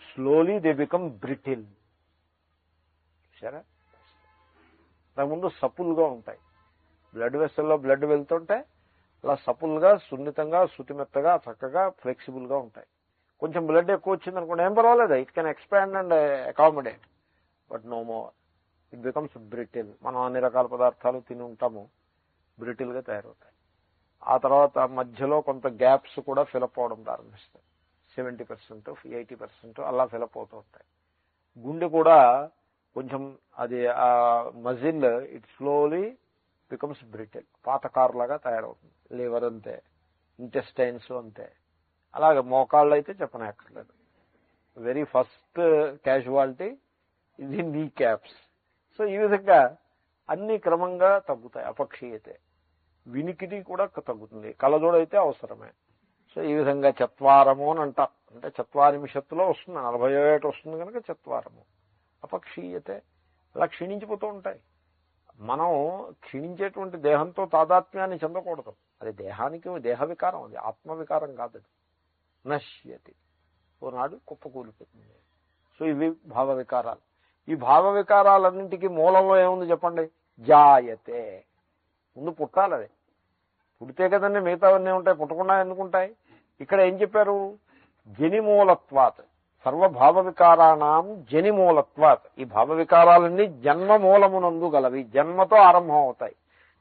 Slowly they become brittle. సరే, దాని సపుల్గా ఉంటాయి. బ్లడ్ వెసల్లో బ్లడ్ వెళ్తుంటే అలా సపుల్గా, సున్నితంగా, శుతిమెత్తగా, చక్కగా, ఫ్లెక్సిబుల్ గా ఉంటాయి. కొంచెం బ్లడ్ ఎక్కువ వచ్చింది అనుకోండి, ఏం పర్వాలేదు, it can expand and accommodate, but no more, it becomes brittle. మనం అన్ని రకాల పదార్థాలు తిని ఉంటాము, బ్రిటిల్ గా తయారవుతాయి. ఆ తర్వాత మధ్యలో కొంత గ్యాప్స్ కూడా ఫిలప్ అవడం ప్రారంభిస్తాయి. 70%, 80% అలా ఫిలప్ అవుతూ ఉంటాయి. గుండె కూడా కొంచెం అది ఆ muscle it slowly becomes brittle, పాతకారు లాగా తయారవుతుంది. లివర్ అంతే, ఇంటెస్టైన్స్ అంతే. అలాగే మోకాళ్ళు అయితే చెప్పనక్కర్లేదు. వెరీ ఫస్ట్ క్యాజువాలిటీ ఇది నీ క్యాప్స్. సో ఈ విధంగా అన్ని క్రమంగా తగ్గుతాయి. అపక్షీయతే. వినికిడి కూడా తగ్గుతుంది. కళ్ళజోడైతే అవసరమే. సో ఈ విధంగా చత్వారము అని అంటాం. అంటే 40 వస్తుంది, 40 వస్తుంది కనుక చత్వారము. అపక్షీయతే. అలా క్షీణించిపోతూ ఉంటాయి. మనం క్షీణించేటువంటి దేహంతో తాదాత్మ్యాన్ని చెందకూడదు. అది దేహానికి దేహ వికారం, అది ఆత్మవికారం కాదు. అది నశ్యతి, ఓనాడు కుప్పకూలిపోతుంది. సో ఇవి భావ వికారాలు. ఈ భావ వికారాలన్నింటికీ మూలంలో ఏముంది చెప్పండి? జాయతే. ముందు పుట్టాలి. అది పుడితే కదండి మిగతావన్నీ ఉంటాయి, పుట్టకుండా ఎందుకుంటాయి? ఇక్కడ ఏం చెప్పారు? జనిమూలత్వాత్, సర్వభావ వికారాణం జనిమూలత్వాత్. ఈ భావ వికారాలన్నీ జన్మ మూలమునందు గలవి, జన్మతో ఆరంభం అవుతాయి.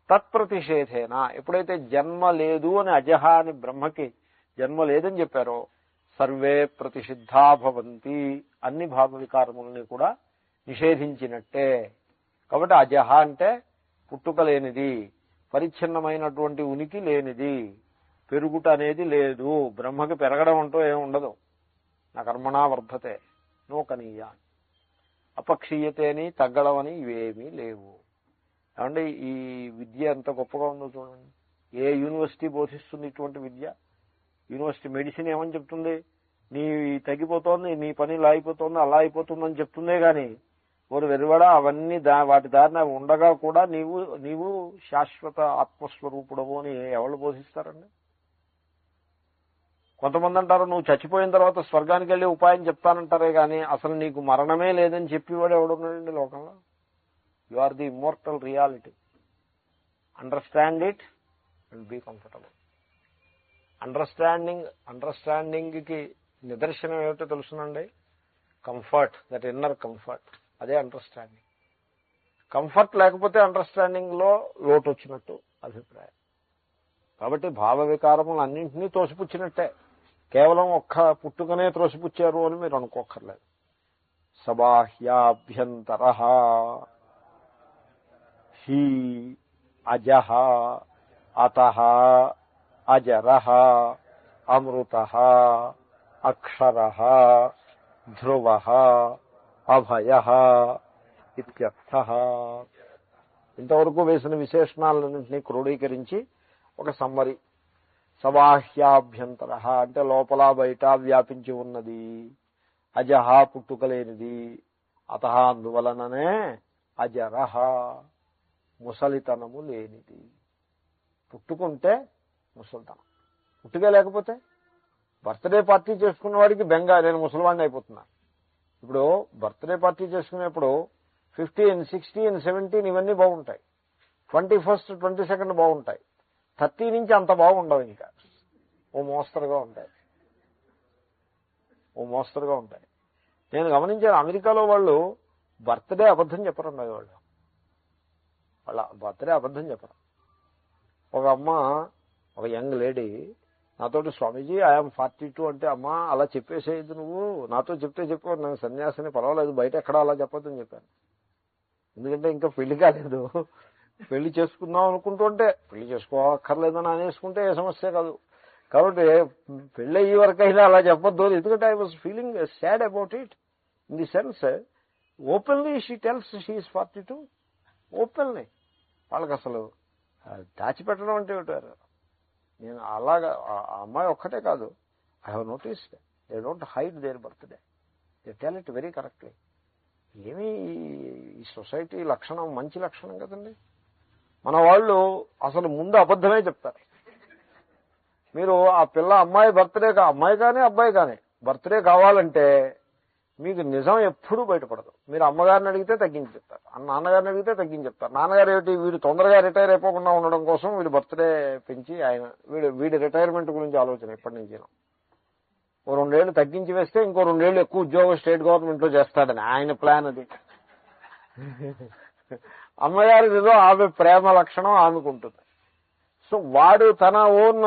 తత్ప్రతిషేధేన, ఎప్పుడైతే జన్మ లేదు అని అజహ అని బ్రహ్మకి జన్మ లేదని చెప్పారో, సర్వే ప్రతిషిద్ధా భవంతి, అన్ని భావ వికారములని కూడా నిషేధించినట్టే. కాబట్టి అజహ అంటే పుట్టుక లేనిది, పరిచ్ఛిన్నమైనటువంటి ఉనికి లేనిది, పెరుగుట అనేది లేదు. బ్రహ్మకి పెరగడం అంటూ ఏమి ఉండదు. నా కర్మణా వర్ధతే నూకనీయ. అపక్షీయతే అని, తగ్గడం అని ఇవేమీ లేవు. ఏమంటే ఈ విద్య ఎంత గొప్పగా ఉందో చూడండి. ఏ యూనివర్సిటీ బోధిస్తుంది ఇటువంటి విద్య? యూనివర్సిటీ మెడిసిన్ ఏమని చెప్తుంది? నీ తగ్గిపోతోంది, నీ పని ఇలా అయిపోతుంది, అలా అయిపోతుందని చెప్తుందే గాని ఓరు వెలువడ అవన్నీ వాటి దారిన ఉండగా కూడా నీవు శాశ్వత ఆత్మస్వరూపుడవు అని ఎవరు బోధిస్తారండి? కొంతమంది అంటారు నువ్వు చచ్చిపోయిన తర్వాత స్వర్గానికి వెళ్ళి ఉపాయం చెప్తానంటారే గాని అసలు నీకు మరణమే లేదని చెప్పేవాడు ఎవడున్నాడండి లోకంలో? You are the immortal reality. Understand it and be comfortable. Understanding కి నిదర్శనం ఏమిటో తెలుసునండి? కంఫర్ట్, దట్ ఇన్నర్ కంఫర్ట్, అదే అండర్స్టాండింగ్. కంఫర్ట్ లేకపోతే అండర్స్టాండింగ్ లో లోటు వచ్చినట్టు అభిప్రాయం. కాబట్టి భావ వికారములు అన్నింటినీ తోసిపుచ్చినట్టే. కేవలం ఒక్క పుట్టుకనే త్రోసిపుచ్చారు అని మీరు అనుకోక్కర్లేదు. సబాహ్యాభ్యంతర హి అజః అతః అజరః అమృతః అక్షరః ధ్రువః అభయః ఇత్యర్థః. ఇంతవరకు వేసిన విశేషణాలన్నింటినీ క్రోడీకరించి ఒక సమ్మరి. సబాహ్యాభ్యంతర అంటే లోపల బయట వ్యాపించి ఉన్నది. అజహ పుట్టుకలేనిది. అతః అందువలననే అజరః ముసలితనము లేనిది. పుట్టుకుంటే ముసలితనం, పుట్టుక లేకపోతే బర్త్డే పార్టీ చేసుకున్న వాడికి బెంగ, నేను ముసలివాడిని అయిపోతున్నా. ఇప్పుడు బర్త్డే పార్టీ చేసుకునేప్పుడు 15, 16, 17 ఇవన్నీ బాగుంటాయి. 21st, 22nd బాగుంటాయి. 30 నుంచి అంత బాగుండవు. ఇంకా ఓ మోస్తరుగా ఉంటాయి. నేను గమనించాను, అమెరికాలో వాళ్ళు బర్త్డే అబద్ధం చెప్పరండి. వాళ్ళ బర్త్డే అబద్ధం చెప్పరు. ఒక అమ్మ, ఒక యంగ్ లేడీ నాతోటి, స్వామీజీ ఐఎమ్ 42 అంటే, అమ్మా అలా చెప్పేసేది, నువ్వు నాతో చెప్తే చెప్పు, నేను సన్యాసిని, పర్వాలేదు, బయట ఎక్కడా అలా చెప్పొద్దని చెప్పాను. ఎందుకంటే ఇంకా పెళ్లి కాలేదు. పెళ్లి చేసుకుందాం అనుకుంటుంటే పెళ్లి చేసుకోక్కర్లేదని అనేసుకుంటే ఏ సమస్య కాదు. కాబట్టి పెళ్ళి అయ్యే వరకైనా అలా చెప్పొద్దు. ఎందుకంటే I was feeling sad about it. In the sense openly she tells she is 42. Openly. వాళ్ళకి అసలు దాచిపెట్టడం అంటే ఉంటారు. నేను అలాగా, ఆ అమ్మాయి ఒక్కటే కాదు, I have noticed they don't hide their birthday, they tell it very correctly. ఏమీ ఈ సొసైటీ లక్షణం మంచి లక్షణం కదండి. మన వాళ్ళు అసలు ముందు అబద్ధమే చెప్తారు. మీరు ఆ పిల్ల అమ్మాయి బర్త్డే, అమ్మాయి కానీ అబ్బాయి కానీ బర్త్డే కావాలంటే మీకు నిజం ఎప్పుడూ బయటపడదు. మీరు అమ్మగారిని అడిగితే తగ్గించి చెప్తారు, నాన్నగారిని అడిగితే తగ్గించి చెప్తారు. నాన్నగారు ఏమిటి, వీడు తొందరగా రిటైర్ అయిపోకుండా ఉండడం కోసం వీడు బర్త్డే పెంచి ఆయన వీడి రిటైర్మెంట్ గురించి ఆలోచన ఎప్పటి నుంచి. ఓ 2 ఏళ్ళు తగ్గించి వేస్తే ఇంకో 2 ఏళ్ళు ఎక్కువ ఉద్యోగం స్టేట్ గవర్నమెంట్లో చేస్తాడని ఆయన ప్లాన్ అది. అమ్మగారి ఏదో ఆమె ప్రేమ లక్షణం ఆమెకుంటుంది. సో వాడు తన ఓన్,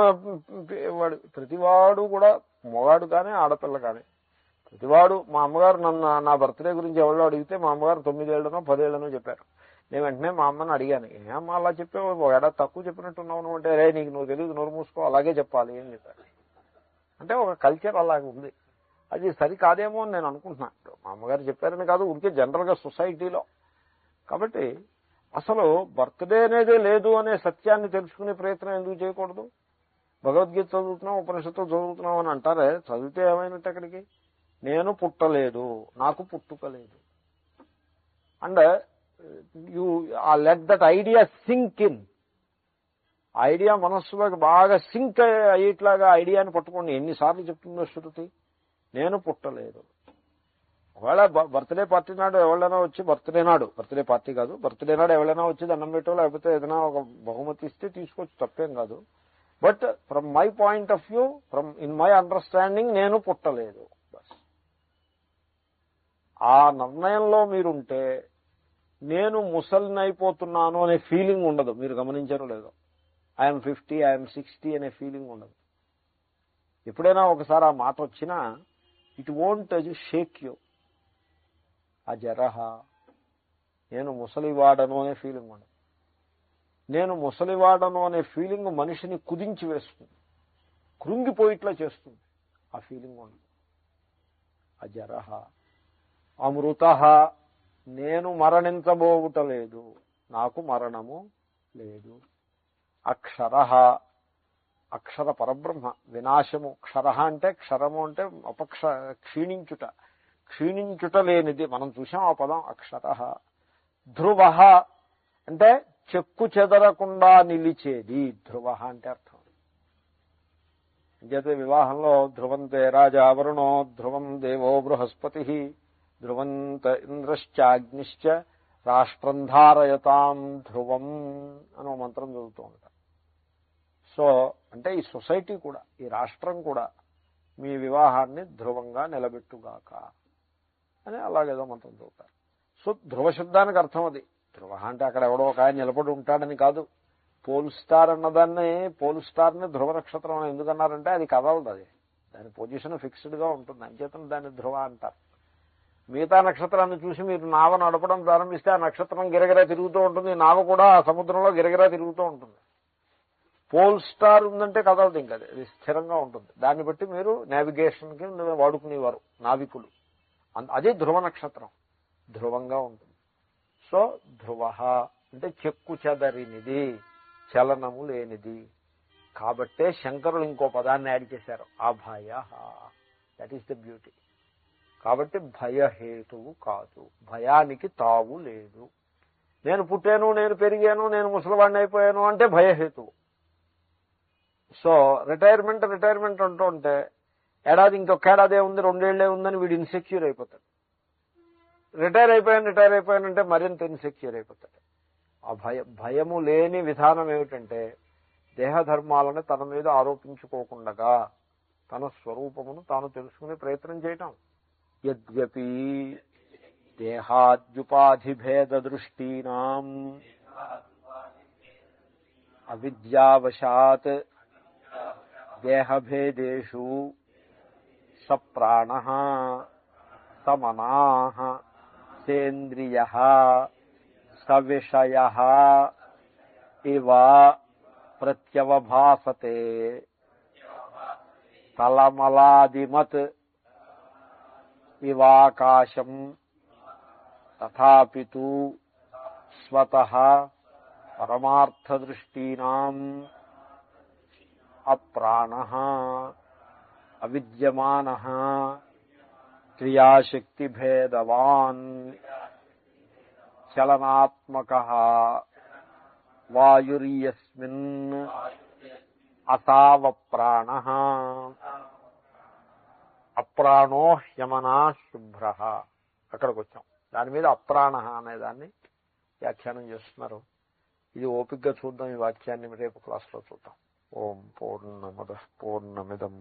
వాడు ప్రతివాడు కూడా, మగవాడు కానీ ఆడపిల్ల కానీ ప్రతివాడు, మా అమ్మగారు నన్ను నా బర్త్డే గురించి ఎవరో అడిగితే మా అమ్మగారు 9 ఏళ్లనో 10 ఏళ్లనో చెప్పారు. నేను వెంటనే మా అమ్మని అడిగాను, ఏమమ్మా అలా చెప్పావు, ఒక ఏడాది తక్కువ చెప్పినట్టున్నావు అంటే, రే నీకు నువ్వు తెలియదు, నోరు మూసుకో, అలాగే చెప్పాలి అని చెప్పారు. అంటే ఒక కల్చర్ అలాగే ఉంది. అది సరి కాదేమో అని నేను అనుకుంటున్నాను. మా అమ్మగారు చెప్పారని కాదు, ఊరికే జనరల్గా సొసైటీలో. కాబట్టి అసలు బర్త్డే అనేదే లేదు అనే సత్యాన్ని తెలుసుకునే ప్రయత్నం ఎందుకు చేయకూడదు? భగవద్గీత చదువుతున్నాం, ఉపనిషత్తులు చదువుతున్నాం అని అంటారే, చదివితే ఏమైనట్టు అక్కడికి? నేను పుట్టలేదు, నాకు పుట్టుక లేదు. And you let that idea sink in. Idea మనస్సులోకి బాగా సింక్ అయ్యేట్లాగా ఐడియాని పట్టుకోండి. ఎన్నిసార్లు చెప్తుందో శృతి, నేను పుట్టలేదు. ఒకవేళ బర్త్డే పార్టీ నాడు ఎవరైనా వచ్చి, బర్త్డే పార్టీ కాదు, బర్త్డే నాడు ఎవరైనా వచ్చి దండం పెట్టో లేకపోతే ఏదైనా ఒక బహుమతి ఇస్తే తీసుకోవచ్చు, తప్పేం కాదు. But from my point of view, in my understanding, నేను పుట్టలేదు. ఆ నిర్ణయంలో మీరుంటే నేను ముసలిని అయిపోతున్నాను అనే ఫీలింగ్ ఉండదు. మీరు గమనించారో లేదో, ఐఎమ్ 50, ఐఎమ్ 60 అనే ఫీలింగ్ ఉండదు. ఎప్పుడైనా ఒకసారి ఆ మాట వచ్చినా ఇట్ వోంట్ షేక్ యూ. అజరహ, నేను ముసలివాడను అనే ఫీలింగ్ ఉండదు. నేను ముసలివాడను అనే ఫీలింగ్ మనిషిని కుదించి వేస్తుంది, కృంగిపోయిట్లా చేస్తుంది. ఆ ఫీలింగ్ ఉండదు. అజరహ. అమృతః, నేను మరణించబోవుటలేదు, నాకు మరణము లేదు. అక్షరః, అక్షర పరబ్రహ్మ, వినాశము. క్షరః అంటే, క్షరము అంటే క్షీణించుట లేనిది. మనం చూసాం ఆ పదం, అక్షరః. ధ్రువః అంటే చెక్కు చెదరకుండా నిలిచేది. ధ్రువః అంటే అర్థం. అంచేతే వివాహంలో ధ్రువంతే రాజా వరుణో, ధ్రువం దేవో బృహస్పతి, ధ్రువంత ఇంద్రశ్చాగ్నిశ్చ రాష్ట్రం ధారయతాం ధ్రువం అని ఒక మంత్రం చదువుతూ ఉంటారు. సో అంటే ఈ సొసైటీ కూడా, ఈ రాష్ట్రం కూడా మీ వివాహాన్ని ధ్రువంగా నిలబెట్టుగాక అని అలాగేదో మంత్రం చదువుతారు. సో ధ్రువ శబ్దానికి అర్థం అది. ధ్రువ అంటే అక్కడ ఎవడో ఒక ఆయన నిలబడి ఉంటాడని కాదు. పోల్ స్టార్ అన్నదాన్ని, పోల్ స్టార్ని ధ్రువ నక్షత్రం అని ఎందుకన్నారంటే అది కదలదు, అది దాని పొజిషన్ ఫిక్స్డ్గా ఉంటుంది, అంచేతను దాన్ని ధ్రువ అంటారు. మిగతా నక్షత్రాన్ని చూసి మీరు నావ నడపడం ప్రారంభిస్తే ఆ నక్షత్రం గిరగిరా తిరుగుతూ ఉంటుంది, నావ కూడా సముద్రంలో గిరగిరా తిరుగుతూ ఉంటుంది. పోల్ స్టార్ ఉందంటే కదలదు, ఇంకా అది స్థిరంగా ఉంటుంది. దాన్ని బట్టి మీరు నావిగేషన్కి వాడుకునేవారు నావికులు. అదే ధ్రువ నక్షత్రం. ధ్రువంగా ఉంటుంది. సో ధ్రువ అంటే చెక్కు చెదరినిది, చలనము లేనిది. కాబట్టే శంకరులు ఇంకో పదాన్ని యాడ్ చేశారు, అభయ. That is the beauty. కాబట్టి భయహేతువు కాదు, భయానికి తావు లేదు. నేను పుట్టాను, నేను పెరిగాను, నేను ముసలివాడిని అయిపోయాను అంటే భయహేతువు. సో రిటైర్మెంట్ అంటూ ఉంటే ఏడాది ఇంకొక ఏడాదే ఉంది, 2 ఏళ్లే ఉందని వీడు ఇన్సెక్యూర్ అయిపోతాడు. రిటైర్ అయిపోయానంటే మరింత ఇన్సెక్యూర్ అయిపోతాడు. ఆ భయము లేని విధానం ఏమిటంటే దేహధర్మాలను తన మీద ఆరోపించుకోకుండా తన స్వరూపమును తాను తెలుసుకునే ప్రయత్నం చేయటం. యద్యపి దేహాద్యుపాధిభేద దృష్టీనాం అవిద్యావశాత్ దేహభేదేషు సప్రాణః సమనాః సేంద్రియః సవిషయః ఇవ ప్రత్యవభాసతే తలమలాదిమత్ ఇవాకాశం తథాపితు స్వతః పరమార్థదృష్టీనాం అప్రాణః అవిద్యమానః క్రియాశక్తిభేదవాన్ చలనాత్మకః వాయుర్యస్మిన్ అసావప్రాణః అప్రాణో హ్యమనా శుభ్రః. అక్కడికి వచ్చాం. దాని మీద అప్రాణః అనేదాన్ని వ్యాఖ్యానం చేస్తున్నారు. ఇది ఓపికగా చూద్దాం. ఈ వాక్యాన్ని రేపు క్లాస్లో చూద్దాం. ఓం పూర్ణమదః పూర్ణమిదం